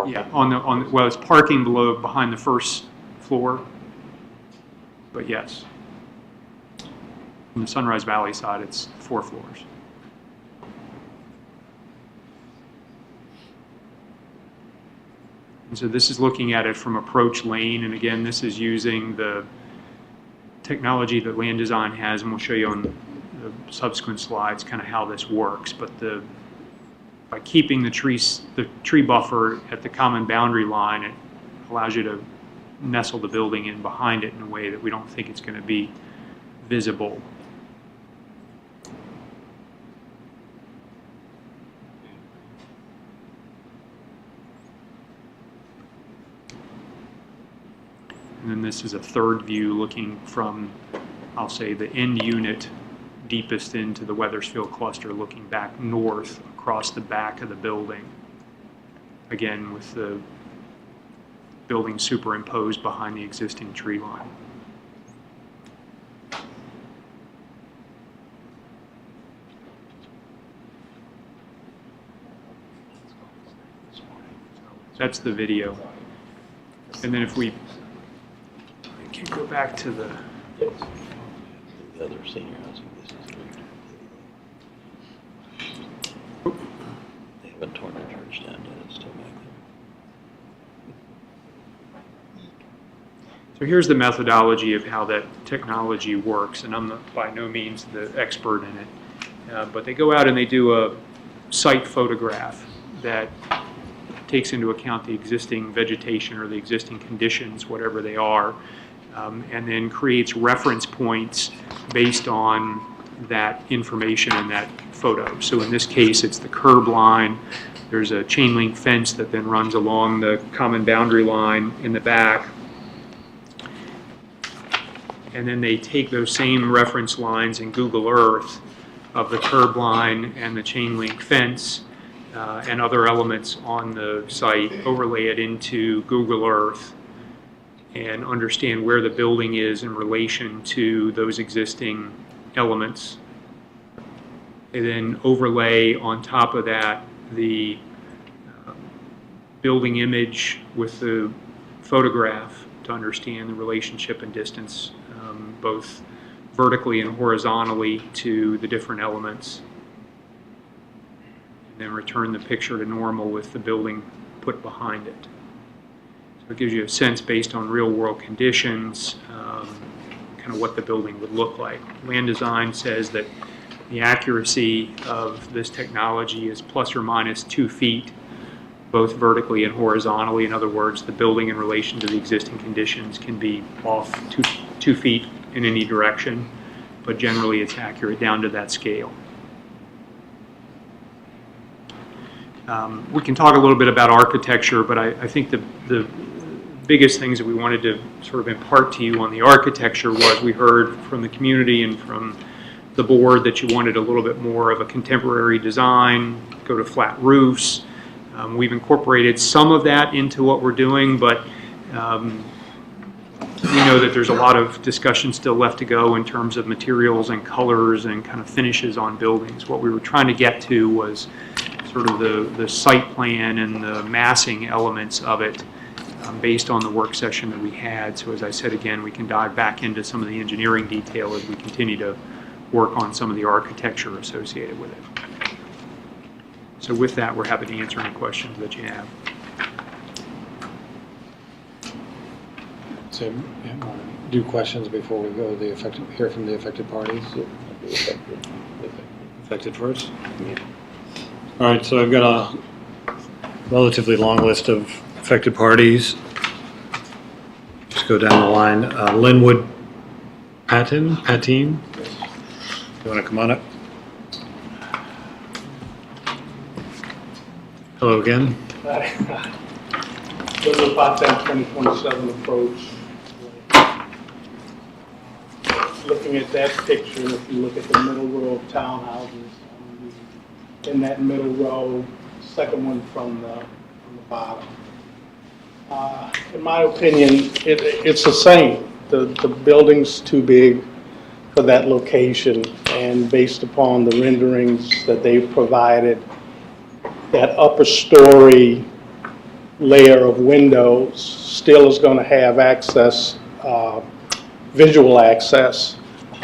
Yeah, well, it's parking behind the first floor, but yes. From the Sunrise Valley side, it's 4 floors. And so this is looking at it from Approach Lane, and again, this is using the technology that Land Design has, and we'll show you on the subsequent slides kind of how this works, but by keeping the tree buffer at the common boundary line, it allows you to nestle the building in behind it in a way that we don't think it's going to be visible. And then this is a third view looking from, I'll say, the end unit deepest into the Weathersfield cluster, looking back north across the back of the building. Again, with the building superimposed behind the existing tree line. That's the video. And then if we can go back to the other senior housing business. They haven't torn the church down yet, it's still back there. So here's the methodology of how that technology works, and I'm by no means the expert in it, but they go out and they do a site photograph that takes into account the existing vegetation or the existing conditions, whatever they are, and then creates reference points based on that information in that photo. So in this case, it's the curb line. There's a chain link fence that then runs along the common boundary line in the back. And then they take those same reference lines in Google Earth of the curb line and the chain link fence and other elements on the site, overlay it into Google Earth, and understand where the building is in relation to those existing elements. And then overlay on top of that the building image with the photograph to understand the relationship and distance, both vertically and horizontally, to the different elements. And then return the picture to normal with the building put behind it. So it gives you a sense based on real world conditions, kind of what the building would look like. Land Design says that the accuracy of this technology is plus or minus 2 feet, both vertically and horizontally. In other words, the building in relation to the existing conditions can be off 2 feet in any direction, but generally it's accurate down to that scale. We can talk a little bit about architecture, but I think the biggest things that we wanted to sort of impart to you on the architecture was we heard from the community and from the board that you wanted a little bit more of a contemporary design, go to flat roofs. We've incorporated some of that into what we're doing, but we know that there's a lot of discussion still left to go in terms of materials and colors and kind of finishes on buildings. What we were trying to get to was sort of the site plan and the massing elements of it based on the work session that we had. So as I said again, we can dive back into some of the engineering detail as we continue to work on some of the architecture associated with it. So with that, we're happy to answer any questions that you have. So, do questions before we go to hear from the affected parties? Affected first? Yeah. All right, so I've got a relatively long list of affected parties. Just go down the line. Linwood Patine? You want to come on up? Hello again. Linwood Patine, 2027 approach. Looking at that picture, if you look at the middle row of townhouses, in that middle row, second one from the bottom. In my opinion, it's the same. The building's too big for that location, and based upon the renderings that they've provided, that upper story layer of windows still is going to have access, visual access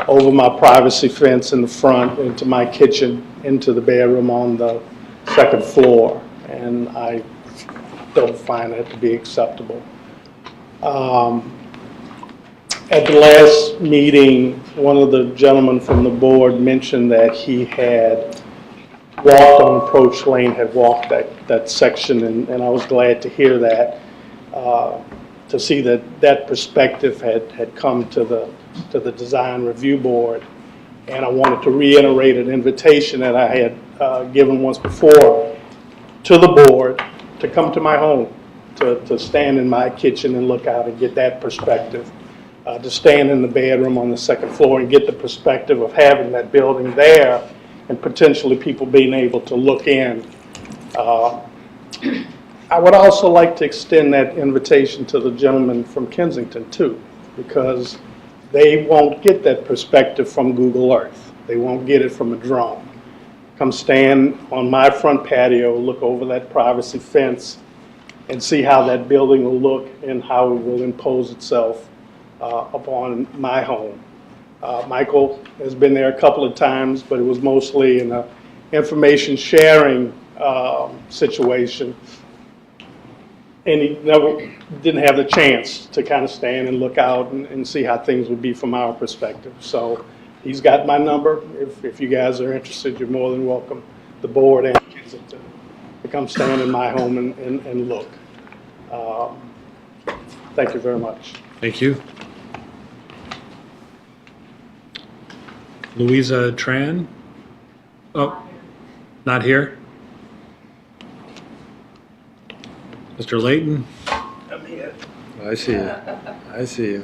over my privacy fence in the front, into my kitchen, into the bedroom on the second floor, and I don't find that to be acceptable. At the last meeting, one of the gentlemen from the board mentioned that he had walked on Approach Lane, had walked that section, and I was glad to hear that, to see that perspective had come to the design review board. And I wanted to reiterate an invitation that I had given once before to the board to come to my home, to stand in my kitchen and look out and get that perspective. To stand in the bedroom on the second floor and get the perspective of having that building there and potentially people being able to look in. I would also like to extend that invitation to the gentleman from Kensington too, because they won't get that perspective from Google Earth. They won't get it from a drone. Come stand on my front patio, look over that privacy fence, and see how that building will look and how it will impose itself upon my home. Michael has been there a couple of times, but it was mostly in an information sharing situation. And he never didn't have the chance to kind of stand and look out and see how things would be from our perspective. So he's got my number. If you guys are interested, you're more than welcome, the board and Kensington, to come stand in my home and look. Thank you very much. Thank you. Louisa Tran? Oh, not here? Mr. Layton? I'm here. I see you. I see you.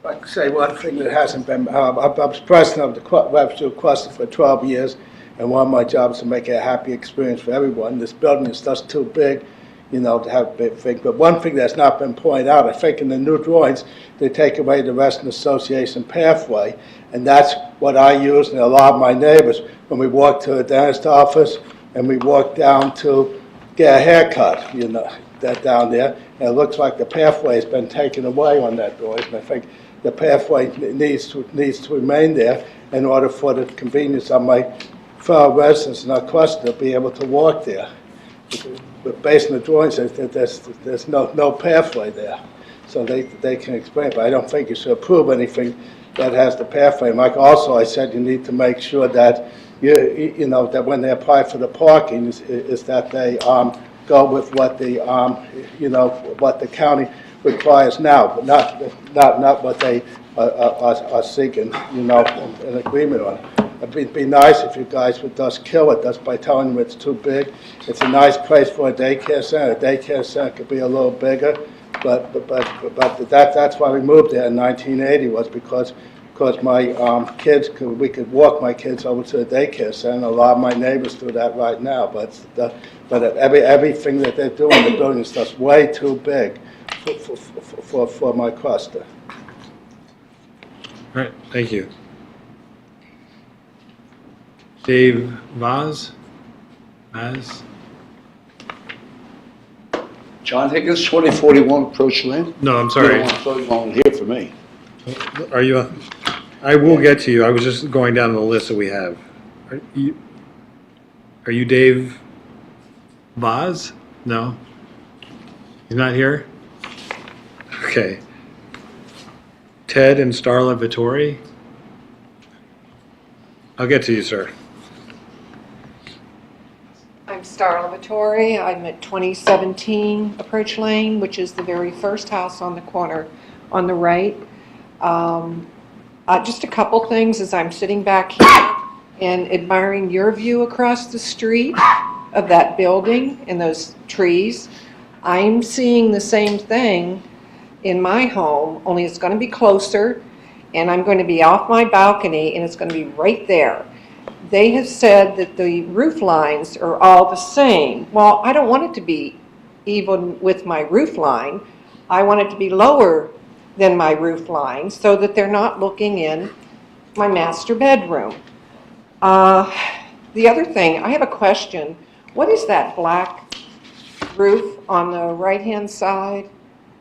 Like to say one thing that hasn't been, I was president of the Webster Cluster for 12 years, and one of my jobs is to make it a happy experience for everyone. This building is just too big, you know, to have a big thing. But one thing that's not been pointed out, I think in the new drawings, they take away the Reston Association pathway, and that's what I use and a lot of my neighbors when we walk to the dentist office and we walk down to get a haircut, you know, that down there. And it looks like the pathway has been taken away on that drawing, and I think the pathway needs to remain there in order for the convenience of my fellow residents in our cluster to be able to walk there. But based on the drawings, there's no pathway there. So they can explain, but I don't think you should approve anything that has the pathway. Like also I said, you need to make sure that you know that when they apply for the parking is that they go with what the you know what the county requires now, but not what they are seeking, you know, an agreement on. It'd be nice if you guys would just kill it just by telling them it's too big. It's a nice place for a daycare center. A daycare center could be a little bigger, but that's why we moved there in 1980 was because my kids we could walk my kids over to the daycare center. And a lot of my neighbors do that right now, but everything that they're doing, the building is just way too big for my cluster. All right, thank you. Dave Vaz? John Higgins, 2041 Approach Lane. No, I'm sorry. You don't want to long here for me. Are you, I will get to you. I was just going down the list that we have. Are you Dave Vaz? No? He's not here? Okay. Ted and Starla Vittori? I'll get to you, sir. I'm Starla Vittori. I'm at 2017 Approach Lane, which is the very first house on the corner on the right. Just a couple things as I'm sitting back here and admiring your view across the street of that building and those trees. I'm seeing the same thing in my home, only it's going to be closer, and I'm going to be off my balcony, and it's going to be right there. They have said that the roof lines are all the same. Well, I don't want it to be even with my roof line. I want it to be lower than my roof line so that they're not looking in my master bedroom. The other thing, I have a question. What is that black roof on the right-hand side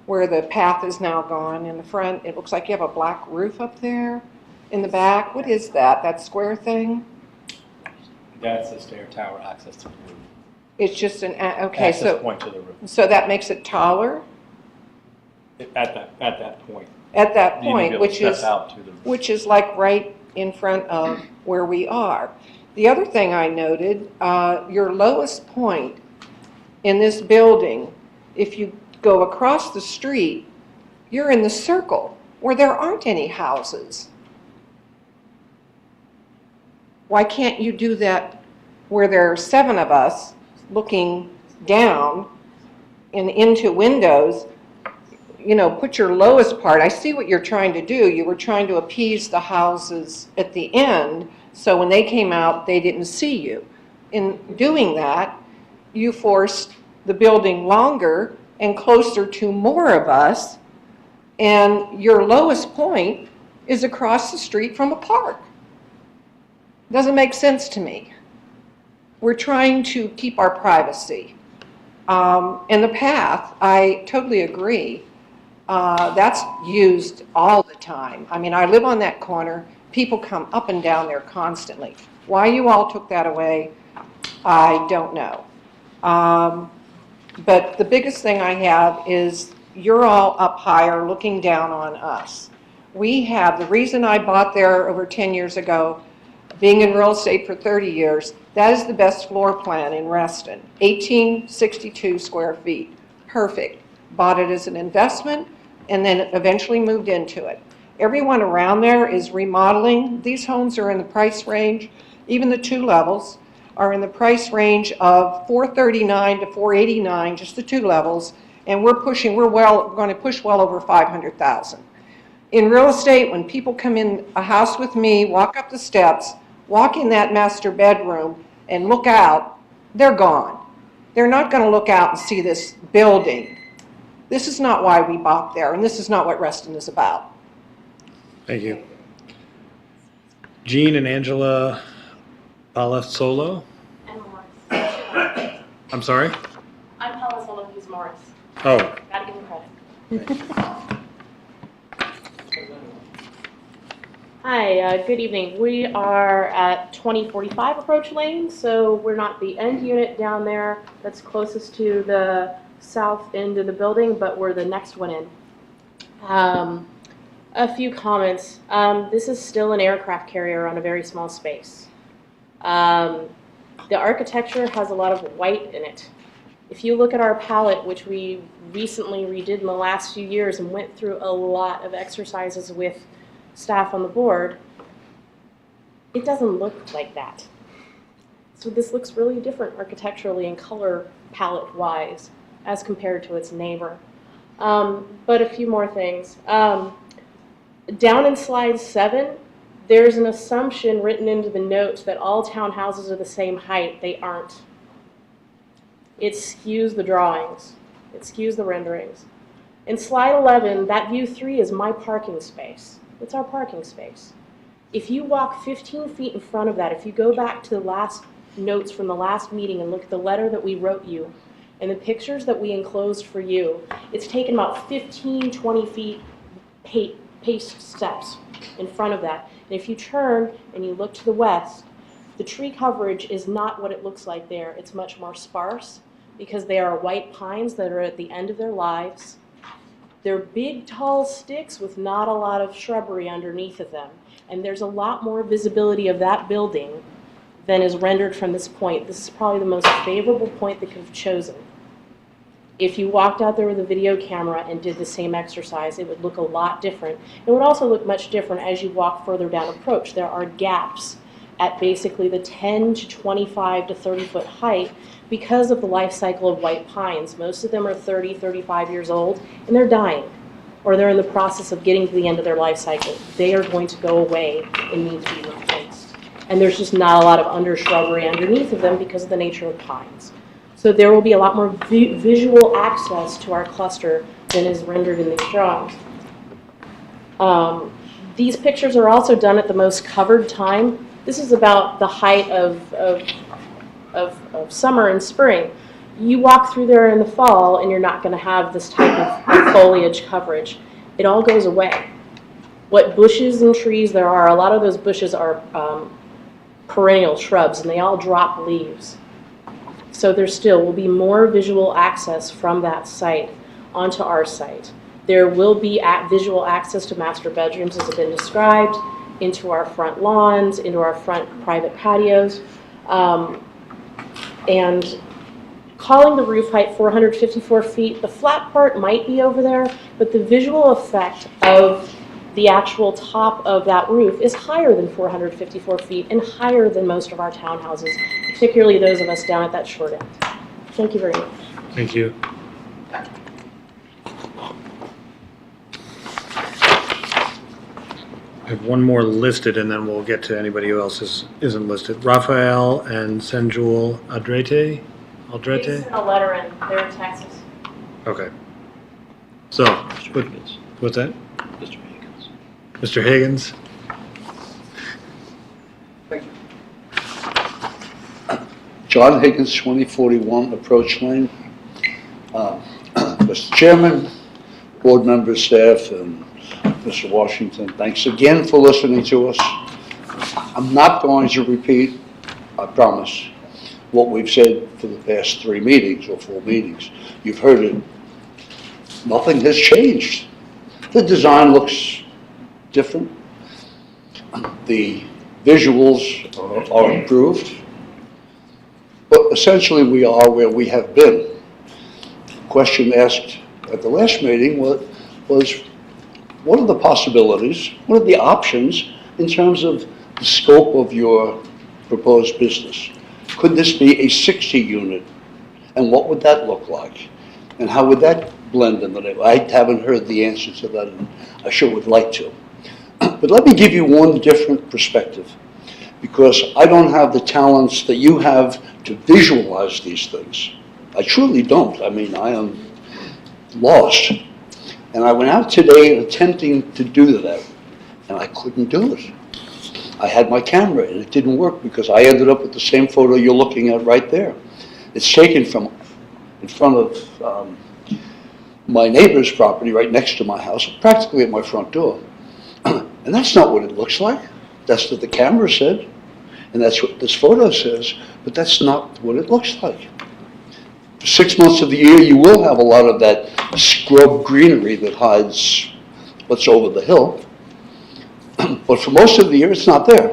where the path is now gone in the front? It looks like you have a black roof up there in the back. What is that? That square thing? That's the stair tower access to the roof. It's just an, okay, Access so, point to the roof. so that makes it taller? At that point. At that You need to point, be able to which step is, out to them. which is like right in front of where we are. The other thing I noted, your lowest point in this building, if you go across the street, you're in the circle where there aren't any houses. Why can't you do that where there are 7 of us looking down and into windows? You know, put your lowest part. I see what you're trying to do. You were trying to appease the houses at the end, so when they came out, they didn't see you. In doing that, you forced the building longer and closer to more of us, and your lowest point is across the street from a park. Doesn't make sense to me. We're trying to keep our privacy. And the path, I totally agree. That's used all the time. I mean, I live on that corner. People come up and down there constantly. Why you all took that away, I don't know. But the biggest thing I have is you're all up higher looking down on us. We have, the reason I bought there over 10 years ago, being in real estate for 30 years, that is the best floor plan in Reston. 1862 square feet. Perfect. Bought it as an investment and then eventually moved into it. Everyone around there is remodeling. These homes are in the price range, even the 2 levels are in the price range of $439 to $489, just the 2 levels, and we're going to push well over $500,000. In real estate, when people come in a house with me, walk up the steps, walk in that master bedroom, and look out, they're gone. They're not going to look out and see this building. This is not why we bought there, and this is not what Reston is about. Thank you. Jean and Angela Palazzolo? And Morris. I'm sorry? I'm Palazzolo, he's Morris. Oh. Gotta give him credit. Hi, good evening. We are at 2045 Approach Lane, so we're not the end unit down there that's closest to the south end of the building, but we're the next one in. A few comments. This is still an aircraft carrier on a very small space. The architecture has a lot of white in it. If you look at our palette, which we recently redid in the last few years and went through a lot of exercises with staff on the board, it doesn't look like that. So this looks really different architecturally and color palette wise as compared to its neighbor. But a few more things. Down in slide 7, there's an assumption written into the notes that all townhouses are the same height. They aren't. It skews the drawings. It skews the renderings. In slide 11, that view 3 is my parking space. It's our parking space. If you walk 15 feet in front of that, if you go back to the last notes from the last meeting and look at the letter that we wrote you and the pictures that we enclosed for you, it's taken about 15, 20 feet paced steps in front of that. And if you turn and you look to the west, the tree coverage is not what it looks like there. It's much more sparse because they are white pines that are at the end of their lives. They're big, tall sticks with not a lot of shrubbery underneath of them. And there's a lot more visibility of that building than is rendered from this point. This is probably the most favorable point they could have chosen. If you walked out there with a video camera and did the same exercise, it would look a lot different. It would also look much different as you walk further down approach. There are gaps at basically the 10 to 25 to 30 foot height because of the life cycle of white pines. Most of them are 30, 35 years old, and they're dying, or they're in the process of getting to the end of their life cycle. They are going to go away and need to be replaced. And there's just not a lot of undershrubbery underneath of them because of the nature of pines. So there will be a lot more visual access to our cluster than is rendered in these drawings. These pictures are also done at the most covered time. This is about the height of summer and spring. You walk through there in the fall and you're not going to have this type of foliage coverage. It all goes away. What bushes and trees there are, a lot of those bushes are perennial shrubs and they all drop leaves. So there still will be more visual access from that site onto our site. There will be visual access to master bedrooms, as has been described, into our front lawns, into our front private patios. And calling the roof height 454 feet, the flat part might be over there, but the visual effect of the actual top of that roof is higher than 454 feet and higher than most of our townhouses, particularly those of us down at that short end. Thank you very much. Thank you. I have one more listed, and then we'll get to anybody who else isn't listed. Rafael and Senjul Aldrete? They sent a letter in. They're in Texas. Okay. So, what's that? Mr. Higgins. Mr. Higgins? John Higgins, 2041 Approach Lane. Mr. Chairman, board members, staff, and Mr. Washington, thanks again for listening to us. I'm not going to repeat, I promise, what we've said for the past 3 meetings or 4 meetings. You've heard it. Nothing has changed. The design looks different. The visuals are improved. But essentially, we are where we have been. The question asked at the last meeting was, what are the possibilities, what are the options in terms of the scope of your proposed business? Could this be a 60-unit? And what would that look like? And how would that blend in the neighborhood? I haven't heard the answer to that, and I sure would like to. But let me give you one different perspective, because I don't have the talents that you have to visualize these things. I truly don't. I mean, I am lost. And I went out today attempting to do that, and I couldn't do it. I had my camera, and it didn't work because I ended up with the same photo you're looking at right there. It's taken from in front of my neighbor's property right next to my house, practically at my front door. And that's not what it looks like. That's what the camera said, and that's what this photo says, but that's not what it looks like. For 6 months of the year, you will have a lot of that scrub greenery that hides what's over the hill. But for most of the year, it's not there.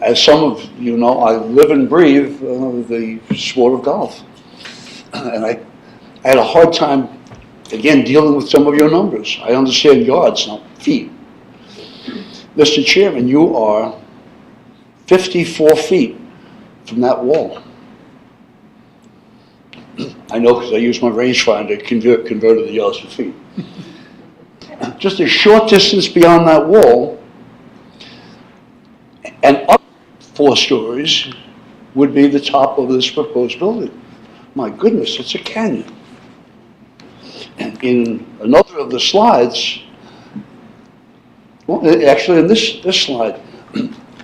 As some of you know, I live and breathe the sport of golf. And I had a hard time, again, dealing with some of your numbers. I understand yards, not feet. Mr. Chairman, you are 54 feet from that wall. I know because I used my rangefinder to converted the yards to feet. Just a short distance beyond that wall, and up 4 stories would be the top of this proposed building. My goodness, it's a canyon. And in another of the slides, well, actually in this slide,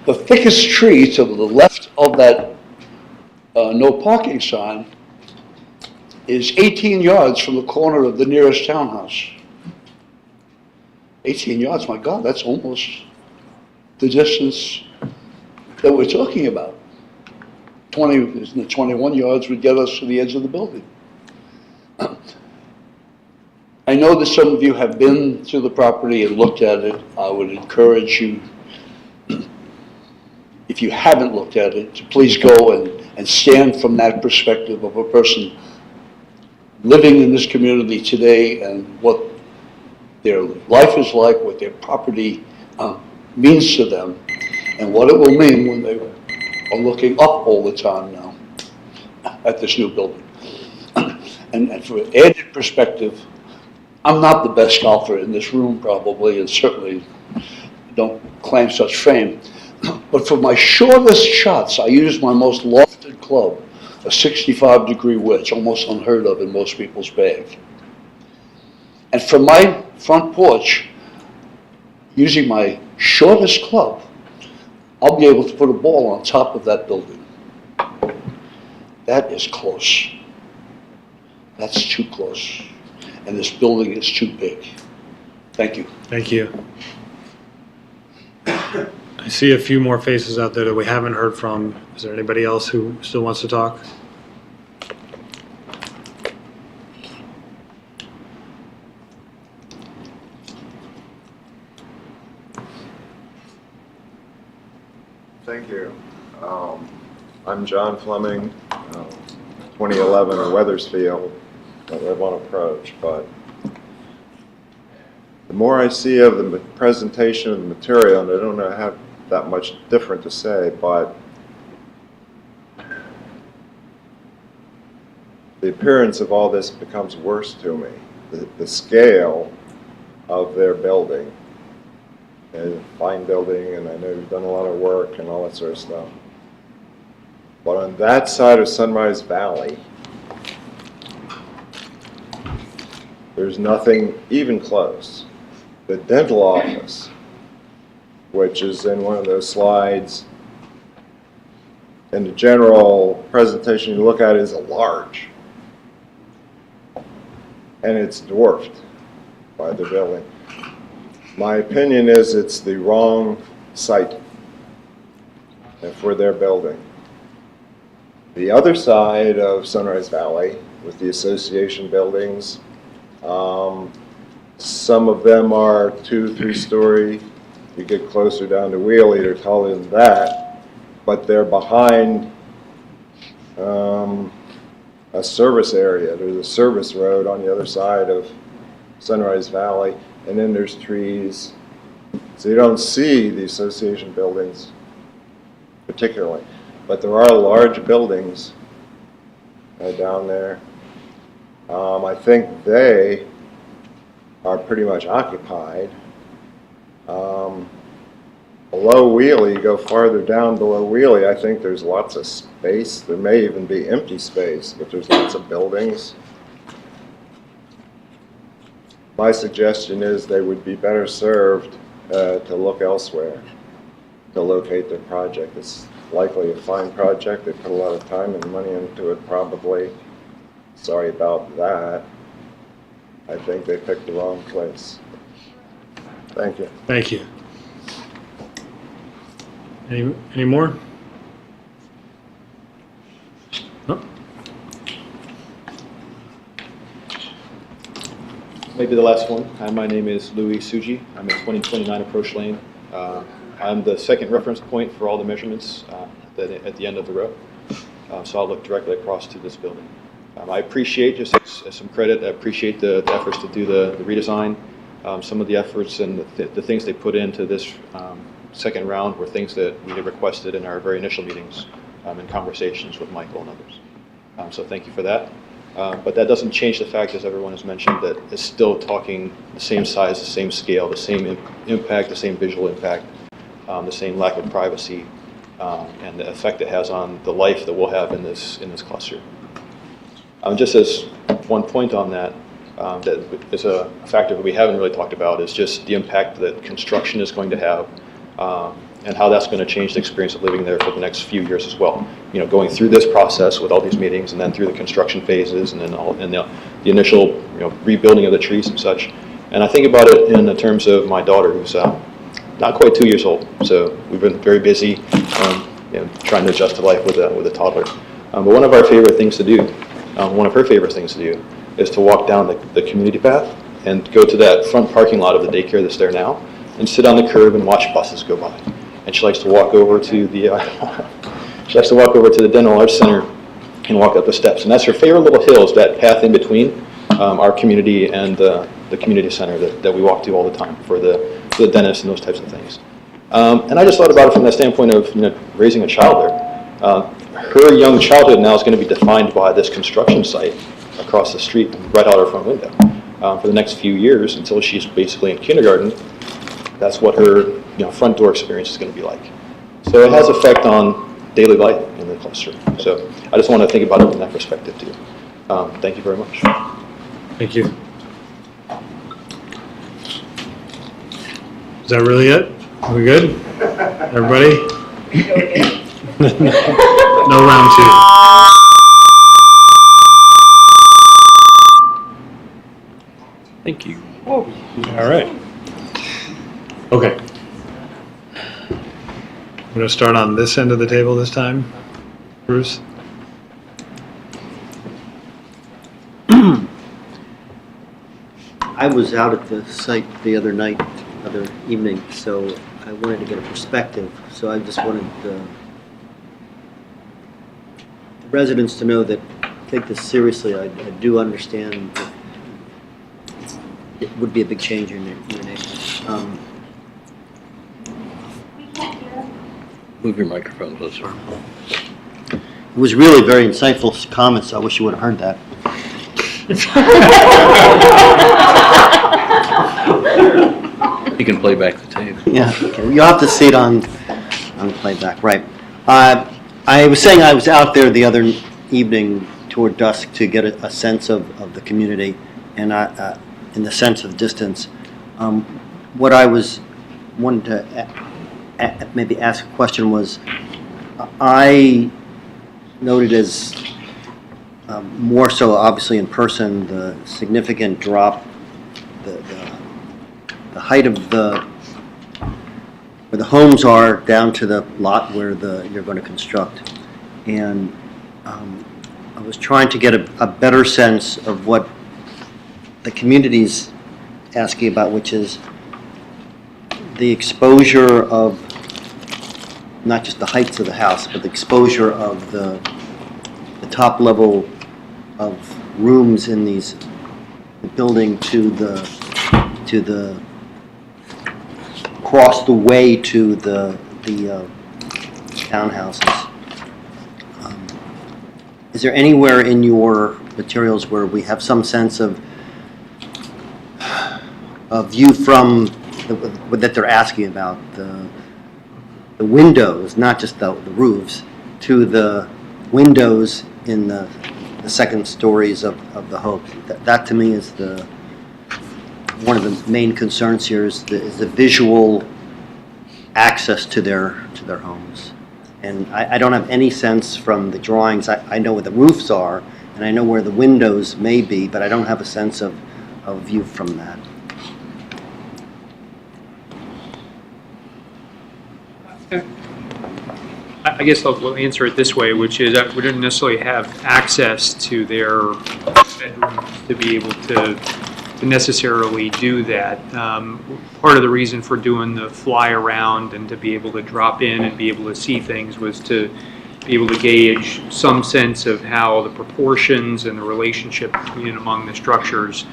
the thickest tree to the left of that no parking sign is 18 yards from the corner of the nearest townhouse. 18 yards, my God, that's almost the distance that we're talking about. 21 yards would get us to the edge of the building. I know that some of you have been to the property and looked at it. I would encourage you, if you haven't looked at it, to please go and stand from that perspective of a person living in this community today and what their life is like, what their property means to them, and what it will mean when they are looking up all the time now at this new building. And for added perspective, I'm not the best golfer in this room probably, and certainly don't claim such fame. But for my shortest shots, I use my most lofted club, a 65-degree wedge, almost unheard of in most people's bag. And from my front porch, using my shortest club, I'll be able to put a ball on top of that building. That is close. That's too close. And this building is too big. Thank you. Thank you. I see a few more faces out there that we haven't heard from. Is there anybody else who still wants to talk? I'm John Fleming, 2011 Weathersfield. I live on Approach, but the more I see of the presentation of the material, and I don't have that much different to say, but the appearance of all this becomes worse to me. The scale of their building, a fine building, and I know you've done a lot of work and all that sort of stuff. But on that side of Sunrise Valley, there's nothing even close. The dental office, which is in one of those slides, in the general presentation you look at, is a large. And it's dwarfed by the building. My opinion is it's the wrong site for their building. The other side of Sunrise Valley, with the association buildings, some of them are 2-3 story. You get closer down to Wheelie, they're taller than that, but they're behind a service area. There's a service road on the other side of Sunrise Valley, and then there's trees. So you don't see the association buildings particularly, but there are large buildings down there. I think they are pretty much occupied. Below Wheelie, you go farther down below Wheelie, I think there's lots of space. There may even be empty space, but there's lots of buildings. My suggestion is they would be better served to look elsewhere to locate their project. It's likely a fine project. They put a lot of time and money into it probably. Sorry about that. I think they picked the wrong place. Thank you. Thank you. Any more? No? Maybe the last one. Hi, my name is Louis Suji. I'm at 2029 Approach Lane. I'm the second reference point for all the measurements at the end of the row. So I'll look directly across to this building. I appreciate, just as some credit, I appreciate the efforts to do the redesign. Some of the efforts and the things they put into this second round were things that we had requested in our very initial meetings and conversations with Michael and others. So thank you for that. But that doesn't change the fact, as everyone has mentioned, that it's still talking the same size, the same scale, the same impact, the same visual impact, the same lack of privacy, and the effect it has on the life that we'll have in this cluster. Just as one point on that, that is a factor that we haven't really talked about, is just the impact that construction is going to have, and how that's going to change the experience of living there for the next few years as well. You know, going through this process with all these meetings, and then through the construction phases, and then the initial rebuilding of the trees and such. And I think about it in the terms of my daughter, who's not quite 2 years old. So we've been very busy, trying to adjust to life with a toddler. But one of our favorite things to do, one of her favorite things to do, is to walk down the community path and go to that front parking lot of the daycare that's there now, and sit on the curb and watch buses go by. And she likes to walk over to the dental arts center and walk up the steps. And that's her favorite little hill, is that path in between our community and the community center that we walk to all the time for the dentist and those types of things. And I just thought about it from the standpoint of raising a child there. Her young childhood now is going to be defined by this construction site across the street, right out her front window. For the next few years, until she's basically in kindergarten, that's what her front door experience is going to be like. So it has effect on daily life in the cluster. So I just want to think about it from that perspective too. Thank you very much. Thank you. Is that really it? Are we good? Everybody? No round two. Thank you. All right. Okay. I'm going to start on this end of the table this time. Bruce? I was out at the site the other evening, so I wanted to get a perspective. So I just wanted residents to know that take this seriously. I do understand that it would be a big change in your neighborhood. Move your microphone closer. It was really very insightful comments. I wish you would have heard that. You can play back the tape. Yeah, okay. You'll have to see it on playback, right. I was saying I was out there the other evening toward dusk to get a sense of the community and in the sense of distance. What I wanted to maybe ask a question was, I noted as more so obviously in person the significant drop, the height of where the homes are down to the lot where you're going to construct. And I was trying to get a better sense of what the community's asking about, which is the exposure of not just the heights of the house, but the exposure of the top level of rooms in the building to the across the way to the townhouses. Is there anywhere in your materials where we have some sense of view from that they're asking about the windows, not just the roofs, to the windows in the second stories of the home? That to me is one of the main concerns here is the visual access to their homes. And I don't have any sense from the drawings. I know where the roofs are, and I know where the windows may be, but I don't have a sense of view from that. I guess I'll answer it this way, which is that we don't necessarily have access to their bedrooms to be able to necessarily do that. Part of the reason for doing the fly around and to be able to drop in and be able to see things was to be able to gauge some sense of how the proportions and the relationship between and among the structures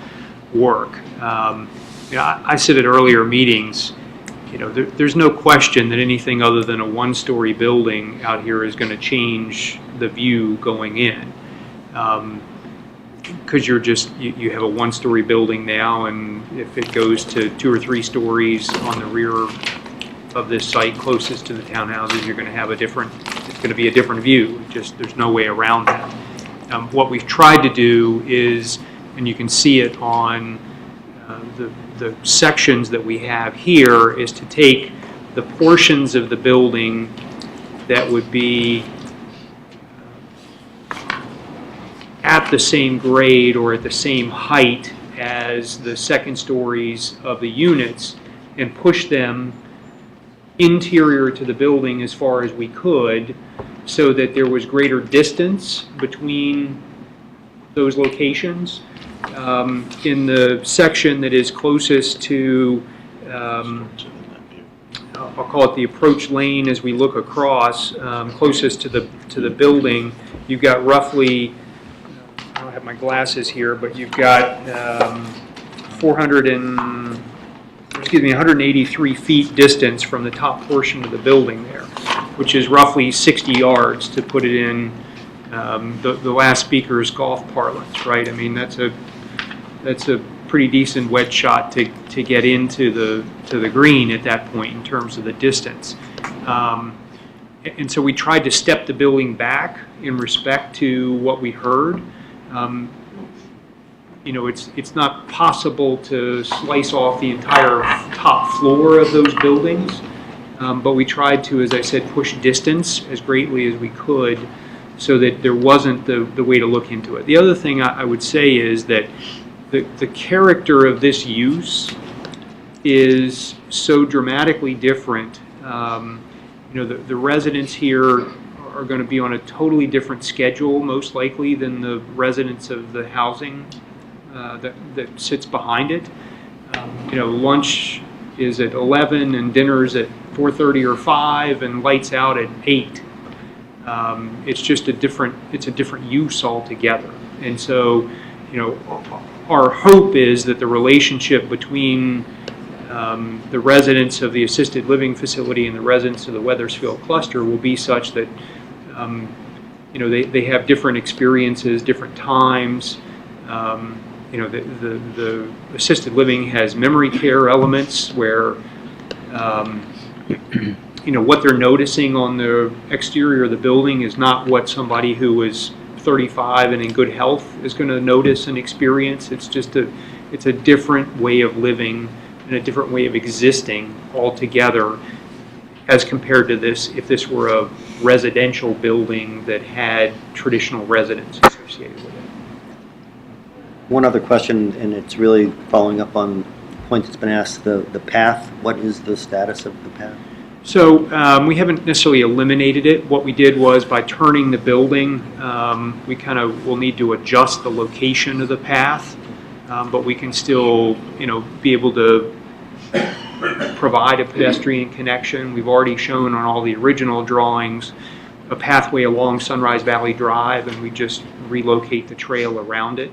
work. I said at earlier meetings, there's no question that anything other than a one-story building out here is going to change the view going in. Because you have a one-story building now, and if it goes to 2 or 3 stories on the rear of this site closest to the townhouses, you're going to have it's going to be a different view. There's no way around that. What we've tried to do is, and you can see it on the sections that we have here, is to take the portions of the building that would be at the same grade or at the same height as the second stories of the units and push them interior to the building as far as we could so that there was greater distance between those locations. In the section that is closest to, I'll call it the approach lane as we look across, closest to the building, you've got roughly, I don't have my glasses here, but you've got 183 feet distance from the top portion of the building there, which is roughly 60 yards to put it in the last speaker's golf parlance, right? I mean, that's a pretty decent wedge shot to get into the green at that point in terms of the distance. And so we tried to step the building back in respect to what we heard. It's not possible to slice off the entire top floor of those buildings, but we tried to, as I said, push distance as greatly as we could so that there wasn't the way to look into it. The other thing I would say is that the character of this use is so dramatically different. The residents here are going to be on a totally different schedule, most likely, than the residents of the housing that sits behind it. Lunch is at 11 and dinner's at 4:30 or 5 and lights out at 8. It's just it's a different use altogether. And so, our hope is that the relationship between the residents of the assisted living facility and the residents of the Weathersfield cluster will be such that they have different experiences, different times. The assisted living has memory care elements where what they're noticing on the exterior of the building is not what somebody who is 35 and in good health is going to notice and experience. It's a different way of living and a different way of existing altogether as compared to this, if this were a residential building that had traditional residents associated with it. One other question, and it's really following up on the point that's been asked, the path. What is the status of the path? So we haven't necessarily eliminated it. What we did was by turning the building, we kind of will need to adjust the location of the path, but we can still, be able to provide a pedestrian connection. We've already shown on all the original drawings a pathway along Sunrise Valley Drive, and we just relocate the trail around it,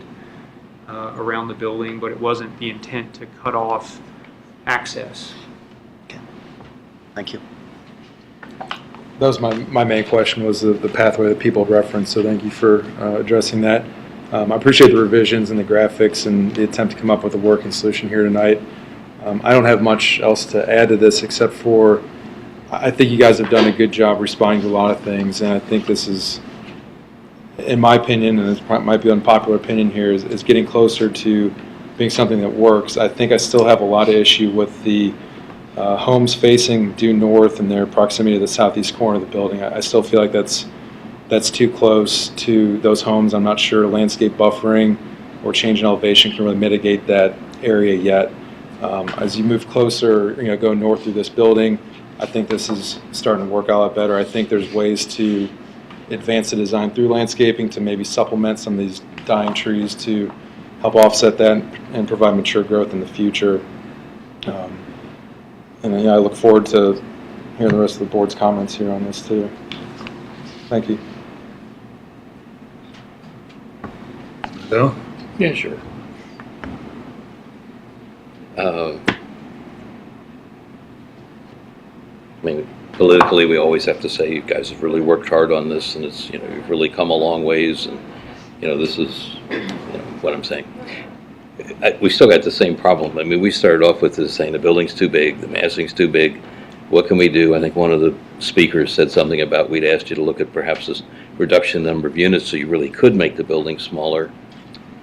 around the building, but it wasn't the intent to cut off access. Thank you. That was my main question, was the pathway that people referenced, so thank you for addressing that. I appreciate the revisions and the graphics and the attempt to come up with a working solution here tonight. I don't have much else to add to this except for I think you guys have done a good job responding to a lot of things, and I think this is, in my opinion, and it might be an unpopular opinion here, is getting closer to being something that works. I think I still have a lot of issue with the homes facing due north and their proximity to the southeast corner of the building. I still feel like that's too close to those homes. I'm not sure landscape buffering or change in elevation can really mitigate that area yet. As you move closer, go north through this building, I think this is starting to work out a lot better. I think there's ways to advance the design through landscaping to maybe supplement some of these dying trees to help offset that and provide mature growth in the future. And I look forward to hearing the rest of the board's comments here on this too. Thank you. Bill? Yeah, sure. I mean, politically, we always have to say you guys have really worked hard on this, and it's, you've really come a long ways, and, this is, what I'm saying. We still got the same problem. I mean, we started off with this saying the building's too big, the massing's too big. What can we do? I think one of the speakers said something about we'd asked you to look at perhaps this reduction in number of units so you really could make the building smaller.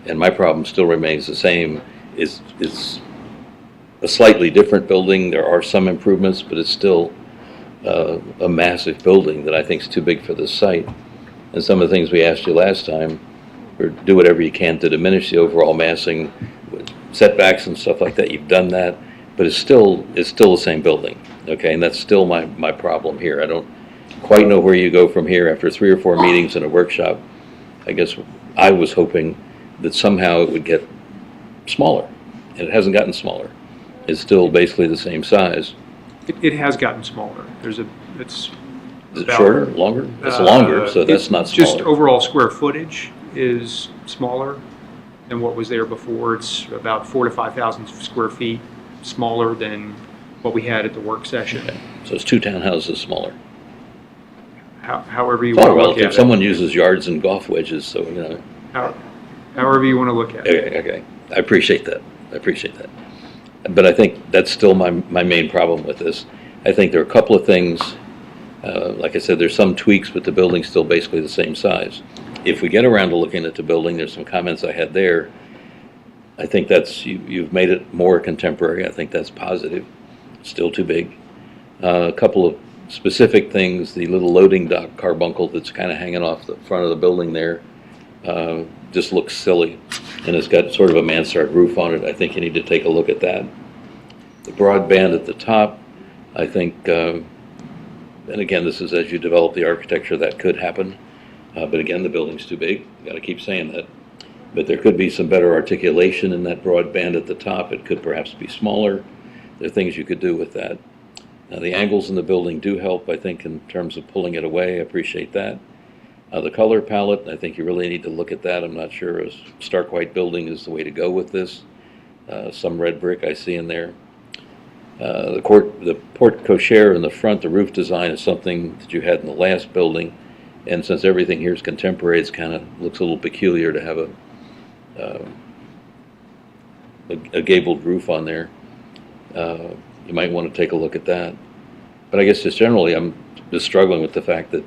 And my problem still remains the same. It's a slightly different building. There are some improvements, but it's still a massive building that I think is too big for this site. And some of the things we asked you last time, or do whatever you can to diminish the overall massing, setbacks and stuff like that. You've done that, but it's still the same building. Okay, and that's still my problem here. I don't quite know where you go from here after 3 or 4 meetings and a workshop. I guess I was hoping that somehow it would get smaller, and it hasn't gotten smaller. It's still basically the same size. It has gotten smaller. It's Is it shorter, longer? It's longer, so that's not smaller. Just overall square footage is smaller than what was there before. It's about 4,000 to 5,000 square feet smaller than what we had at the work session. Okay. So it's 2 townhouses smaller. However you want to look at it. Someone uses yards and golf wedges, so however you want to look at it. Okay. I appreciate that. But I think that's still my main problem with this. I think there are a couple of things. Like I said, there's some tweaks, but the building's still basically the same size. If we get around to looking at the building, there's some comments I had there. I think that's you've made it more contemporary. I think that's positive. It's still too big. A couple of specific things, the little loading dock carbuncle that's kind of hanging off the front of the building there just looks silly, and it's got sort of a mansard roof on it. I think you need to take a look at that. The broadband at the top, I think, and again, this is as you develop the architecture, that could happen. But again, the building's too big. You've got to keep saying that. But there could be some better articulation in that broadband at the top. It could perhaps be smaller. There are things you could do with that. The angles in the building do help, I think, in terms of pulling it away. I appreciate that. The color palette, I think you really need to look at that. I'm not sure a stark white building is the way to go with this. Some red brick I see in there. The porte cochere in the front, the roof design is something that you had in the last building. And since everything here is contemporary, it kind of looks a little peculiar to have a gabled roof on there. You might want to take a look at that. But I guess just generally, I'm just struggling with the fact that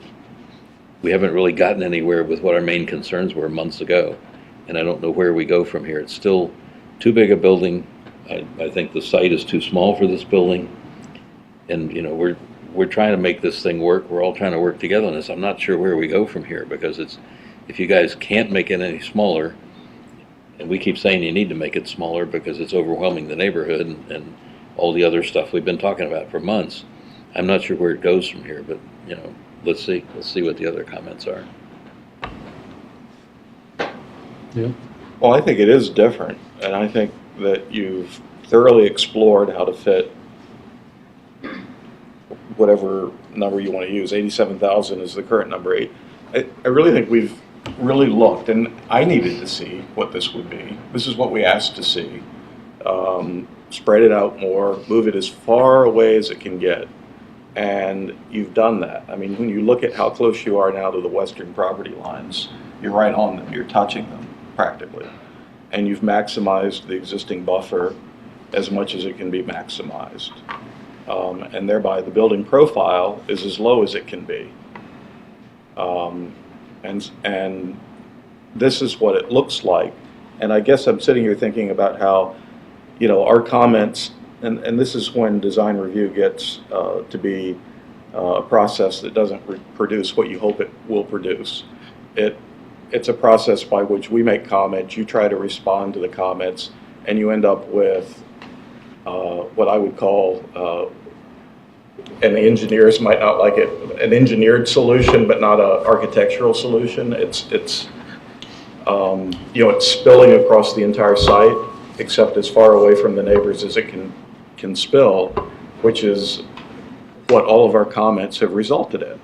we haven't really gotten anywhere with what our main concerns were months ago. And I don't know where we go from here. It's still too big a building. I think the site is too small for this building. And, you know, we're trying to make this thing work. We're all trying to work together on this. I'm not sure where we go from here, because if you guys can't make it any smaller, and we keep saying you need to make it smaller because it's overwhelming the neighborhood and all the other stuff we've been talking about for months, I'm not sure where it goes from here, but, you know, let's see what the other comments are. Yeah. Well, I think it is different, and I think that you've thoroughly explored how to fit whatever number you want to use. 87,000 is the current number. I really think we've really looked, and I needed to see what this would be. This is what we asked to see. Spread it out more, move it as far away as it can get. And you've done that. I mean, when you look at how close you are now to the western property lines, you're right on them, you're touching them practically. And you've maximized the existing buffer as much as it can be maximized. And thereby the building profile is as low as it can be. And this is what it looks like. And I guess I'm sitting here thinking about how, you know, our comments, and this is when design review gets to be a process that doesn't produce what you hope it will produce. It's a process by which we make comments, you try to respond to the comments, and you end up with what I would call, and the engineers might not like it, an engineered solution, but not an architectural solution. It's you know, it's spilling across the entire site, except as far away from the neighbors as it can spill, which is what all of our comments have resulted in.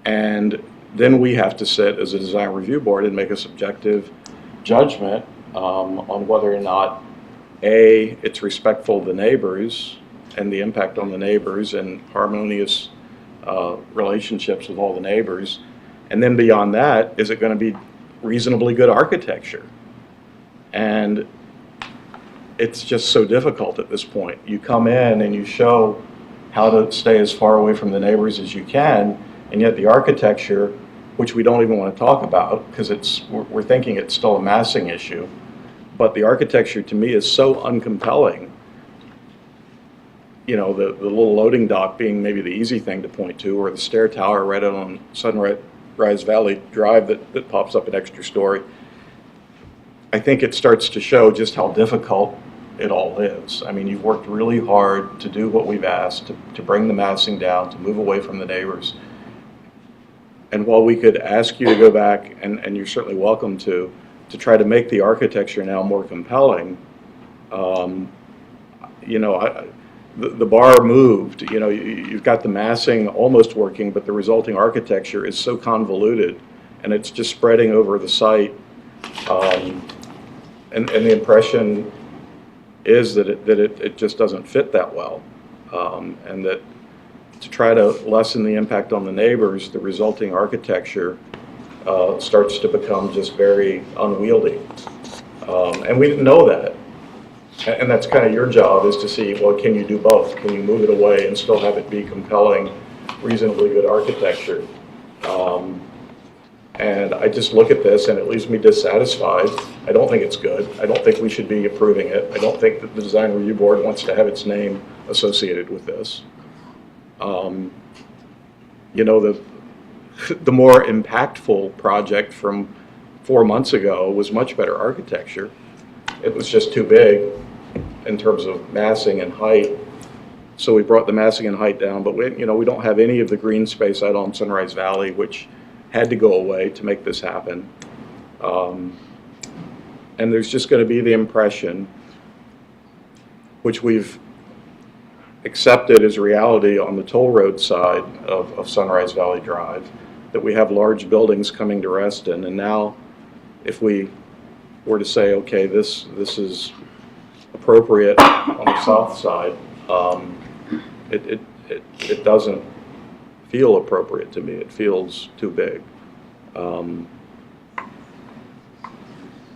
And then we have to sit as a design review board and make a subjective judgment on whether or not, A, it's respectful of the neighbors and the impact on the neighbors and harmonious relationships with all the neighbors. And then beyond that, is it going to be reasonably good architecture? And it's just so difficult at this point. You come in and you show how to stay as far away from the neighbors as you can, and yet the architecture, which we don't even want to talk about because we're thinking it's still a massing issue, but the architecture to me is so uncompelling. You know, the little loading dock being maybe the easy thing to point to, or the stair tower right out on Sunrise Valley Drive that pops up an extra story. I think it starts to show just how difficult it all is. I mean, you've worked really hard to do what we've asked, to bring the massing down, to move away from the neighbors. And while we could ask you to go back, and you're certainly welcome to try to make the architecture now more compelling, you know, the bar moved. You know, you've got the massing almost working, but the resulting architecture is so convoluted, and it's just spreading over the site. And the impression is that it just doesn't fit that well, and that to try to lessen the impact on the neighbors, the resulting architecture starts to become just very unwieldy. And we didn't know that. And that's kind of your job, is to see, well, can you do both? Can you move it away and still have it be compelling, reasonably good architecture? And I just look at this and it leaves me dissatisfied. I don't think it's good. I don't think we should be approving it. I don't think that the design review board wants to have its name associated with this. You know, the more impactful project from 4 months ago was much better architecture. It was just too big in terms of massing and height. So we brought the massing and height down, but we don't have any of the green space out on Sunrise Valley, which had to go away to make this happen. And there's just going to be the impression, which we've accepted as reality on the toll road side of Sunrise Valley Drive, that we have large buildings coming to Reston, and now if we were to say, okay, this is appropriate on the south side, it doesn't feel appropriate to me. It feels too big.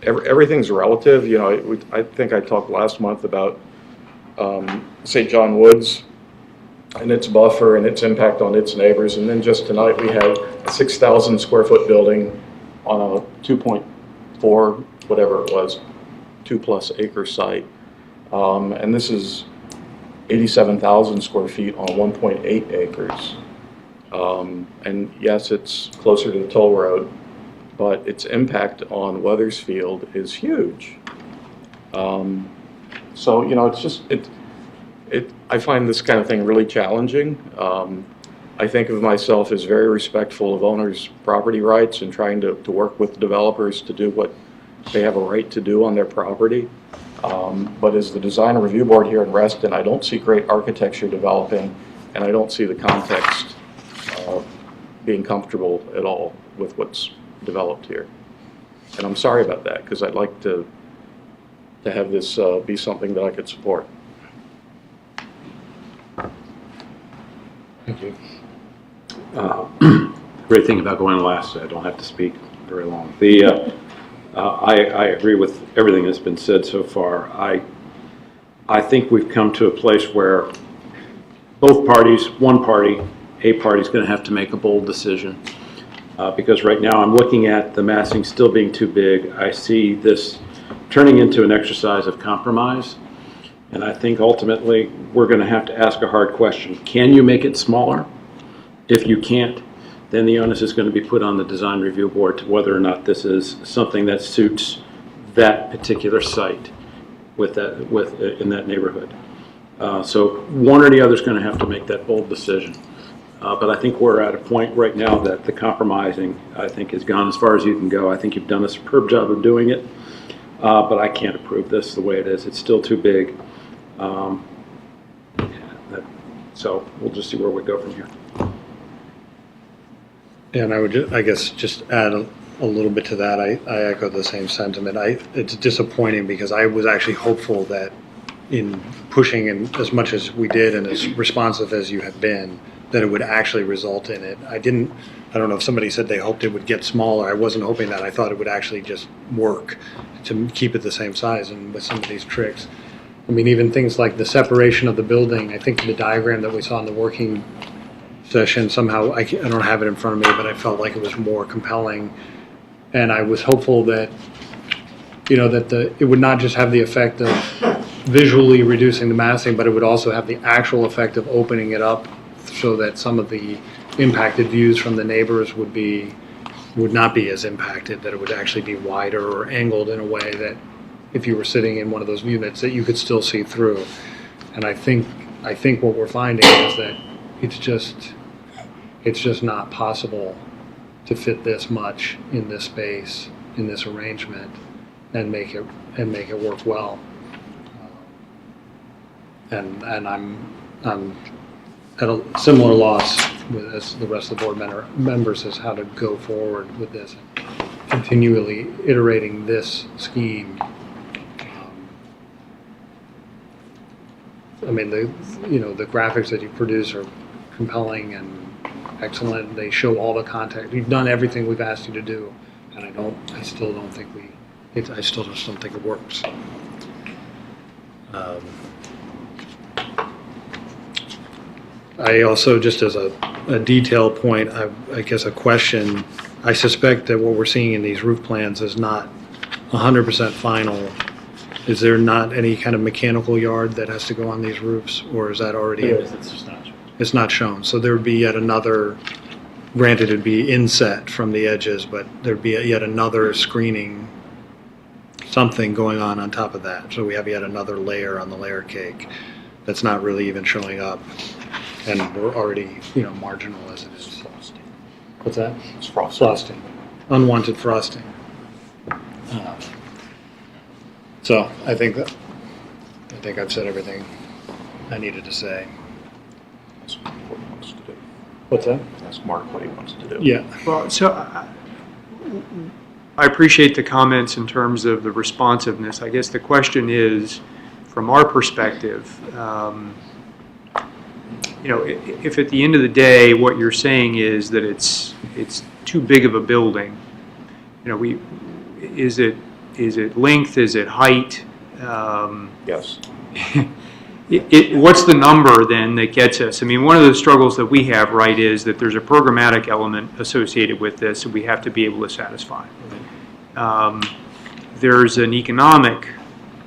Everything's relative. You know, I think I talked last month about St. John Woods and its buffer and its impact on its neighbors. And then just tonight we had a 6,000 square foot building on a 2.4, whatever it was, 2+ acre site. And this is 87,000 square feet on 1.8 acres. And yes, it's closer to the toll road, but its impact on Weathersfield is huge. So, you know, it's just, I find this kind of thing really challenging. I think of myself as very respectful of owners' property rights and trying to work with developers to do what they have a right to do on their property. But as the design and review board here in Reston, I don't see great architecture developing, and I don't see the context being comfortable at all with what's developed here. And I'm sorry about that, because I'd like to have this be something that I could support. Thank you. Great thing about going last, I don't have to speak very long. I agree with everything that's been said so far. I think we've come to a place where both parties, one party, a party is going to have to make a bold decision. Because right now I'm looking at the massing still being too big. I see this turning into an exercise of compromise. And I think ultimately we're going to have to ask a hard question. Can you make it smaller? If you can't, then the onus is going to be put on the design review board to whether or not this is something that suits that particular site in that neighborhood. So one or the other is going to have to make that bold decision. But I think we're at a point right now that the compromising, I think, has gone as far as you can go. I think you've done a superb job of doing it, but I can't approve this the way it is. It's still too big. So we'll just see where we go from here. And I would, I guess, just add a little bit to that. I echo the same sentiment. It's disappointing because I was actually hopeful that in pushing in as much as we did and as responsive as you have been, that it would actually result in it. I don't know if somebody said they hoped it would get smaller. I wasn't hoping that. I thought it would actually just work to keep it the same size. And with some of these tricks, I mean, even things like the separation of the building, I think the diagram that we saw in the working session, somehow, I don't have it in front of me, but I felt like it was more compelling. And I was hopeful that, you know, that it would not just have the effect of visually reducing the massing, but it would also have the actual effect of opening it up so that some of the impacted views from the neighbors would not be as impacted, that it would actually be wider or angled in a way that if you were sitting in one of those units that you could still see through. And I think what we're finding is that it's just not possible to fit this much in this space, in this arrangement, and make it work well. And I'm at a similar loss as the rest of the board members as how to go forward with this, continually iterating this scheme. I mean, the graphics that you produce are compelling and excellent. They show all the context. You've done everything we've asked you to do, and I still just don't think it works. I also, just as a detail point, I guess a question, I suspect that what we're seeing in these roof plans is not 100% final. Is there not any kind of mechanical yard that has to go on these roofs, or is that already? It's just not shown. It's not shown. So there would be yet another, granted it'd be inset from the edges, but there'd be yet another screening, something going on top of that. So we have yet another layer on the layer cake that's not really even showing up. And we're already, marginal as it is. Frosting. What's that? It's frosting. Frosting. Unwanted frosting. So I think I've said everything I needed to say. That's what he wants to do. What's that? Ask Mark what he wants to do. Yeah. Well, so I appreciate the comments in terms of the responsiveness. I guess the question is, from our perspective, if at the end of the day what you're saying is that it's too big of a building, is it length, is it height? Yes. What's the number then that gets us? I mean, one of the struggles that we have, right, is that there's a programmatic element associated with this that we have to be able to satisfy. There's an economic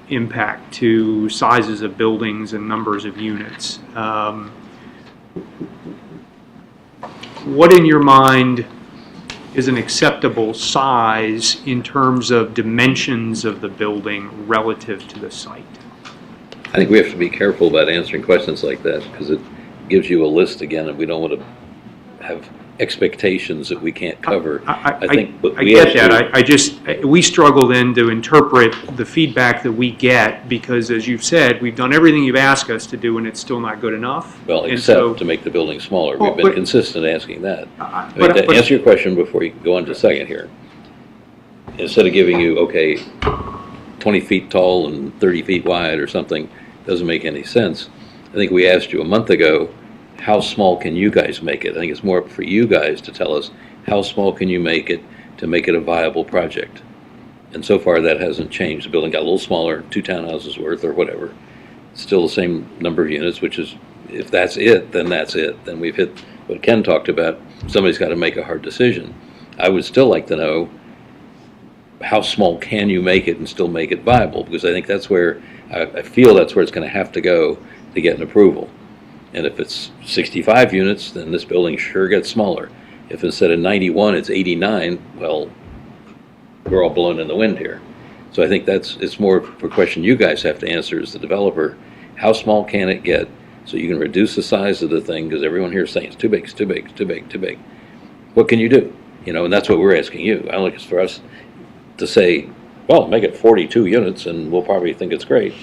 impact to sizes of buildings and numbers of units. What in your mind is an acceptable size in terms of dimensions of the building relative to the site? I think we have to be careful about answering questions like that because it gives you a list again, and we don't want to have expectations that we can't cover. I think I get that. We struggle then to interpret the feedback that we get because, as you've said, we've done everything you've asked us to do, and it's still not good enough. Well, except to make the building smaller. We've been consistent asking that. To answer your question before you go on to second here, instead of giving you, 20 feet tall and 30 feet wide or something, doesn't make any sense. I think we asked you a month ago, how small can you guys make it? I think it's more for you guys to tell us how small can you make it to make it a viable project. And so far that hasn't changed. The building got a little smaller, 2 townhouses worth or whatever. Still the same number of units, which is, if that's it, then that's it. Then we've hit what Ken talked about. Somebody's got to make a hard decision. I would still like to know how small can you make it and still make it viable, because I think that's where, I feel that's where it's going to have to go to get an approval. And if it's 65 units, then this building sure gets smaller. If instead of 91, it's 89, well, we're all blown in the wind here. So I think it's more of a question you guys have to answer as the developer. How small can it get so you can reduce the size of the thing, because everyone here is saying it's too big, it's too big, it's too big, too big. What can you do? And that's what we're asking you. I don't think it's for us to say, well, make it 42 units and we'll probably think it's great.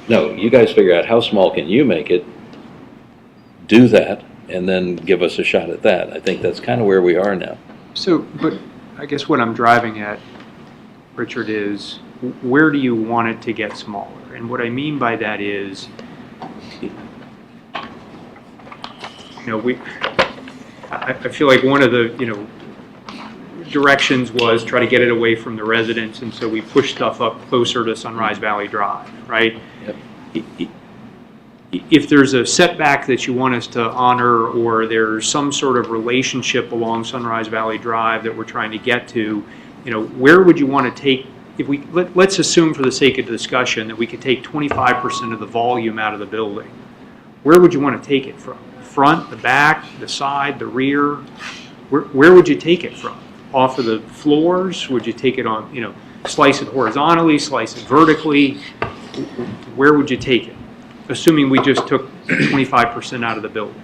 No, you guys figure out how small can you make it, do that, and then give us a shot at that. I think that's kind of where we are now. So, but I guess what I'm driving at, Richard, is where do you want it to get smaller? And what I mean by that is, I feel like one of the, directions was try to get it away from the residents, and so we push stuff up closer to Sunrise Valley Drive, right? Yep. If there's a setback that you want us to honor, or there's some sort of relationship along Sunrise Valley Drive that we're trying to get to, where would you want to take, if we, let's assume for the sake of discussion that we could take 25% of the volume out of the building. Where would you want to take it from? The front, the back, the side, the rear? Where would you take it from? Off of the floors? Would you take it on, slice it horizontally, slice it vertically? Where would you take it? Assuming we just took 25% out of the building,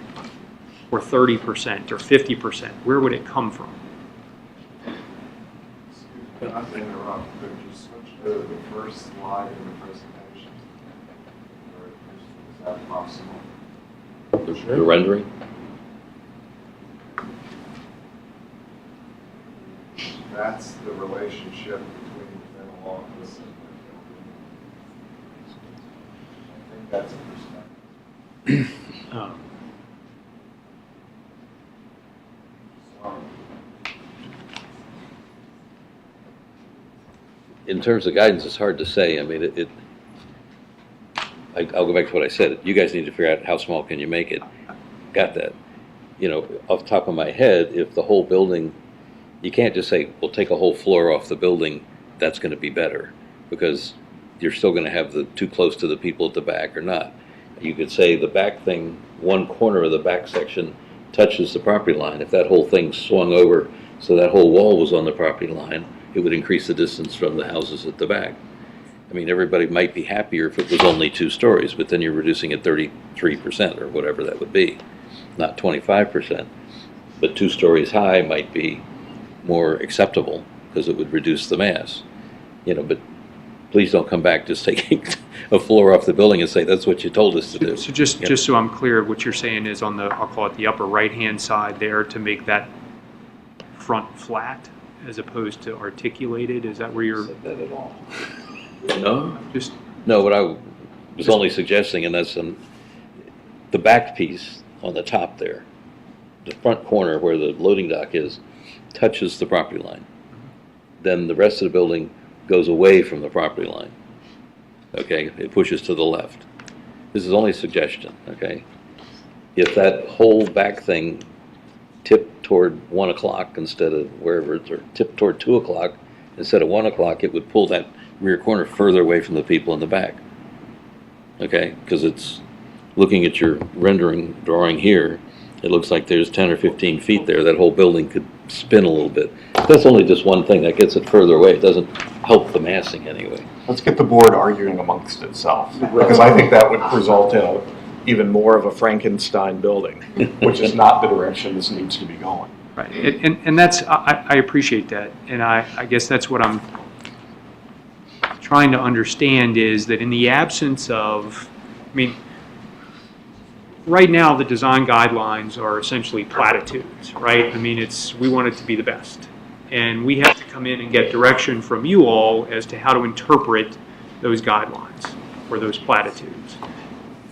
or 30%, or 50%, where would it come from? Not to interrupt, but you switched to the first slide in the presentation. Is that possible? The rendering? That's the relationship between the dental office and the building. I think that's a perspective. In terms of guidance, it's hard to say. I mean, I'll go back to what I said. You guys need to figure out how small can you make it. Got that. Off the top of my head, if the whole building, you can't just say, we'll take a whole floor off the building, that's going to be better, because you're still going to have the too close to the people at the back or not. You could say the back thing, one corner of the back section touches the property line. If that whole thing swung over so that whole wall was on the property line, it would increase the distance from the houses at the back. I mean, everybody might be happier if it was only 2 stories, but then you're reducing it 33% or whatever that would be, not 25%. But 2 stories high might be more acceptable because it would reduce the mass. But please don't come back just taking a floor off the building and say, that's what you told us to do. So just, Yeah. just so I'm clear, what you're saying is on the, I'll call it the upper right-hand side there, to make that front flat as opposed to articulated? Is that where you're? That at all. No? Just. No, what I was only suggesting, and that's the back piece on the top there, the front corner where the loading dock is, touches the property line. Then the rest of the building goes away from the property line. Okay, it pushes to the left. This is only a suggestion, okay? If that whole back thing tipped toward 1 o'clock instead of wherever it's, or tipped toward 2 o'clock instead of 1 o'clock, it would pull that rear corner further away from the people in the back. Okay, because it's, looking at your rendering drawing here, it looks like there's 10 or 15 feet there. That whole building could spin a little bit. That's only just one thing. That gets it further away. It doesn't help the massing anyway. Let's get the board arguing amongst itself, because I think that would result in even more of a Frankenstein building, which is not the direction this needs to be going. Right, and that's, I appreciate that, and I guess that's what I'm trying to understand, is that in the absence of, I mean, right now the design guidelines are essentially platitudes, right? I mean, we want it to be the best, and we have to come in and get direction from you all as to how to interpret those guidelines or those platitudes.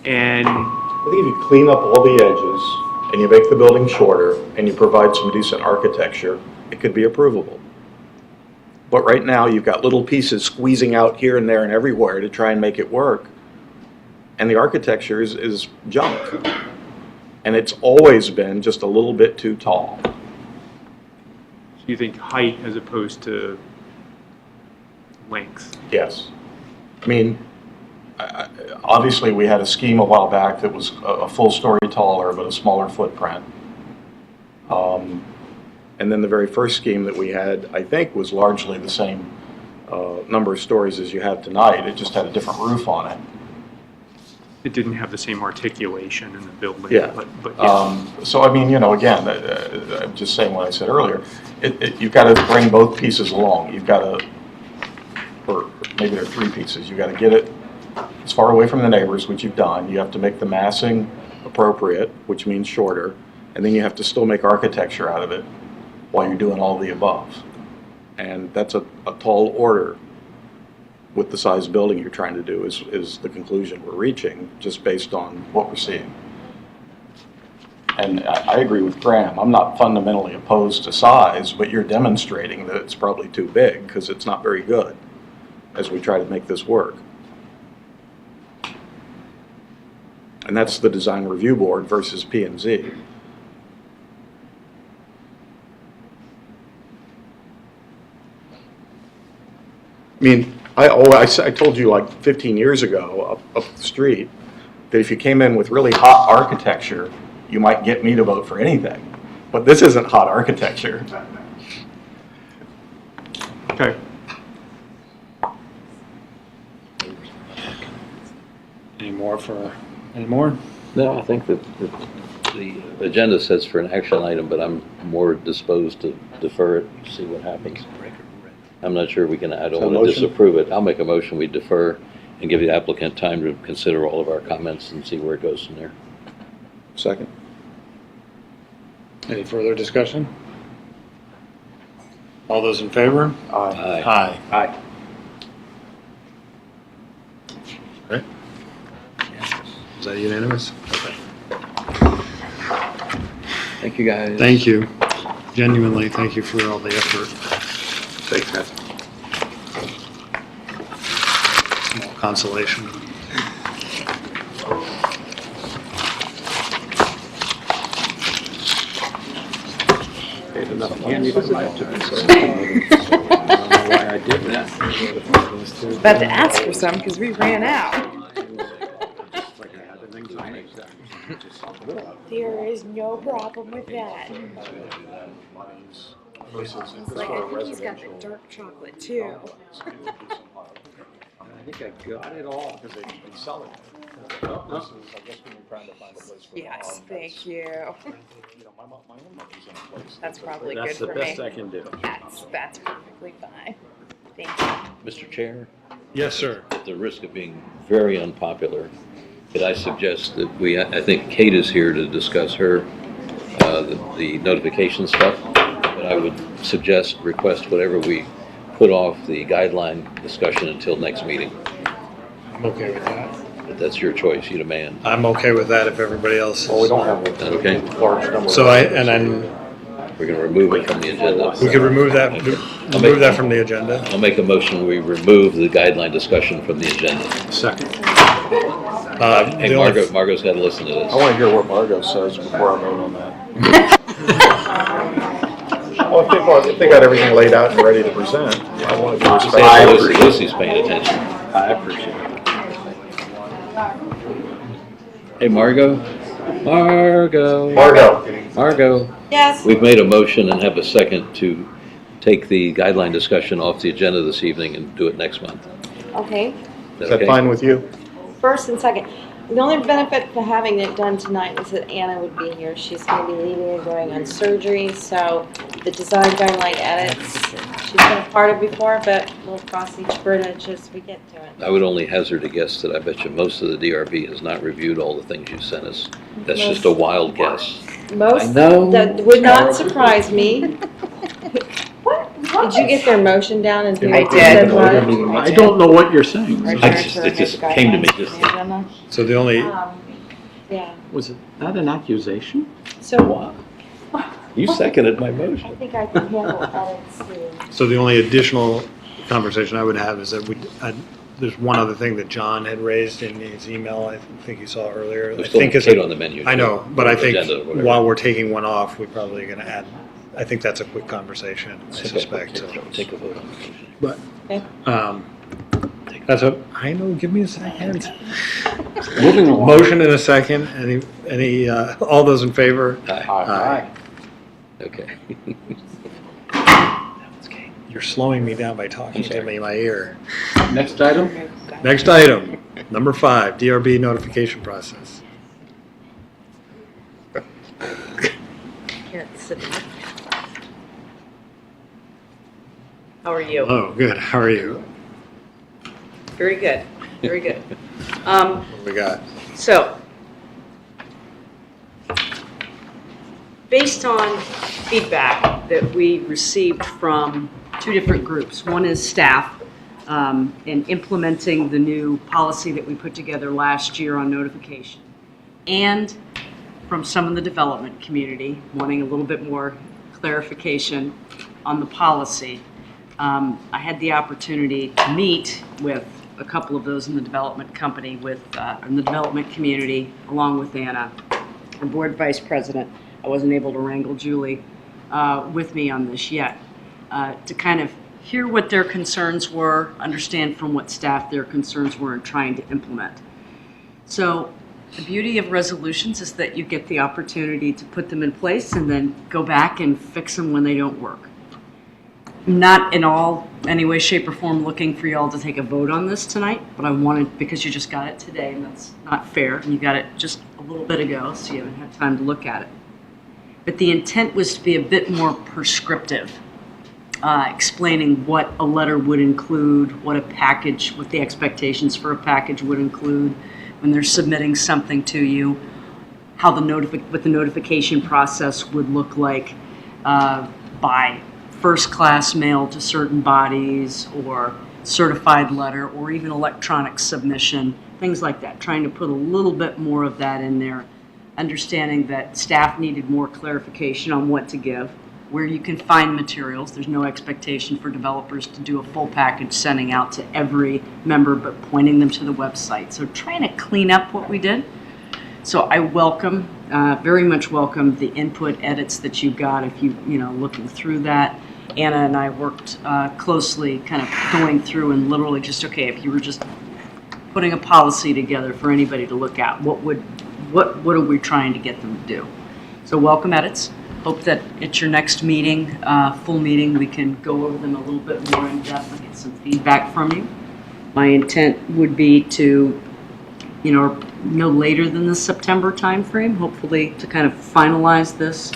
And I think if you clean up all the edges and you make the building shorter and you provide some decent architecture, it could be approvable. But right now you've got little pieces squeezing out here and there and everywhere to try and make it work. And the architecture is junk. And it's always been just a little bit too tall. so you think height as opposed to length? Yes. I mean, obviously we had a scheme a while back that was a full story taller but a smaller footprint. And then the very first scheme that we had, I think, was largely the same number of stories as you have tonight. It just had a different roof on it. It didn't have the same articulation in the building. Yeah. But yeah. So, I mean, you know, again, I'm just saying what I said earlier. You've got to bring both pieces along. You've got to, or maybe there are three pieces. You've got to get it as far away from the neighbors, which you've done. You have to make the massing appropriate, which means shorter. And then you have to still make architecture out of it while you're doing all the above. And that's a tall order with the size building you're trying to do, is the conclusion we're reaching, just based on what we're seeing. And I agree with Graham. I'm not fundamentally opposed to size, but you're demonstrating that it's probably too big because it's not very good as we try to make this work. And that's the design review board versus P&Z. I mean, I told you like 15 years ago up the street that if you came in with really hot architecture, you might get me to vote for anything. But this isn't hot architecture. Okay. Any more? No, I think that the agenda says for an action item, but I'm more disposed to defer it, see what happens. I'm not sure we can, I don't want to disapprove it. I'll make a motion, we defer and give the applicant time to consider all of our comments and see where it goes from there. Second. Any further discussion? All those in favor? Aye. Aye. Aye. Right. Is that unanimous? Okay. Thank you, guys. Thank you. Genuinely, thank you for all the effort. Thanks, guys. Small consolation. About to ask for some because we ran out. There is no problem with that. It's like, I think he's got the dark chocolate too. I think I got it all. Because they sell it. Yes, thank you. That's probably That's good the for me. best I can do. That's perfectly fine. Thank you. Mr. Chair, Yes, sir. At the risk of being very unpopular, could I suggest that I think Kate is here to discuss the notification stuff, but I would request whatever we put off the guideline discussion until next meeting. I'm okay with that. But that's your choice, you demand. I'm okay with that if everybody else is. Well, we don't have Is that okay? large number. So and then We're going to remove it from the agenda. we could remove that, remove that from the agenda. I'll make a motion, we remove the guideline discussion from the agenda. Second. Hey, Margot's got to listen to this. I want to hear what Margot says before I vote on that. Well, if they got everything laid out and ready to present, I want to be respectful. Lucy's paying attention. I appreciate it. Hey, Margot? Margot? Margot? Yes. We've made a motion and have a second to take the guideline discussion off the agenda this evening and do it next month. Okay. Is that fine with you? First and second. The only benefit to having it done tonight was that Anna would be here. She's going to be leaving and going on surgery, so the design guideline edits, she's been a part of before, but we'll cross each bridge as we get to it. I would only hazard a guess that I bet you most of the DRB has not reviewed all the things you sent us. That's just a wild guess. Most, know. that would not surprise me. Did you get their motion down and hear what they said? I don't know what you're saying. It just came to me just. So the only, Yeah. Was it not an accusation? So Wow. You seconded my I motion. think I can handle edits too. so the only additional conversation I would have is that there's one other thing that John had raised in his email, I think you saw earlier. There's I still think is Kate on the menu. I know, but I think Agenda or whatever. while we're taking one off, we're probably going to add, I think that's a quick conversation, I suspect. So. Take a vote on the motion. But, Okay. that's what, I know, give me a second. Moving along. Motion in a second, all those in favor? Aye. Okay. You're slowing me down by talking to me in my ear. Next item? Next item, number 5, DRB notification process. Can't sit down. How are you? Oh, good, how are you? Very good, very good. What do we got? So, based on feedback that we received from 2 different groups, one is staff in implementing the new policy that we put together last year on notification, and from some of the development community wanting a little bit more clarification on the policy. I had the opportunity to meet with a couple of those in the development company, in the development community, along with Anna, our board vice president. I wasn't able to wrangle Julie with me on this yet, to kind of hear what their concerns were, understand from what staff their concerns were in trying to implement. So the beauty of resolutions is that you get the opportunity to put them in place and then go back and fix them when they don't work. Not in any way, shape, or form looking for y'all to take a vote on this tonight, but I wanted, because you just got it today, and that's not fair, and you got it just a little bit ago, so you haven't had time to look at it. But the intent was to be a bit more prescriptive, explaining what a letter would include, what the expectations for a package would include when they're submitting something to you, how what the notification process would look like by first-class mail to certain bodies, or certified letter, or even electronic submission, things like that, trying to put a little bit more of that in there, understanding that staff needed more clarification on what to give, where you can find materials. There's no expectation for developers to do a full package sending out to every member, but pointing them to the website. So trying to clean up what we did. So I very much welcome the input edits that you got if looking through that. Anna and I worked closely, kind of going through and literally just, okay, if you were just putting a policy together for anybody to look at, what are we trying to get them to do? So welcome edits. Hope that at your next meeting, full meeting, we can go over them a little bit more in depth and get some feedback from you. My intent would be to, no later than the September timeframe, hopefully to kind of finalize this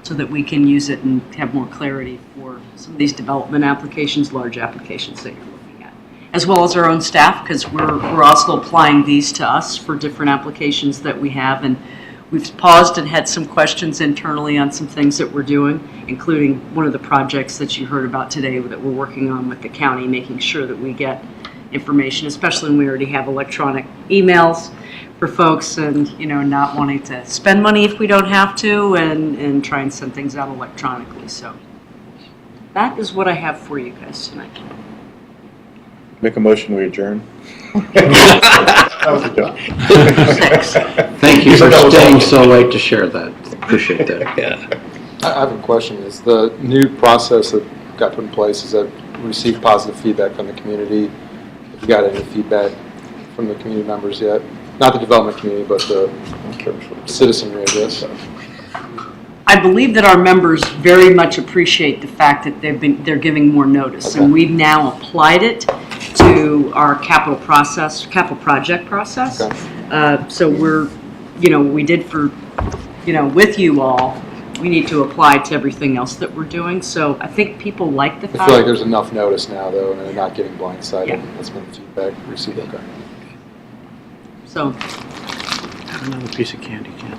so that we can use it and have more clarity for some of these development applications, large applications that you're looking as well as our own staff, because we're also applying these to us for different applications that we have. And we've paused and had some questions internally on some things that we're doing, including one of the projects that you heard about today that we're working on with the county, making sure that we get information, especially when we already have electronic emails for folks, and not wanting to spend money if we don't have to, and try and send things out electronically. So that is what I have for you guys tonight. Make a motion, we adjourn. That was a joke. Thank you for staying so late to share that. Appreciate that. Yeah. I have a question. Is the new process that got put in place, is that received positive feedback from the community? Have you got any feedback from the community members yet? Not the development community, but the citizenry, I guess. I believe that our members very much appreciate the fact that they're giving more notice, and we've now applied it to our capital project process. So we're, we did for, with you all, we need to apply to everything else that we're doing. So I think people like the fact. I feel like there's enough notice now, though, and they're not getting blindsided. Yeah. That's been the feedback received. Okay. So. Have another piece of candy, Ken.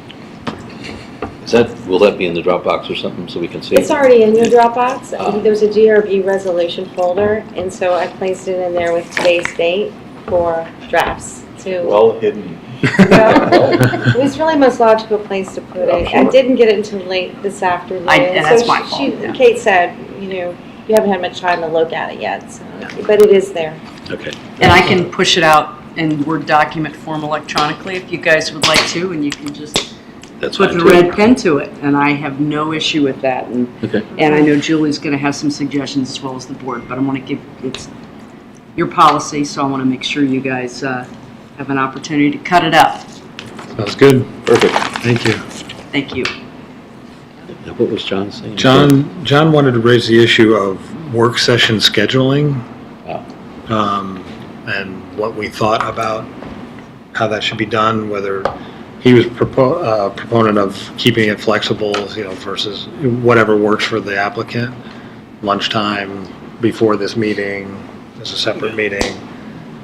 Will that be in the Dropbox or something so we can see? It's already in your Dropbox. There's a GRB resolution folder, and so I placed it in there with today's date for drafts too. Well hidden. It was really the most logical place to put it. I didn't get it until late this afternoon. And that's my fault, yeah. Kate said, you haven't had much time to look at it yet, so, but it is there. Okay. And I can push it out in Word document form electronically if you guys would like to, and you can just put the red pen to it, and I have no issue with that. And, and I know Julie's going to have some suggestions as well as the board, but I want to give, it's your policy, so I want to make sure you guys have an opportunity to cut it up. Sounds good. Perfect. Thank you. Thank you. What was John saying? John wanted to raise the issue of work session scheduling, and what we thought about how that should be done, whether he was proponent of keeping it flexible, versus whatever works for the applicant. Lunchtime before this meeting as a separate meeting.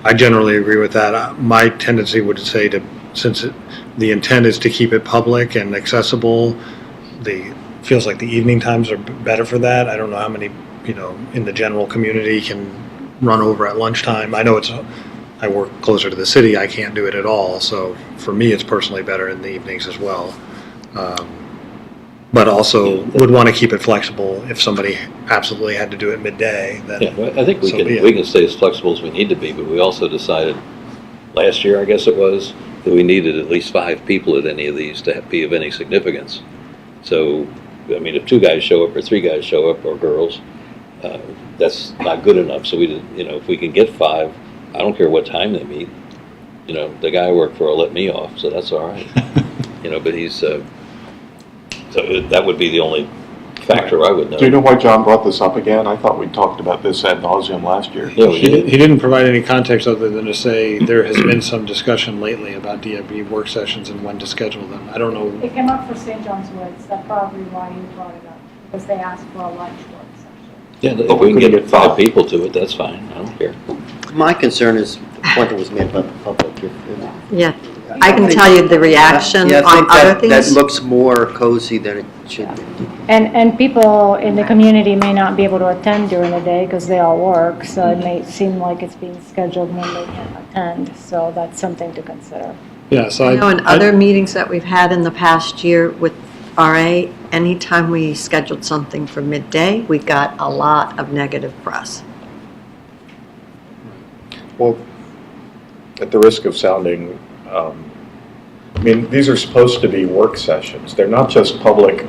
I generally agree with that. My tendency would say since the intent is to keep it public and accessible, feels like the evening times are better for that. I don't know how many, in the general community can run over at lunchtime. I know I work closer to the city, I can't do it at all, so for me it's personally better in the evenings as well. But also would want to keep it flexible. If somebody absolutely had to do it midday, then yeah, I think we can stay as flexible as we need to be, but we also decided last year, I guess it was, that we needed at least 5 people at any of these to be of any significance. So, I mean, if 2 guys show up or 3 guys show up, or girls, that's not good enough. So we did, if we can get 5, I don't care what time they meet. The guy I work for will let me off, so that's all right. But he's, so that would be the only factor I would know. Do you know why John brought this up again? I thought we talked about this ad nauseum last year. Yeah, he didn't provide any context other than to say there has been some discussion lately about DIB work sessions and when to schedule them. I don't know. It came up for St. John's Woods. That's probably why you brought it up, because they asked for a lunch work session. Yeah, if we can get 5 people to it, that's fine. I don't care. My concern is the point that was made about the public. Yeah, I can tell you the reaction Yeah, I on think other that things. looks more cozy than it should be. And people in the community may not be able to attend during the day because they all work, so it may seem like it's being scheduled when they can't attend, so that's something to consider. Yeah, so I know in other meetings that we've had in the past year with RA, anytime we scheduled something for midday, we got a lot of negative press. Well, at the risk of sounding, these are supposed to be work sessions. They're not just public,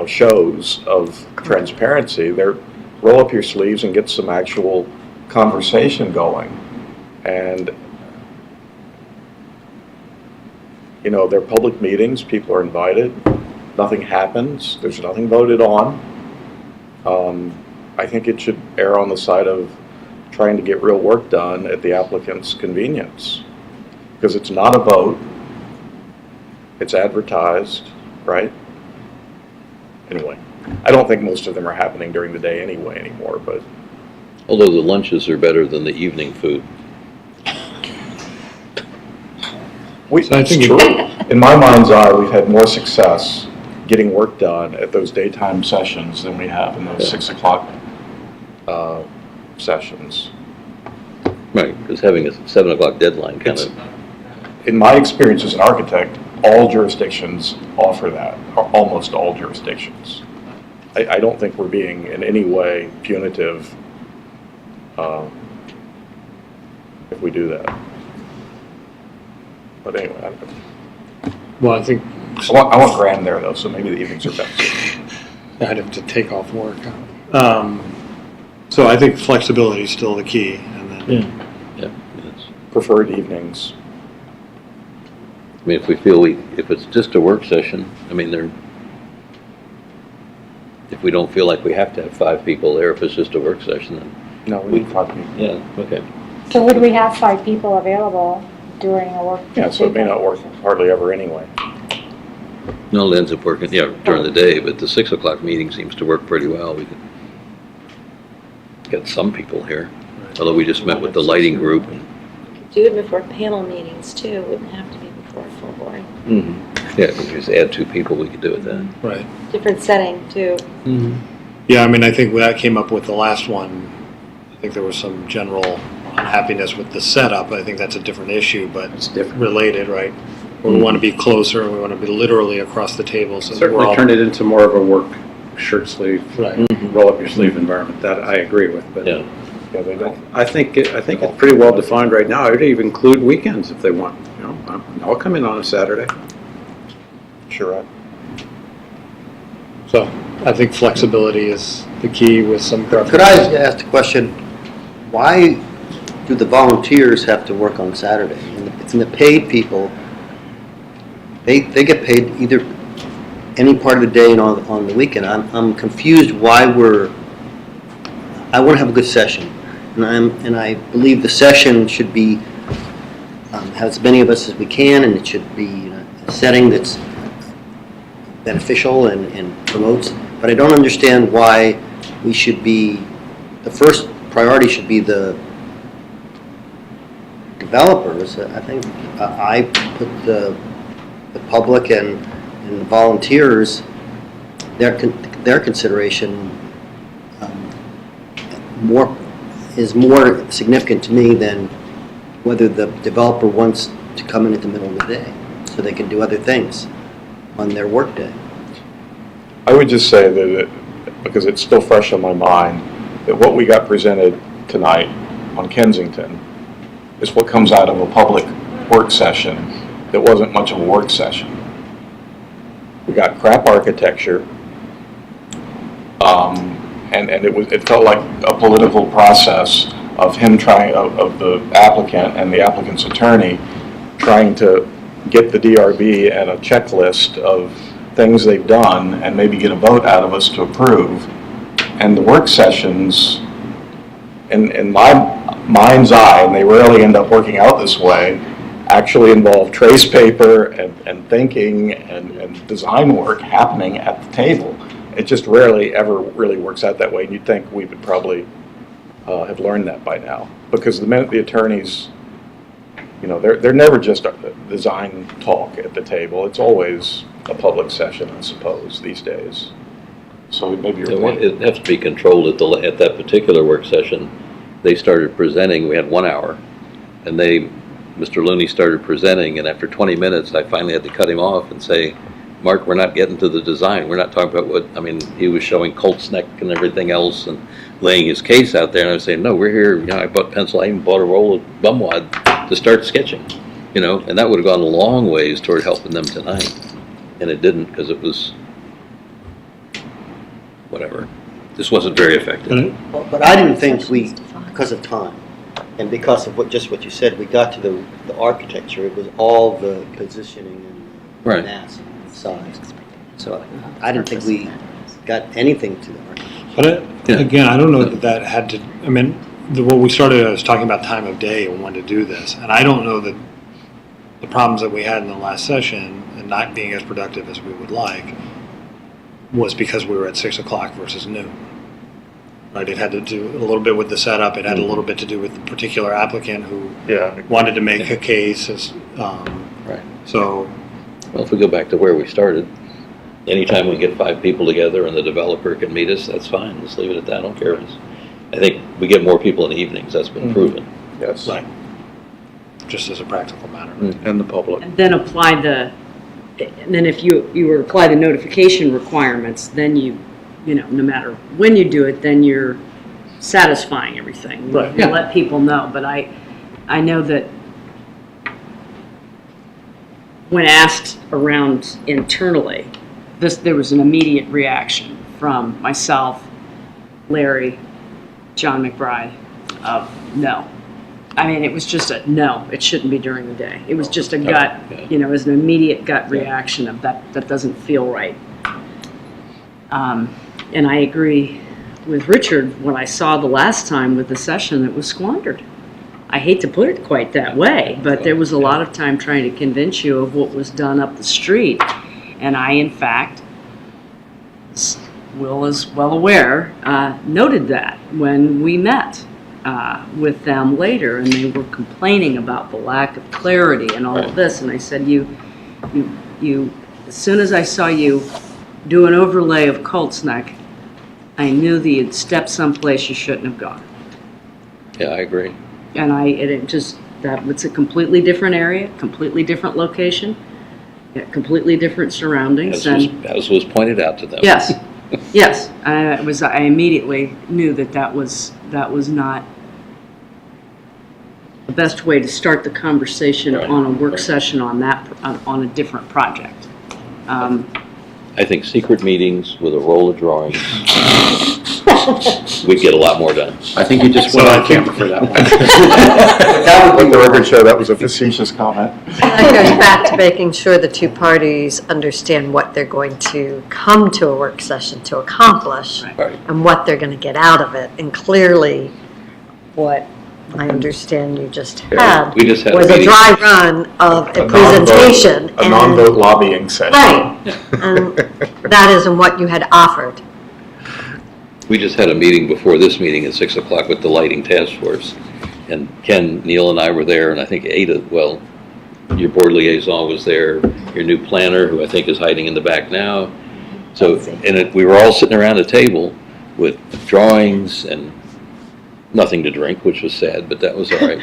shows of transparency. They're roll up your sleeves and get some actual conversation going. And, they're public meetings, people are invited, nothing happens, there's nothing voted on. I think it should err on the side of trying to get real work done at the applicant's convenience. Because it's not a vote, it's advertised, right? Anyway, I don't think most of them are happening during the day anymore, but Although the lunches are better than the evening food. It's true. In my mind's eye, we've had more success getting work done at those daytime sessions than we have in those 6 o'clock sessions. Right, because having a 7 o'clock deadline kind of. In my experience as an architect, all jurisdictions offer that, or almost all jurisdictions. I don't think we're being in any way punitive if we do that. But anyway, Well, I think I want Graham there though, so maybe the evenings are better. I'd have to take off work. So I think flexibility is still the key, and then Preferred evenings. I mean, if we feel if it's just a work session, I mean, if we don't feel like we have to have 5 people there, if it's just a work session, then. No, we need 5 people. Yeah, okay. So would we have 5 people available during a work? Yeah, so it may not work hardly ever anyway. No, it ends up working, during the day, but the 6 o'clock meeting seems to work pretty well. We could get some people here, although we just met with the lighting group. Do it before panel meetings too, it wouldn't have to be before a full board. Yeah, if we just add 2 people, we could do it then. Right. Different setting too. Yeah, I mean, I think that came up with the last one. I think there was some general unhappiness with the setup. I think that's a different issue, but it's related, right? Where we want to be closer, and we want to be literally across the table. So Certainly we're all, turn it into more of a work shirt sleeve, Right. roll up your sleeve environment. That I agree with, but Yeah, they don't. I think it's pretty well defined right now. I'd even include weekends if they want. I'll come in on a Saturday. Sure. So I think flexibility is the key with some preference. Could I ask the question, why do the volunteers have to work on Saturday? And the paid people, they get paid either any part of the day and on the weekend. I'm confused why I want to have a good session. And I believe the session should be, have as many of us as we can, and it should be a setting that's beneficial and promotes. But I don't understand why we should be, the first priority should be the developers. I think I put the public and the volunteers, their consideration is more significant to me than whether the developer wants to come in at the middle of the day so they can do other things on their work day. I would just say that, because it's still fresh on my mind, that what we got presented tonight on Kensington is what comes out of a public work session that wasn't much of a work session. We got crap architecture, and it felt like a political process of the applicant and the applicant's attorney trying to get the DRB and a checklist of things they've done and maybe get a vote out of us to approve. And the work sessions, in my mind's eye, and they rarely end up working out this way, actually involve trace paper and thinking and design work happening at the table. It just rarely ever really works out that way, and you'd think we would probably have learned that by now. Because the minute the attorneys, they're never just a design talk at the table. It's always a public session, I suppose, these days. So maybe you're right. It has to be controlled at that particular work session. They started presenting, we had 1 hour, and Mr. Looney started presenting, and after 20 minutes, I finally had to cut him off and say, Mark, we're not getting to the design. We're not talking about he was showing Colt's neck and everything else and laying his case out there, and I was saying, no, we're here, I bought pencil, I even bought a roll of bumwad to start sketching, and that would have gone a long ways toward helping them tonight. And it didn't, because it was, whatever. This wasn't very effective. But I didn't think because of time, and because of what you said, we got to the architecture. It was all the positioning and mass and size. So I didn't think we got anything to the architecture. But again, I don't know that had to, what we started, I was talking about time of day and when to do this. And I don't know that the problems that we had in the last session and not being as productive as we would like was because we were at 6 o'clock versus noon. right? It had to do a little bit with the setup. It had a little bit to do with the particular applicant who wanted to make a case. Right. So, Well, if we go back to where we started, anytime we get 5 people together and the developer can meet us, that's fine. Let's leave it at that. I don't care. I think we get more people in the evenings. That's been proven. Yes. right. Just as a practical matter. And the public. And then and then if you were to apply the notification requirements, then you know, no matter when you do it, then you're satisfying everything. Right. You let people know, but I know that when asked around internally, there was an immediate reaction from myself, Larry, John McBride, of no. I mean, it was just a no, it shouldn't be during the day. It was just a gut, you know, it was an immediate gut reaction of that doesn't feel right. And I agree with Richard, what I saw the last time with the session, that was squandered. I hate to put it quite that way, but there was a lot of time trying to convince you of what was done up the street. And I, in fact, Will is well aware, noted that when we met with them later, and they were complaining about the lack of clarity and all of this, and I said, you, as soon as I saw you do an overlay of Colts Neck, I knew that you'd stepped someplace you shouldn't have gone. Yeah, I agree. And that was a completely different area, completely different location, completely different surroundings. As was pointed out to them. Yes, yes. I immediately knew that was not the best way to start the conversation on a work session on on a different project. I think secret meetings with a roll of drawings, we'd get a lot more done. I think you just went on camera for that one. Let the record show that was a facetious comment. That goes back to making sure the two parties understand what they're going to come to a work session to accomplish and what they're going to get out of it. And clearly, what I understand you just had We just had was a meeting. dry run of a presentation. A non-vote lobbying session. Right. And that isn't what you had offered. We just had a meeting before this meeting at 6 o'clock with the lighting task force. And Ken, Neil, and I were there, and I think Ada, well, your board liaison was there, your new planner, who I think is hiding in the back now. So, we were all sitting around a table with drawings and nothing to drink, which was sad, but that was all right.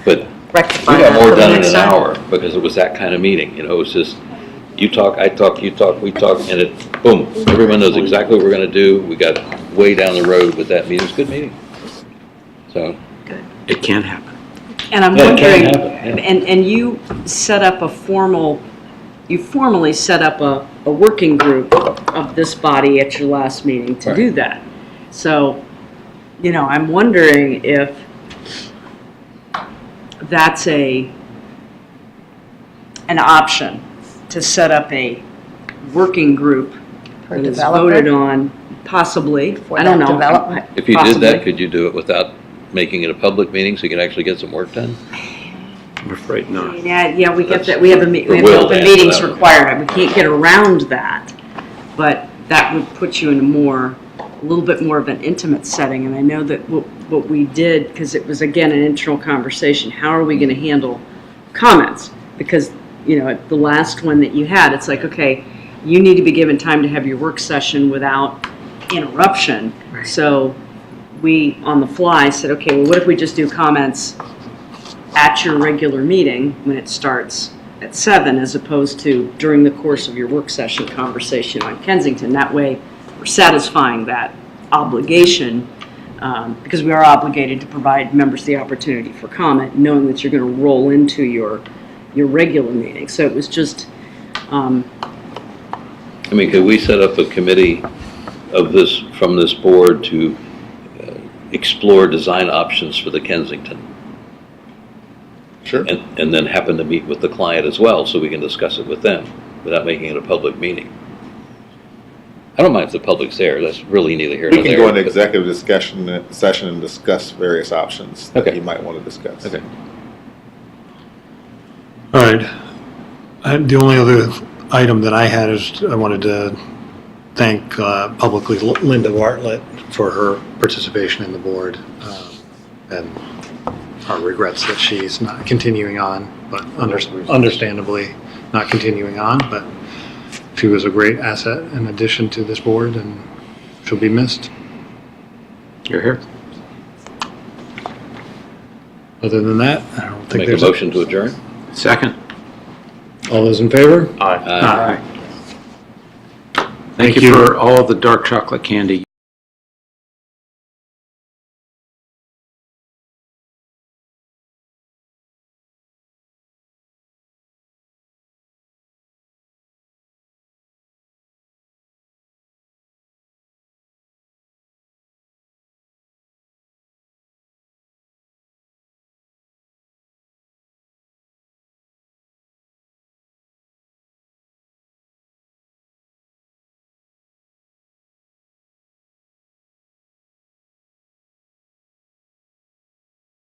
But we got more done in an hour because it was that kind of meeting. You know, it was just, you talk, I talk, you talk, we talk, and it, boom, everyone knows exactly what we're going to do. We got way down the road with that meeting. It was a good meeting. So. It can happen. And I'm Yeah, it wondering, can happen, yeah. and you set up you formally set up a working group of this body at your last meeting to do that. So, you know, I'm wondering if that's an option to set up a working group For that is developer? voted on, possibly. For I don't that know. development? If you did Possibly. that, could you do it without making it a public meeting so you can actually get some work done? I'm afraid not. Yeah, we get that, we have Or an will open to meetings answer that. requirement, we can't get around that. But that would put you in a little bit more of an intimate setting, and I know that what we did, because it was again an internal conversation, how are we gonna handle comments? Because, you know, at the last one that you had, it's like, okay, you need to be given time to have your work session without interruption. So we, on the fly, said, okay, well, what if we just do comments at your regular meeting when it starts at 7, as opposed to during the course of your work session conversation on Kensington? That way, we're satisfying that obligation, because we are obligated to provide members the opportunity for comment, knowing that you're going to roll into your regular meeting. So it was just... I mean, could we set up a committee from this board to explore design options for the Kensington? Sure. And then happen to meet with the client as well, so we can discuss it with them without making it a public meeting. I don't mind if the public's there, that's really neither here nor We there. can go into executive discussion session and discuss various options that you might want to discuss. Okay. All right. The only other item that I had is I wanted to thank publicly Linda Bartlett for her participation in the board, and our regrets that she's not continuing on, but understandably not continuing on, but she was a great asset in addition to this board, and she'll be missed. You're here. Other than that, I don't think Make a there's motion to adjourn? Second. All those in favor? Aye. Thank you for all of the dark chocolate candy